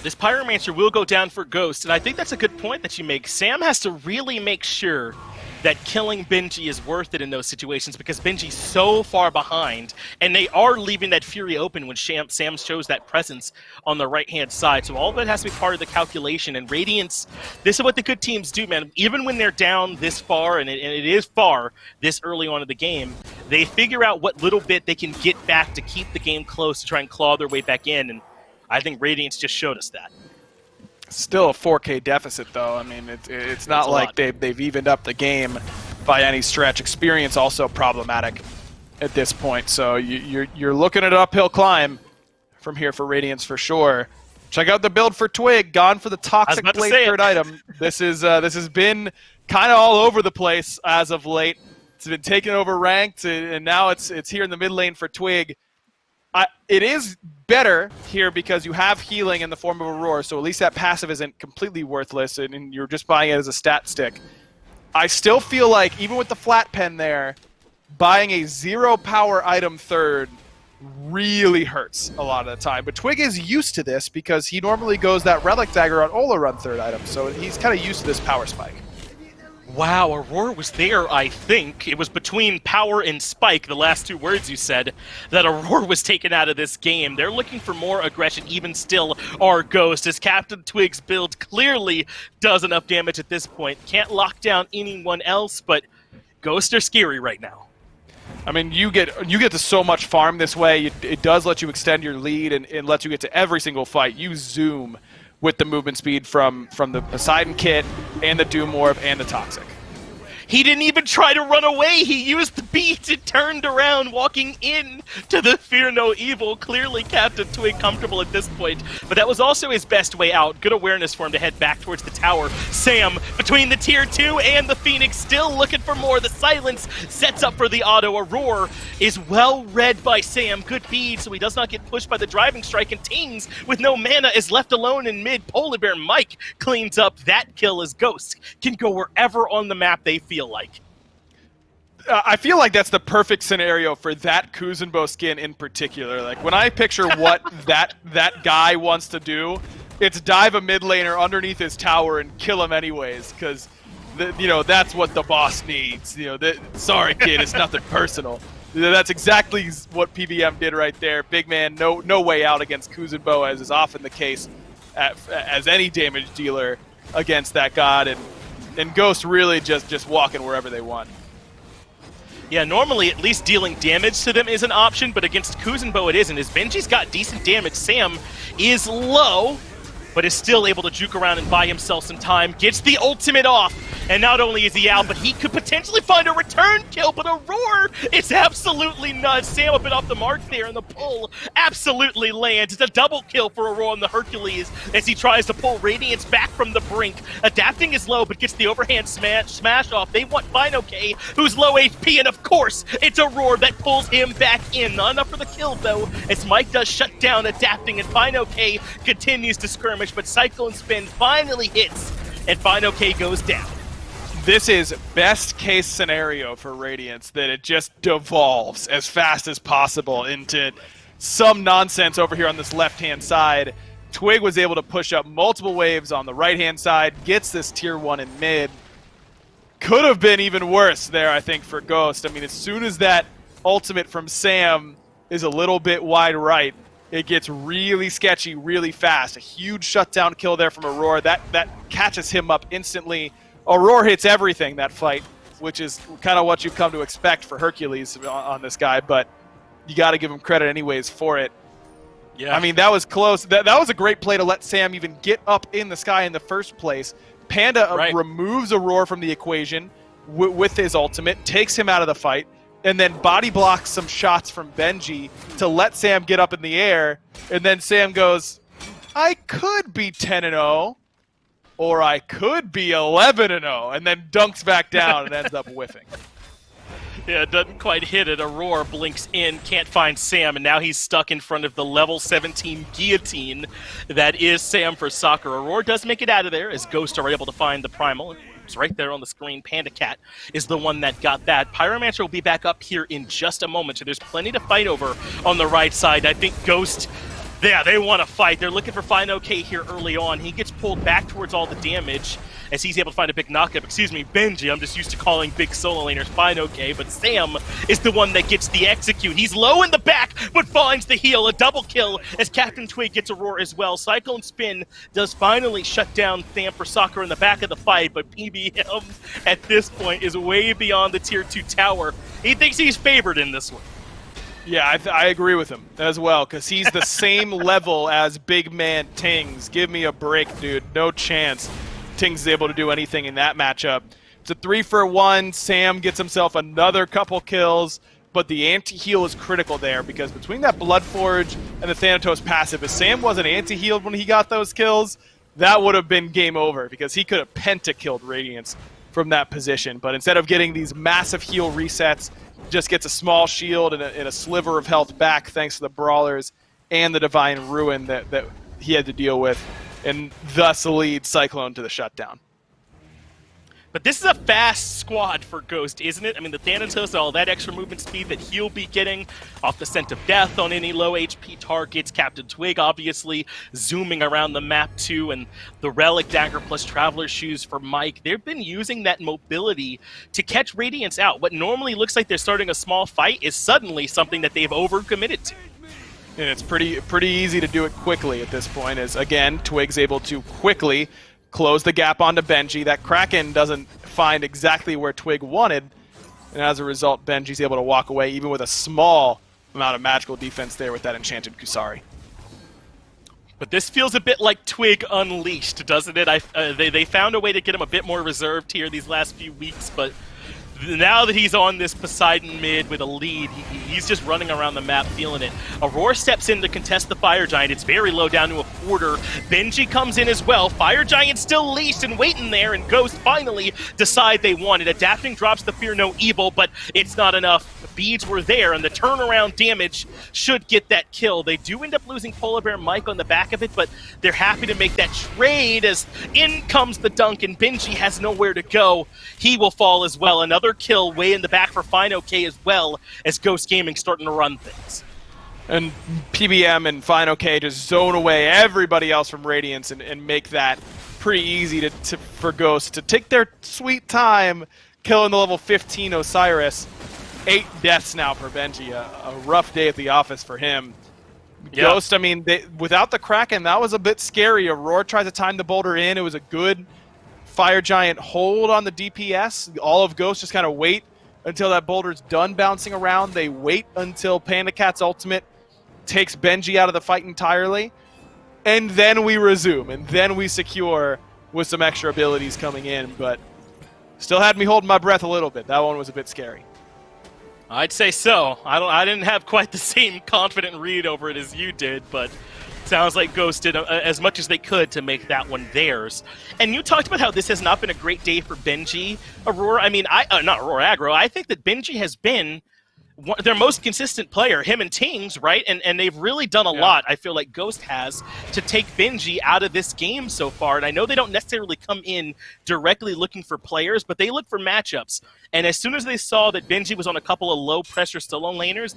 This Pyromancer will go down for Ghost, and I think that's a good point that you make. Sam has to really make sure that killing Benji is worth it in those situations because Benji's so far behind, and they are leaving that Fury open when Sam shows that presence on the right-hand side. So all of that has to be part of the calculation, and Radiance, this is what the good teams do, man. Even when they're down this far, and it is far this early on in the game, they figure out what little bit they can get back to keep the game close to try and claw their way back in, and I think Radiance just showed us that. Still a 4K deficit, though. I mean, it's not like they've evened up the game by any stretch. Experience also problematic at this point. So you're looking at an uphill climb from here for Radiance for sure. Check out the build for Twig. Gone for the Toxic Blade third item. This has been kind of all over the place as of late. It's been taken over ranked, and now it's here in the mid lane for Twig. It is better here because you have healing in the form of Aurora, so at least that passive isn't completely worthless and you're just buying it as a stat stick. I still feel like, even with the flat pen there, buying a 0 power item third really hurts a lot of the time. But Twig is used to this because he normally goes that Relic Dagger on Ola run third item, so he's kind of used to this power spike. Wow, Aurora was there, I think. It was between Power and Spike, the last two words you said, that Aurora was taken out of this game. They're looking for more aggression, even still are Ghost, as CaptainTwig's build clearly does enough damage at this point. Can't lock down anyone else, but Ghost are scary right now. I mean, you get to so much farm this way. It does let you extend your lead and lets you get to every single fight. You zoom with the movement speed from the Poseidon kit and the Doom Orb and the Toxic. He didn't even try to run away. He used the beat and turned around, walking in to the Fear No Evil. Clearly CaptainTwig comfortable at this point, but that was also his best way out. Good awareness for him to head back towards the tower. Sam, between the Tier 2 and the Phoenix, still looking for more. The silence sets up for the auto. Aurora is well read by Sam. Good bead, so he does not get pushed by the driving strike, and Tings, with no mana, is left alone in mid. Polar Bear Mike cleans up that kill as Ghosts can go wherever on the map they feel like. I feel like that's the perfect scenario for that Kuzenbo skin in particular. Like, when I picture what that guy wants to do, it's dive a mid laner underneath his tower and kill him anyways, because that's what the boss needs. Sorry kid, it's nothing personal. That's exactly what PBM did right there. Big man, no way out against Kuzenbo, as is often the case as any damage dealer against that god, and Ghost really just walking wherever they want. Yeah, normally at least dealing damage to them is an option, but against Kuzenbo it isn't. As Benji's got decent damage, Sam is low, but is still able to juke around and buy himself some time. Gets the ultimate off, and not only is he out, but he could potentially find a return kill, but Aurora is absolutely nuts. Sam a bit off the mark there, and the pull absolutely lands. It's a double kill for Aurora on the Hercules as he tries to pull Radiance back from the brink. Adapting is low, but gets the overhand smash off. They want FinoK, who's low HP, and of course, it's Aurora that pulls him back in. Not enough for the kill, though, as Mike does shut down Adapting, and FinoK continues to skirmish, but Cyclone Spin finally hits, and FinoK goes down. This is best case scenario for Radiance, that it just devolves as fast as possible into some nonsense over here on this left-hand side. Twig was able to push up multiple waves on the right-hand side, gets this tier 1 in mid. Could have been even worse there, I think, for Ghost. I mean, as soon as that ultimate from Sam is a little bit wide right, it gets really sketchy really fast. A huge shutdown kill there from Aurora. That catches him up instantly. Aurora hits everything that fight, which is kind of what you've come to expect for Hercules on this guy, but you got to give him credit anyways for it. Yeah. I mean, that was close. That was a great play to let Sam even get up in the sky in the first place. Panda removes Aurora from the equation with his ultimate, takes him out of the fight, and then body blocks some shots from Benji to let Sam get up in the air, and then Sam goes, I could be 10-0, or I could be 11-0, and then dunks back down and ends up whiffing. Yeah, it doesn't quite hit it. Aurora blinks in, can't find Sam, and now he's stuck in front of the level 17 guillotine that is Sam for soccer. Aurora does make it out of there as Ghosts are able to find the primal. It's right there on the screen. Panda Cat is the one that got that. Pyromancer will be back up here in just a moment, so there's plenty to fight over on the right side. I think Ghost, yeah, they want to fight. They're looking for FinoK here early on. He gets pulled back towards all the damage as he's able to find a big knockup. Excuse me, Benji. I'm just used to calling big solo laners FinoK, but Sam is the one that gets the execute. He's low in the back, but finds the heal. A double kill as CaptainTwig gets Aurora as well. Cyclone Spin does finally shut down Sam for soccer in the back of the fight, but PBM at this point is way beyond the tier 2 tower. He thinks he's favored in this one. Yeah, I agree with him as well, because he's the same level as big man Tings. Give me a break, dude. No chance Tings is able to do anything in that matchup. It's a 3-for-1. Sam gets himself another couple kills, but the anti-heal is critical there, because between that Bloodforge and the Thanatos passive, if Sam wasn't anti-healed when he got those kills, that would have been game over, because he could have penta-killed Radiance from that position. But instead of getting these massive heal resets, just gets a small shield and a sliver of health back thanks to the Brawlers and the Divine Ruin that he had to deal with, and thus leads Cyclone to the shutdown. But this is a fast squad for Ghost, isn't it? I mean, the Thanatos, all that extra movement speed that he'll be getting off the Scent of Death on any low HP targets. CaptainTwig, obviously, zooming around the map too, and the Relic Dagger plus Traveler Shoes for Mike. They've been using that mobility to catch Radiance out. What normally looks like they're starting a small fight is suddenly something that they've overcommitted to. And it's pretty easy to do it quickly at this point, as, again, Twig's able to quickly close the gap onto Benji. That Kraken doesn't find exactly where Twig wanted, and as a result, Benji's able to walk away even with a small amount of magical defense there with that enchanted Kusari. But this feels a bit like Twig Unleashed, doesn't it? They found a way to get him a bit more reserved here these last few weeks, but now that he's on this Poseidon mid with a lead, he's just running around the map feeling it. Aurora steps in to contest the Fire Giant. It's very low, down to a quarter. Benji comes in as well. Fire Giant still leashed and waiting there, and Ghost finally decide they want it. Adapting drops the Fear No Evil, but it's not enough. Beads were there, and the turnaround damage should get that kill. They do end up losing Polar Bear Mike on the back of it, but they're happy to make that trade as in comes the dunk, and Benji has nowhere to go. He will fall as well. Another kill way in the back for FineOK as well, as Ghost Gaming starting to run things. And PBM and FineOK just zone away everybody else from Radiance and make that pretty easy for Ghost to take their sweet time killing the level 15 Osiris. 8 deaths now for Benji. A rough day at the office for him. Yeah. Ghost, I mean, without the Kraken, that was a bit scary. Aurora tries to time the boulder in. It was a good Fire Giant hold on the DPS. All of Ghost just kind of wait until that boulder's done bouncing around. They wait until Panda Cat's ultimate takes Benji out of the fight entirely. And then we resume. And then we secure with some extra abilities coming in. But still had me holding my breath a little bit. That one was a bit scary. I'd say so. I didn't have quite the same confident read over it as you did, but sounds like Ghost did as much as they could to make that one theirs. And you talked about how this has not been a great day for Benji. Aurora, I mean, not Aurora Aggro. I think that Benji has been their most consistent player, him and Tings, right? And they've really done a lot, I feel like Ghost has, to take Benji out of this game so far. And I know they don't necessarily come in directly looking for players, but they look for matchups. And as soon as they saw that Benji was on a couple of low-pressure Stallone laners,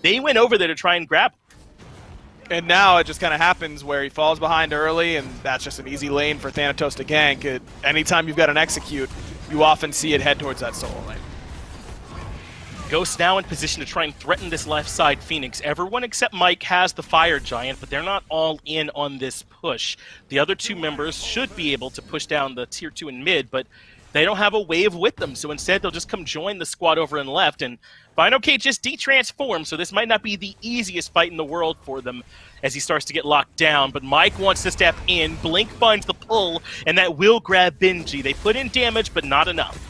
they went over there to try and grab him. And now it just kind of happens where he falls behind early, and that's just an easy lane for Thanatos to gank. Anytime you've got an execute, you often see it head towards that solo lane. Ghost now in position to try and threaten this left side Phoenix. Everyone except Mike has the Fire Giant, but they're not all in on this push. The other two members should be able to push down the tier 2 and mid, but they don't have a wave with them, so instead they'll just come join the squad over and left, and FineOK just de-transformed, so this might not be the easiest fight in the world for them as he starts to get locked down, but Mike wants to step in. Blink finds the pull, and that will grab Benji. They put in damage, but not enough.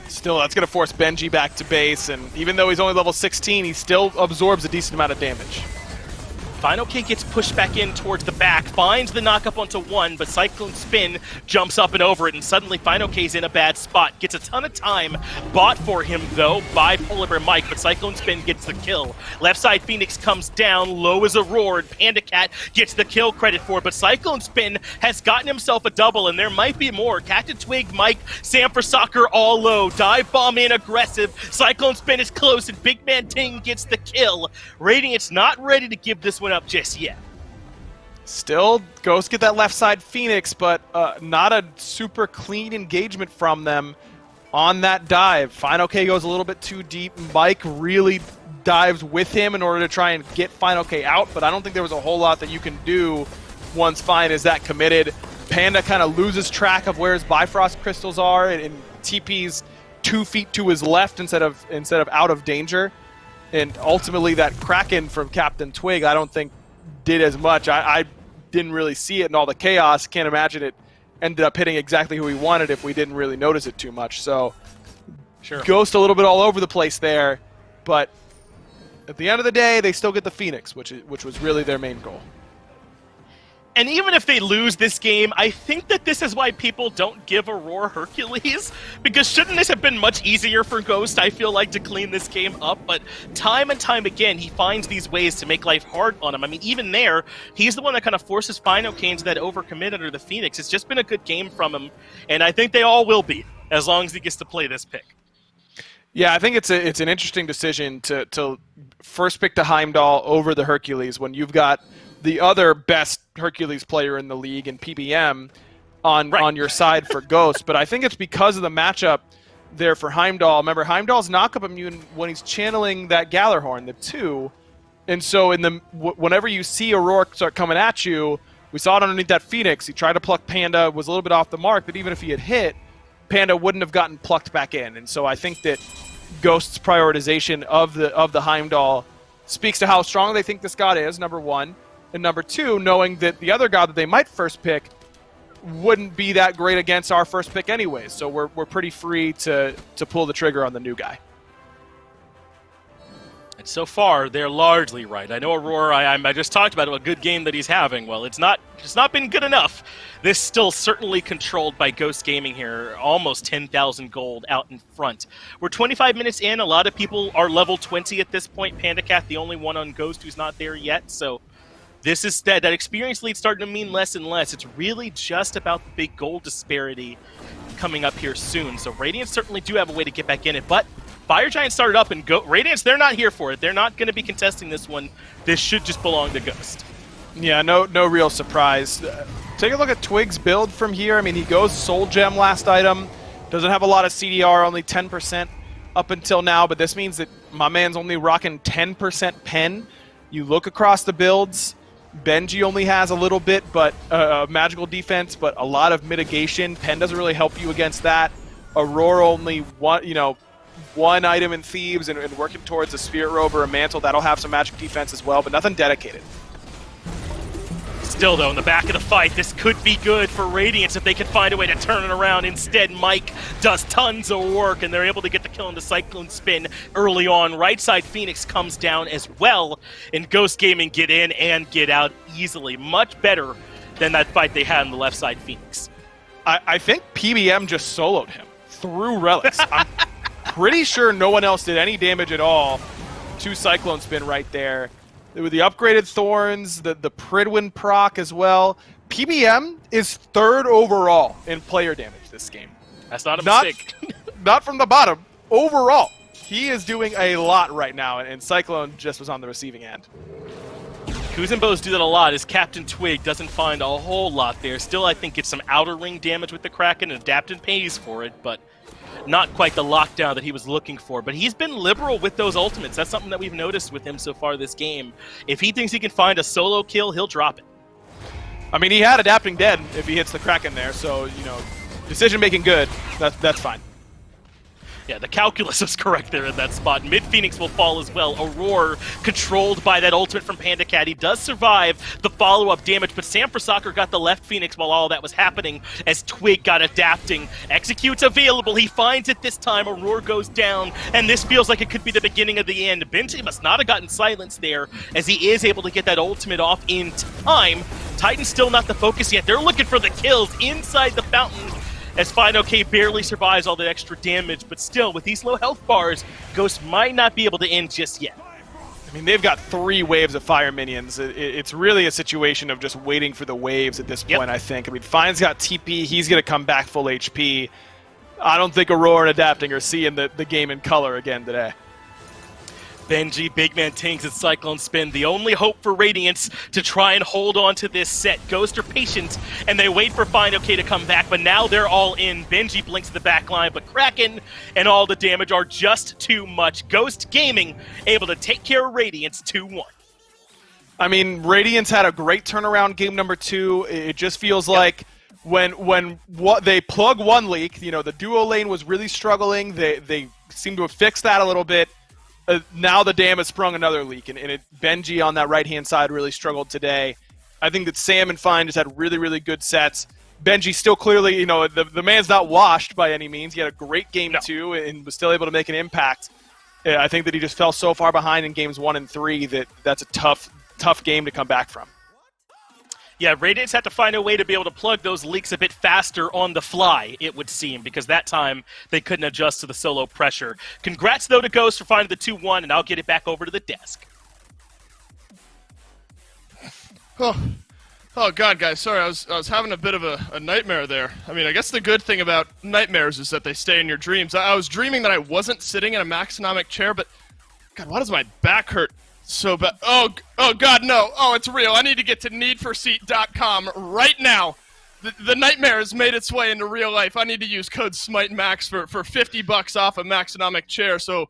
Still, that's going to force Benji back to base, and even though he's only level 16, he still absorbs a decent amount of damage. FineOK gets pushed back in towards the back, finds the knock-up onto one, but Cyclone Spin jumps up and over it, and suddenly FineOK's in a bad spot. Gets a ton of time bought for him, though, by Polar Bear Mike, but Cyclone Spin gets the kill. Left side Phoenix comes down, low as a roar, and Panda Cat gets the kill credit for it, but Cyclone Spin has gotten himself a double, and there might be more. CaptainTwig, Mike, Sam for Soccer all low. Dive bomb in aggressive. Cyclone Spin is close, and Big Man Ting gets the kill. Radiance not ready to give this one up just yet. Still, Ghost get that left side Phoenix, but not a super clean engagement from them on that dive. FineOK goes a little bit too deep. Mike really dives with him in order to try and get FineOK out, but I don't think there was a whole lot that you can do once Fine is that committed. Panda kind of loses track of where his Bifrost crystals are and TP's 2 feet to his left instead of out of danger. And ultimately, that Kraken from CaptainTwig, I don't think did as much. I didn't really see it in all the chaos. Can't imagine it ended up hitting exactly who he wanted if we didn't really notice it too much. So, sure. Ghost a little bit all over the place there, but at the end of the day, they still get the Phoenix, which was really their main goal. And even if they lose this game, I think that this is why people don't give Aurora Hercules, because shouldn't this have been much easier for Ghost, I feel like, to clean this game up? But time and time again, he finds these ways to make life hard on him. I mean, even there, he's the one that kind of forces FineOK into that overcommit under the Phoenix. It's just been a good game from him, and I think they all will be. as long as he gets to play this pick. Yeah, I think it's an interesting decision to first pick the Heimdall over the Hercules when you've got the other best Hercules player in the league in PBM on your side for Ghost. But I think it's because of the matchup there for Heimdall. Remember, Heimdall's knock-up immune when he's channeling that Gallarhorn, the 2. And so whenever you see Aurora start coming at you, we saw it underneath that Phoenix. He tried to pluck Panda, was a little bit off the mark, but even if he had hit, Panda wouldn't have gotten plucked back in. And so I think that Ghost's prioritization of the Heimdall speaks to how strong they think this god is, number one. And number two, knowing that the other god that they might first pick wouldn't be that great against our first pick anyways. So we're pretty free to pull the trigger on the new guy. And so far, they're largely right. I know Aurora, I just talked about a good game that he's having. Well, it's not been good enough. This still certainly controlled by Ghost Gaming here. Almost 10,000 gold out in front. We're 25 minutes in. A lot of people are level 20 at this point. PandaCat, the only one on Ghost who's not there yet. So this is that experience lead starting to mean less and less. It's really just about the big gold disparity coming up here soon. So Radiance certainly do have a way to get back in it, but Fire Giant started up and Radiance, they're not here for it. They're not going to be contesting this one. This should just belong to Ghost. Yeah, no real surprise. Take a look at Twig's build from here. I mean, he goes Soul Gem last item. Doesn't have a lot of CDR, only 10% up until now, but this means that my man's only rocking 10% pen. You look across the builds, Benji only has a little bit, but magical defense, but a lot of mitigation. Pen doesn't really help you against that. Aurora only one item in Thieves and working towards a Spirit Robe or a Mantle. That'll have some magic defense as well, but nothing dedicated. Still, though, in the back of the fight, this could be good for Radiance if they can find a way to turn it around. Instead, Mike does tons of work, and they're able to get the kill into Cyclone Spin early on. Right side Phoenix comes down as well, and Ghost Gaming get in and get out easily. Much better than that fight they had on the left side Phoenix. I think PBM just soloed him through Relics. I'm pretty sure no one else did any damage at all to Cyclone Spin right there. With the upgraded Thorns, the Pridwin proc as well. PBM is third overall in player damage this game. That's not a mistake. Not from the bottom. Overall, he is doing a lot right now, and Cyclone just was on the receiving end. Kuzenbos do that a lot, as CaptainTwig doesn't find a whole lot there. Still, I think gets some outer ring damage with the Kraken, and Adapted pays for it, but not quite the lockdown that he was looking for. But he's been liberal with those ultimates. That's something that we've noticed with him so far this game. If he thinks he can find a solo kill, he'll drop it. I mean, he had Adapting Dead if he hits the Kraken there, so, decision-making good. That's fine. Yeah, the calculus is correct there in that spot. Mid-Phoenix will fall as well. Aurora controlled by that ultimate from PandaCat. He does survive the follow-up damage, but Sam Soccer got the left Phoenix while all that was happening as Twig got adapting. Executes available. He finds it this time. Aurora goes down, and this feels like it could be the beginning of the end. Benji must not have gotten silenced there as he is able to get that ultimate off in time. Titan's still not the focus yet. They're looking for the kills inside the fountain, as FineOK barely survives all the extra damage, but still, with these low health bars, Ghost might not be able to end just yet. I mean, they've got 3 waves of fire minions. It's really a situation of just waiting for the waves at this point, I think. I mean, Fine's got TP. He's going to come back full HP. I don't think Aurora and Adapting are seeing the game in color again today. Benji, Big Man Tings, and Cyclone Spin, the only hope for Radiance to try and hold on to this set. Ghost are patient, and they wait for FineOK to come back, but now they're all in. Benji blinks the back line, but Kraken and all the damage are just too much. Ghost Gaming able to take care of Radiance 2-1. I mean, Radiance had a great turnaround game number 2. It just feels like when they plug one leak, the duo lane was really struggling. They seem to have fixed that a little bit. Now the dam has sprung another leak, and Benji on that right-hand side really struggled today. I think that Sam and Fine just had really, really good sets. Benji still clearly, the man's not washed by any means. He had a great game 2 and was still able to make an impact. I think that he just fell so far behind in games 1 and 3 that's a tough game to come back from. Yeah, Radiance had to find a way to be able to plug those leaks a bit faster on the fly, it would seem, because that time they couldn't adjust to the solo pressure. Congrats, though, to Ghost for finding the 2-1, and I'll get it back over to the desk. Oh God, guys, sorry, I was having a bit of a nightmare there. I mean, I guess the good thing about nightmares is that they stay in your dreams. I was dreaming that I wasn't sitting in a Maxonomic chair, but God, why does my back hurt so bad? Oh God, no! Oh, it's real. I need to get to needforseat.com right now. The nightmare has made its way into real life. I need to use code SMITEMAX for $50 off a Maxonomic chair, so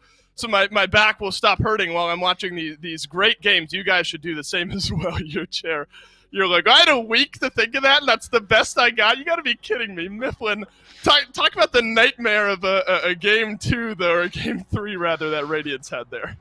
my back will stop hurting while I'm watching these great games. You guys should do the same as well. Your chair. You're like, I had a week to think of that, and that's the best I got? You got to be kidding me. Mifflin, talk about the nightmare of a Game 2, though, or a Game 3, rather, that Radiance had there.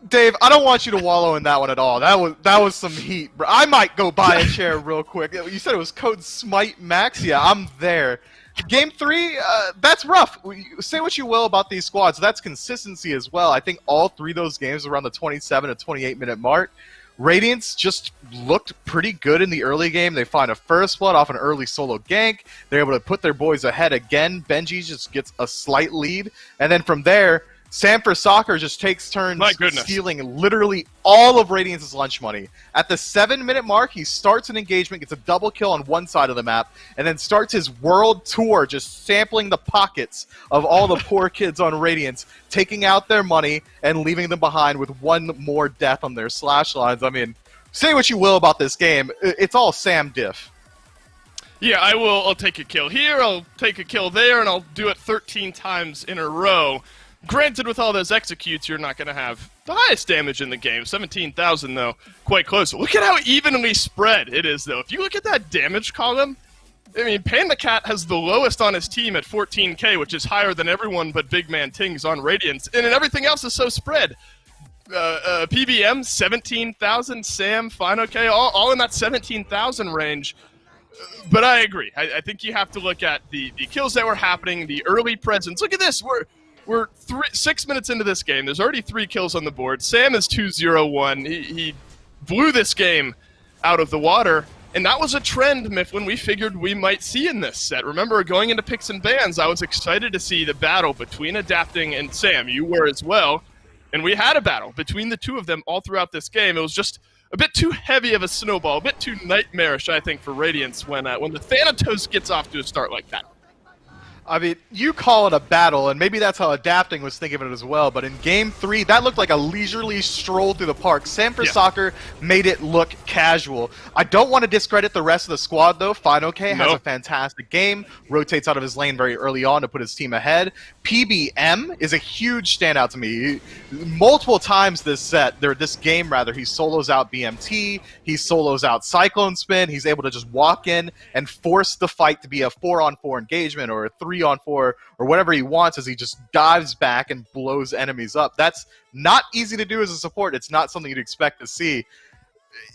Dave, I don't want you to wallow in that one at all. That was some heat, bro. I might go buy a chair real quick. You said it was code SMITEMAX? Yeah, I'm there. Game 3, that's rough. Say what you will about these squads. That's consistency as well. I think all three of those games around the 27 to 28-minute mark. Radiance just looked pretty good in the early game. They find a first blood off an early solo gank. They're able to put their boys ahead again. Benji just gets a slight lead. And then from there, Sam for Soccer just takes turns stealing literally all of Radiance's lunch money. At the 7-minute mark, he starts an engagement, gets a double kill on one side of the map, and then starts his world tour just sampling the pockets of all the poor kids on Radiance, taking out their money and leaving them behind with one more death on their slash lines. I mean, say what you will about this game, it's all Sam diff. Yeah, I'll take a kill here, I'll take a kill there, and I'll do it 13 times in a row. Granted, with all those executes, you're not going to have the highest damage in the game. 17,000, though, quite close. Look at how evenly spread it is, though. If you look at that damage column, I mean, Panda Cat has the lowest on his team at 14k, which is higher than everyone but Big Man Tings on Radiance. And everything else is so spread. PBM, 17,000. Sam, Fino-K, all in that 17,000 range. But I agree. I think you have to look at the kills that were happening, the early presence. Look at this. We're 6 minutes into this game. There's already 3 kills on the board. Sam is 2-0-1. He blew this game out of the water, and that was a trend, Mifflin, we figured we might see in this set. Remember, going into picks and bans, I was excited to see the battle between Adapting and Sam. You were as well. And we had a battle between the two of them all throughout this game. It was just a bit too heavy of a snowball, a bit too nightmarish, I think, for Radiance when the Thanatos gets off to a start like that. I mean, you call it a battle, and maybe that's how Adapting was thinking of it as well, but in Game 3, that looked like a leisurely stroll through the park. Sam for Soccer made it look casual. I don't want to discredit the rest of the squad, though. Fino-K has a fantastic game, rotates out of his lane very early on to put his team ahead. PBM is a huge standout to me. Multiple times this game, he solos out BMT, he solos out Cyclone Spin, he's able to just walk in and force the fight to be a 4-on-4 engagement or a 3-on-4 or whatever he wants as he just dives back and blows enemies up. That's not easy to do as a support. It's not something you'd expect to see.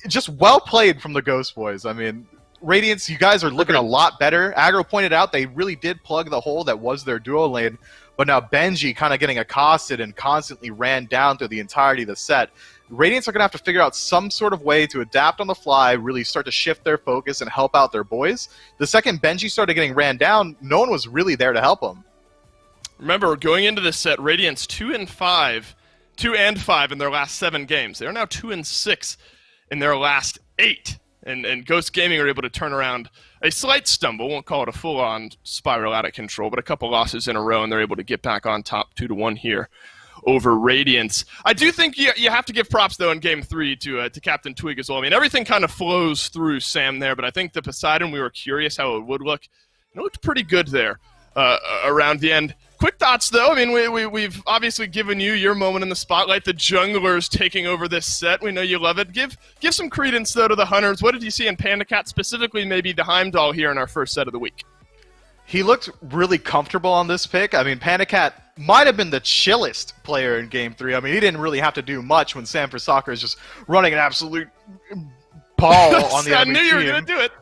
Just well played from the Ghost Boys. I mean, Radiance, you guys are looking a lot better. Aggro pointed out they really did plug the hole that was their duo lane, but now Benji kind of getting accosted and constantly ran down through the entirety of the set. Radiance are going to have to figure out some sort of way to adapt on the fly, really start to shift their focus and help out their boys. The second Benji started getting ran down, no one was really there to help him. Remember, going into this set, Radiance 2-5 in their last 7 games. They're now 2-6 in their last 8. And Ghost Gaming are able to turn around a slight stumble, won't call it a full-on spiral out of control, but a couple losses in a row, and they're able to get back on top 2-1 here over Radiance. I do think you have to give props, though, in Game 3 to CaptainTwig as well. I mean, everything kind of flows through Sam there, but I think the Poseidon, we were curious how it would look. It looked pretty good there around the end. Quick thoughts, though. I mean, we've obviously given you your moment in the spotlight. The junglers taking over this set. We know you love it. Give some credence, though, to the Hunters. What did you see in Panda Cat, specifically maybe the Heimdall here in our first set of the week? He looked really comfortable on this pick. I mean, Panda Cat might have been the chillest player in Game 3. I mean, he didn't really have to do much when Sam for Soccer is just running an absolute ball on the enemy team. I knew you were going to do it.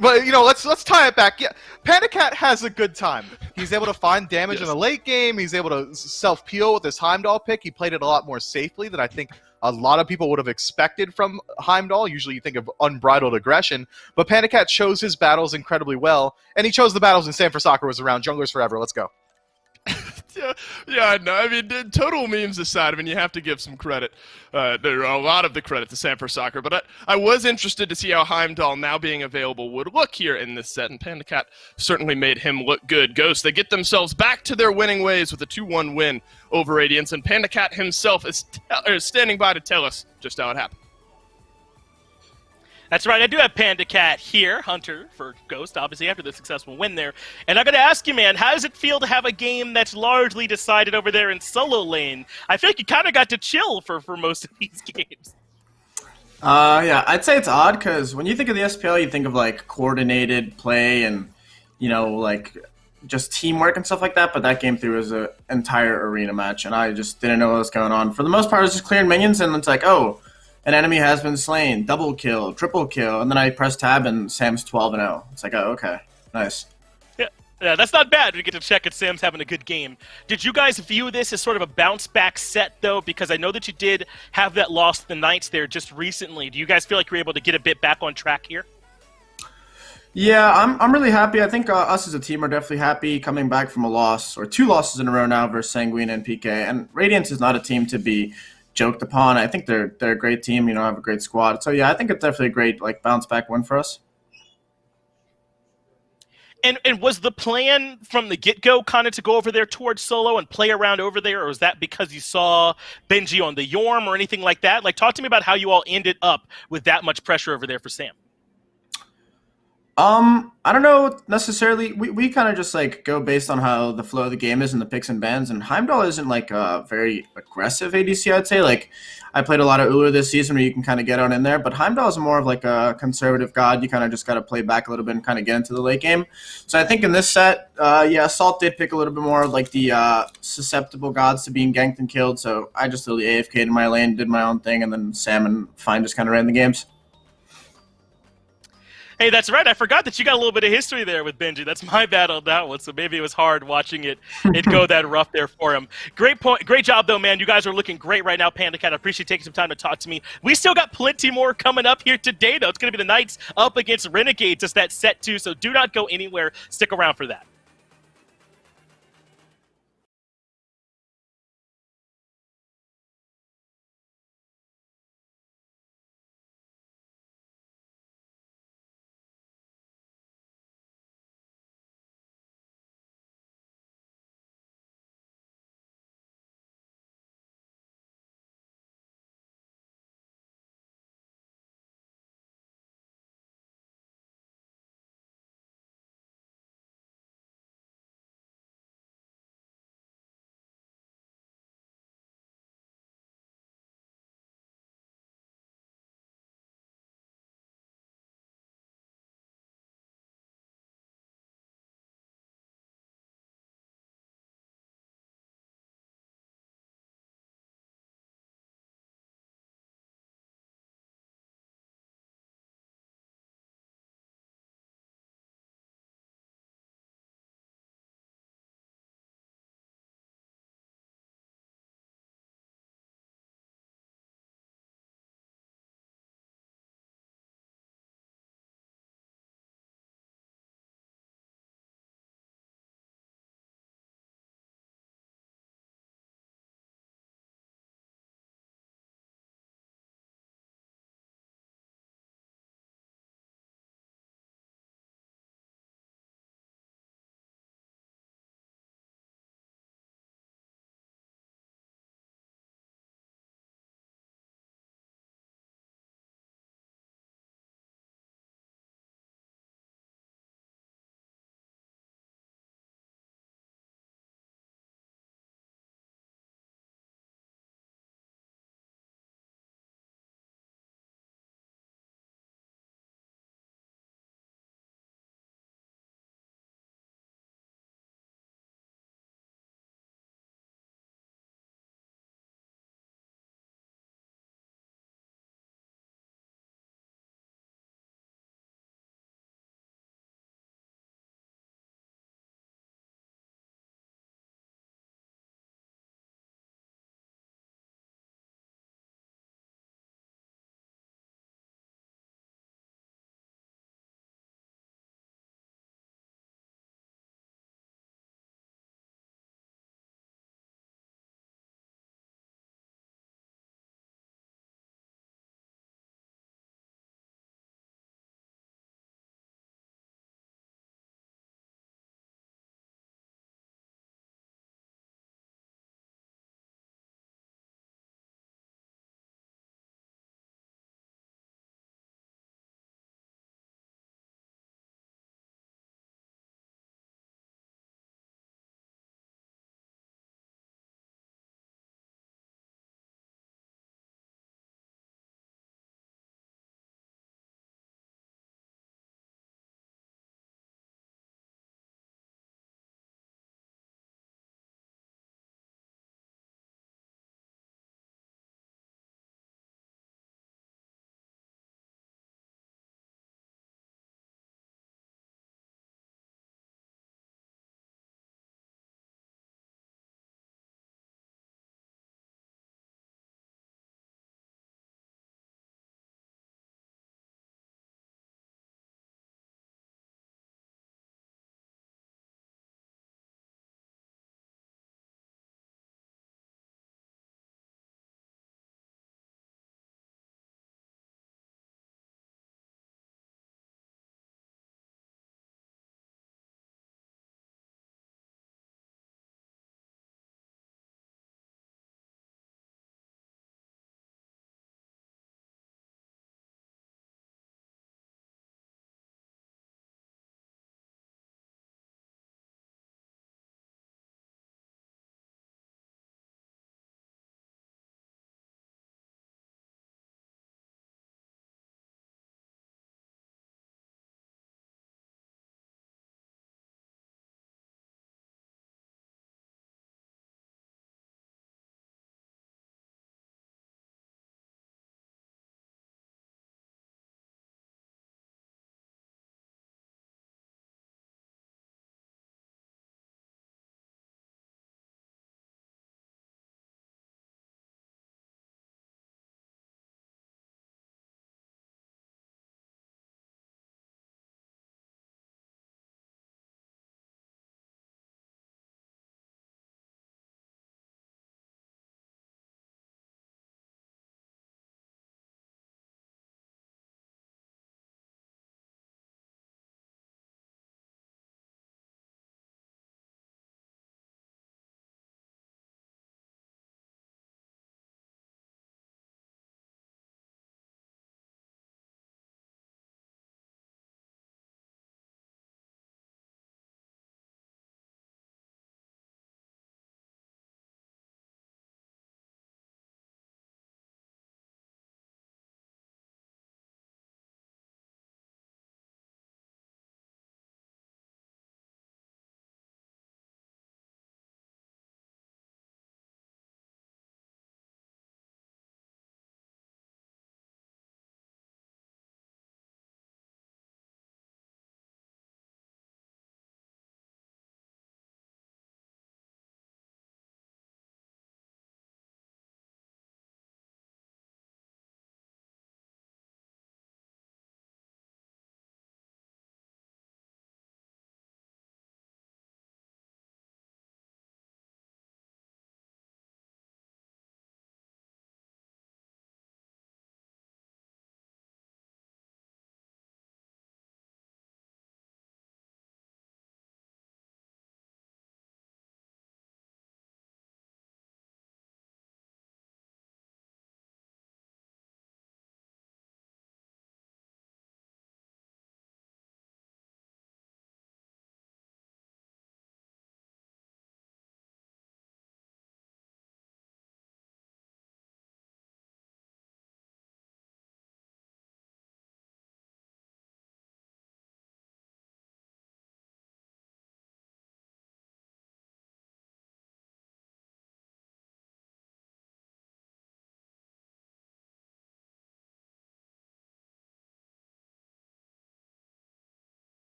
But, let's tie it back. Yeah, Panda Cat has a good time. He's able to find damage in the late game. He's able to self-peel with his Heimdall pick. He played it a lot more safely than I think a lot of people would have expected from Heimdall. Usually you think of unbridled aggression, but Panda Cat chose his battles incredibly well, and he chose the battles in Sam for Soccer was around Junglers Forever. Let's go. Yeah, no, I mean, total memes aside, I mean, you have to give some credit. There are a lot of the credit to Sanford Soccer, but I was interested to see how Heimdall, now being available, would look here in this set, and PandaCat certainly made him look good. Ghost, they get themselves back to their winning ways with a 2-1 win over Radiance, and PandaCat himself is standing by to tell us just how it happened. That's right, I do have PandaCat here, Hunter for Ghost, obviously after the successful win there. And I'm going to ask you, man, how does it feel to have a game that's largely decided over there in solo lane? I feel like you kind of got to chill for most of these games. Yeah, I'd say it's odd because when you think of the SPL, you think of like coordinated play and, you know, like just teamwork and stuff like that. But that game through was an entire arena match, and I just didn't know what was going on. For the most part, I was just clearing minions, and it's like, oh, an enemy has been slain, double kill, triple kill, and then I press tab and Sam's 12-0. It's like, oh, okay, nice. Yeah, that's not bad. We get to check if Sam's having a good game. Did you guys view this as sort of a bounce-back set, though? Because I know that you did have that loss to the Knights there just recently. Do you guys feel like you're able to get a bit back on track here? Yeah, I'm really happy. I think us as a team are definitely happy coming back from a loss, or 2 losses in a row now versus Sanguine and PK. And Radiance is not a team to be joked upon. I think they're a great team, you know, have a great squad. So yeah, I think it's definitely a great like bounce back win for us. And was the plan from the get-go kind of to go over there towards solo and play around over there, or was that because you saw Benji on the Yorm or anything like that? Like, talk to me about how you all ended up with that much pressure over there for Sam. I don't know necessarily. We kind of just like go based on how the flow of the game is and the picks and bans. And Heimdall isn't like a very aggressive ADC, I'd say. Like I played a lot of Ulu this season where you can kind of get on in there, but Heimdall is more of like a conservative god. You kind of just got to play back a little bit and kind of get into the late game. So I think in this set, yeah, Salt did pick a little bit more of like the susceptible gods to being ganked and killed. So I just literally AFK'd in my lane, did my own thing, and then Sam and Fine just kind of ran the games. Hey, that's right. I forgot that you got a little bit of history there with Benji. That's my bad on that one. So maybe it was hard watching it go that rough there for him. Great point. Great job, though, man. You guys are looking great right now, PandaCat. I appreciate you taking some time to talk to me. We still got plenty more coming up here today, though. It's going to be the Knights up against Renegades. It's that set 2, so do not go anywhere. Stick around for that.